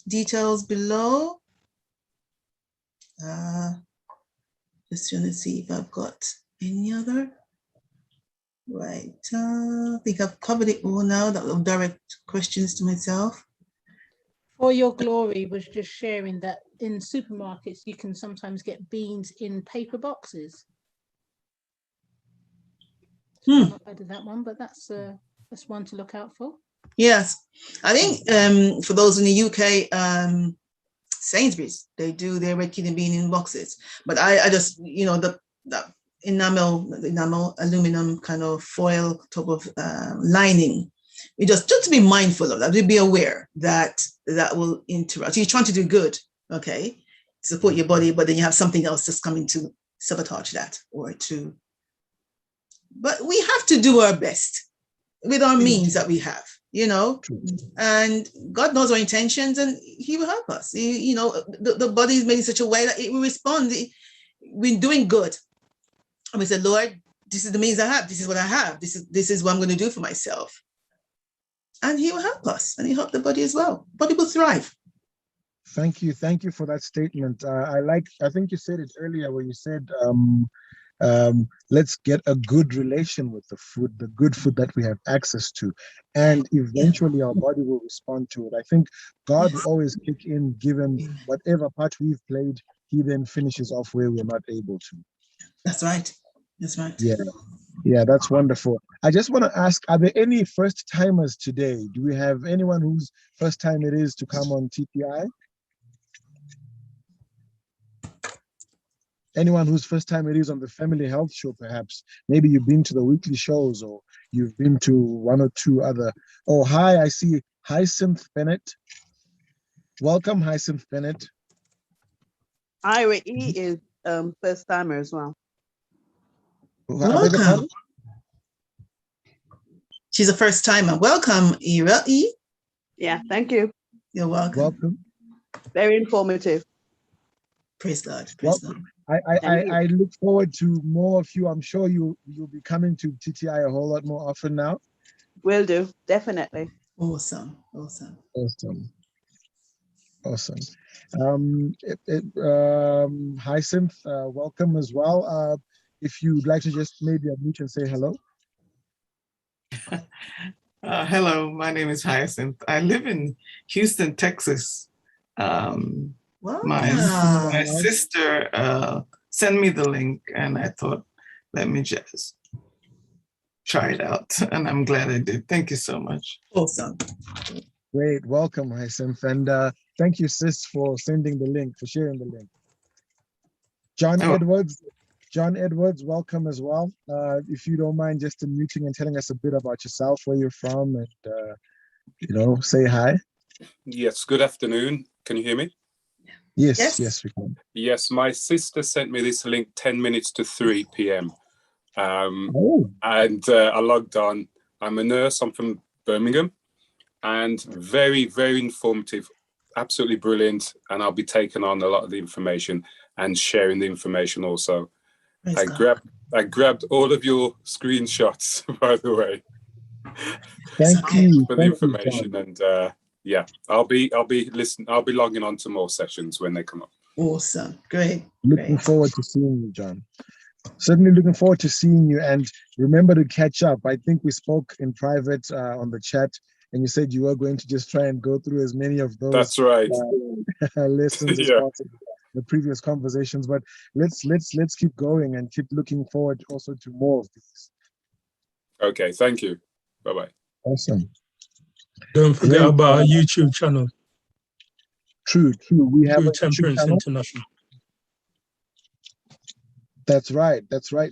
details below. Just trying to see if I've got any other. Right, I think I've covered it all now. That will direct questions to myself. For Your Glory was just sharing that in supermarkets, you can sometimes get beans in paper boxes. I'm not bad at that one, but that's one to look out for. Yes, I think for those in the UK, Sainsbury's, they do their red kidney bean in boxes. But I just, the enamel aluminum kind of foil type of lining. You just to be mindful of that, to be aware that will interrupt. You're trying to do good, okay, support your body, but then you have something else just coming to sabotage that but we have to do our best with our means that we have, and God knows our intentions and He will help us. The body is made in such a way that it will respond. We're doing good. And we said, Lord, this is the means I have. This is what I have. This is what I'm going to do for myself. And He will help us, and He help the body as well. Body will thrive. Thank you for that statement. I think you said it earlier where you said, let's get a good relation with the food, the good food that we have access to, and eventually our body will respond to it. I think God will always kick in, given whatever part we've played. He then finishes off where we're not able to. That's right. Yeah, that's wonderful. I just want to ask, are there any first timers today? Do we have anyone whose first time it is to come on TPI? anyone whose first time it is on the Family Health Show, perhaps. Maybe you've been to the weekly shows, or you've been to one or two other. Oh, hi, I see Hyacinth Bennett. Welcome, Hyacinth Bennett. Ira E is first timer as well. Welcome. She's a first timer. Welcome, Ira E. Yeah, thank you. You're welcome. Welcome. Very informative. Praise God. Praise God. I look forward to more of you. I'm sure you'll be coming to TTI a whole lot more often now. Will do, definitely. Awesome. Awesome. Awesome. Awesome. Hyacinth, welcome as well. If you'd like to just maybe unmute and say hello. Hello, my name is Hyacinth. I live in Houston, Texas. My sister sent me the link, and I thought, let me just try it out. And I'm glad I did. Thank you so much. Awesome. Great. Welcome, Hyacinth. And thank you, sis, for sending the link, for sharing the link. John Edwards, welcome as well. If you don't mind just unmuting and telling us a bit about yourself, where you're from, and, say hi. Yes, good afternoon. Can you hear me? Yes, we can. Yes, my sister sent me this link 10 minutes to 3 p.m. And I logged on. I'm a nurse. I'm from Birmingham. And very, very informative, absolutely brilliant. And I'll be taking on a lot of the information and sharing the information also. I grabbed all of your screenshots, by the way. Thank you for the information, and yeah, I'll be logging on to more sessions when they come up. Awesome, great. Looking forward to seeing you, John. Certainly looking forward to seeing you, and remember to catch up. I think we spoke in private on the chat, and you said you were going to just try and go through as many of those. That's right. Lessons as possible. The previous conversations, but let's keep going and keep looking forward also to more of these. Okay, thank you. Bye-bye. Awesome. Don't forget about our YouTube channel. True. We have True a Temperance channel. International. That's right,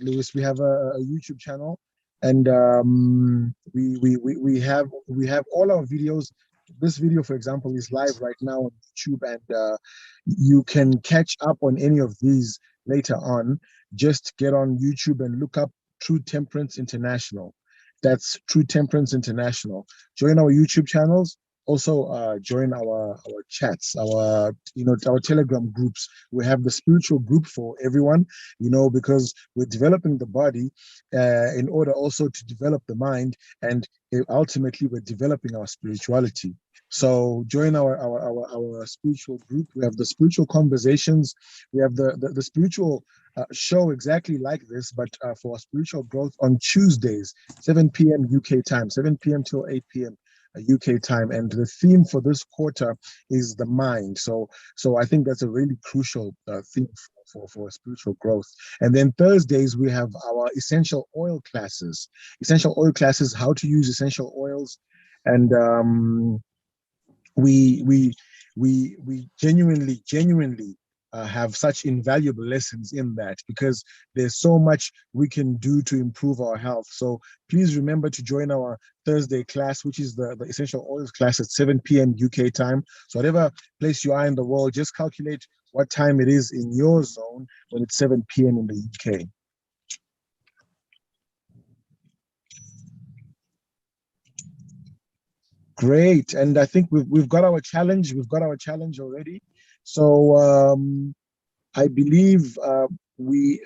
Lewis. We have a YouTube channel, and we have all our videos. This video, for example, is live right now on YouTube, and you can catch up on any of these later on. Just get on YouTube and look up True Temperance International. That's True Temperance International. Join our YouTube channels. Also, join our chats, our Telegram groups. We have the spiritual group for everyone, because we're developing the body in order also to develop the mind, and ultimately we're developing our spirituality. So join our spiritual group. We have the spiritual conversations. We have the spiritual show exactly like this, but for spiritual growth on Tuesdays, 7 p.m. UK time, 7 p.m. till 8 p.m. UK time, and the theme for this quarter is the mind. So I think that's a really crucial theme for spiritual growth. And then Thursdays we have our essential oil classes. How to use essential oils, and we genuinely have such invaluable lessons in that, because there's so much we can do to improve our health. So please remember to join our Thursday class, which is the essential oils class at 7 p.m. UK time. So whatever place you are in the world, just calculate what time it is in your zone when it's 7 p.m. in the UK. Great, and I think we've got our challenge. We've got our challenge already. So I believe there we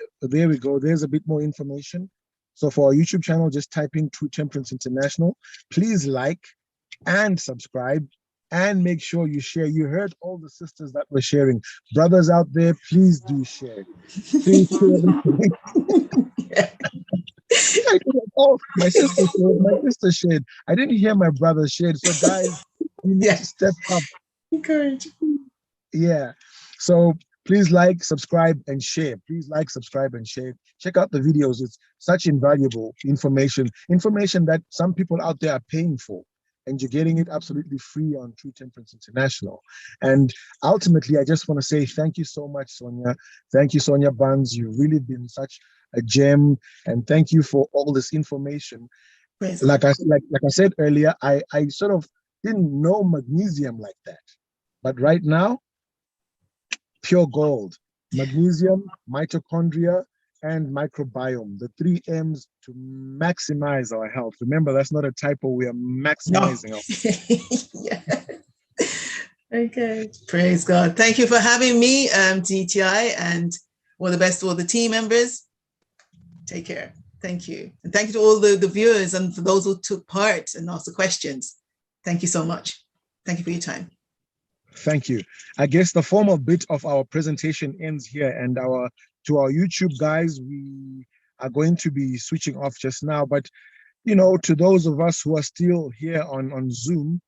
go. There's a bit more information. So for our YouTube channel, just type in True Temperance International. Please like and subscribe, and make sure you share. You heard all the sisters that were sharing. Brothers out there, please do share. Please share. Oh, my sister shared. I didn't hear my brother shared. So guys, you need to step up. Encourage. Yeah. So please like, subscribe, and share. Please like, subscribe, and share. Check out the videos. It's such invaluable information that some people out there are paying for. and you're getting it absolutely free on True Temperance International. And ultimately, I just want to say thank you so much, Sonia. Thank you, Sonya Barnes. You've really been such a gem, and thank you for all this information. Like I said earlier, I sort of didn't know magnesium like that, but right now, pure gold. Magnesium, mitochondria, and microbiome, the 3 M's to maximize our health. Remember, that's not a typo. We are maximizing our health. Okay, praise God. Thank you for having me, DTI, and all the best to all the team members. Take care. Thank you. And thank you to all the viewers and for those who took part and asked the questions. Thank you so much. Thank you for your time. Thank you. I guess the formal bit of our presentation ends here, and to our YouTube guys, we are going to be switching off just now. But to those of us who are still here on Zoom,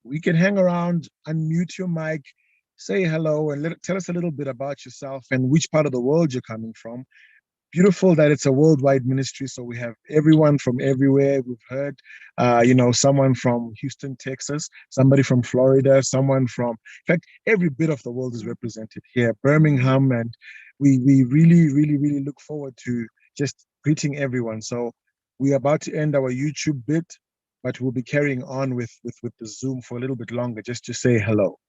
we can hang around, unmute your mic, say hello, and tell us a little bit about yourself and which part of the world you're coming from. Beautiful that it's a worldwide ministry, so we have everyone from everywhere. We've heard, someone from Houston, Texas, somebody from Florida, someone from, in fact, every bit of the world is represented here, Birmingham, and we really, really, really look forward to just greeting everyone. So we're about to end our YouTube bit, but we'll be carrying on with the Zoom for a little bit longer, just to say hello.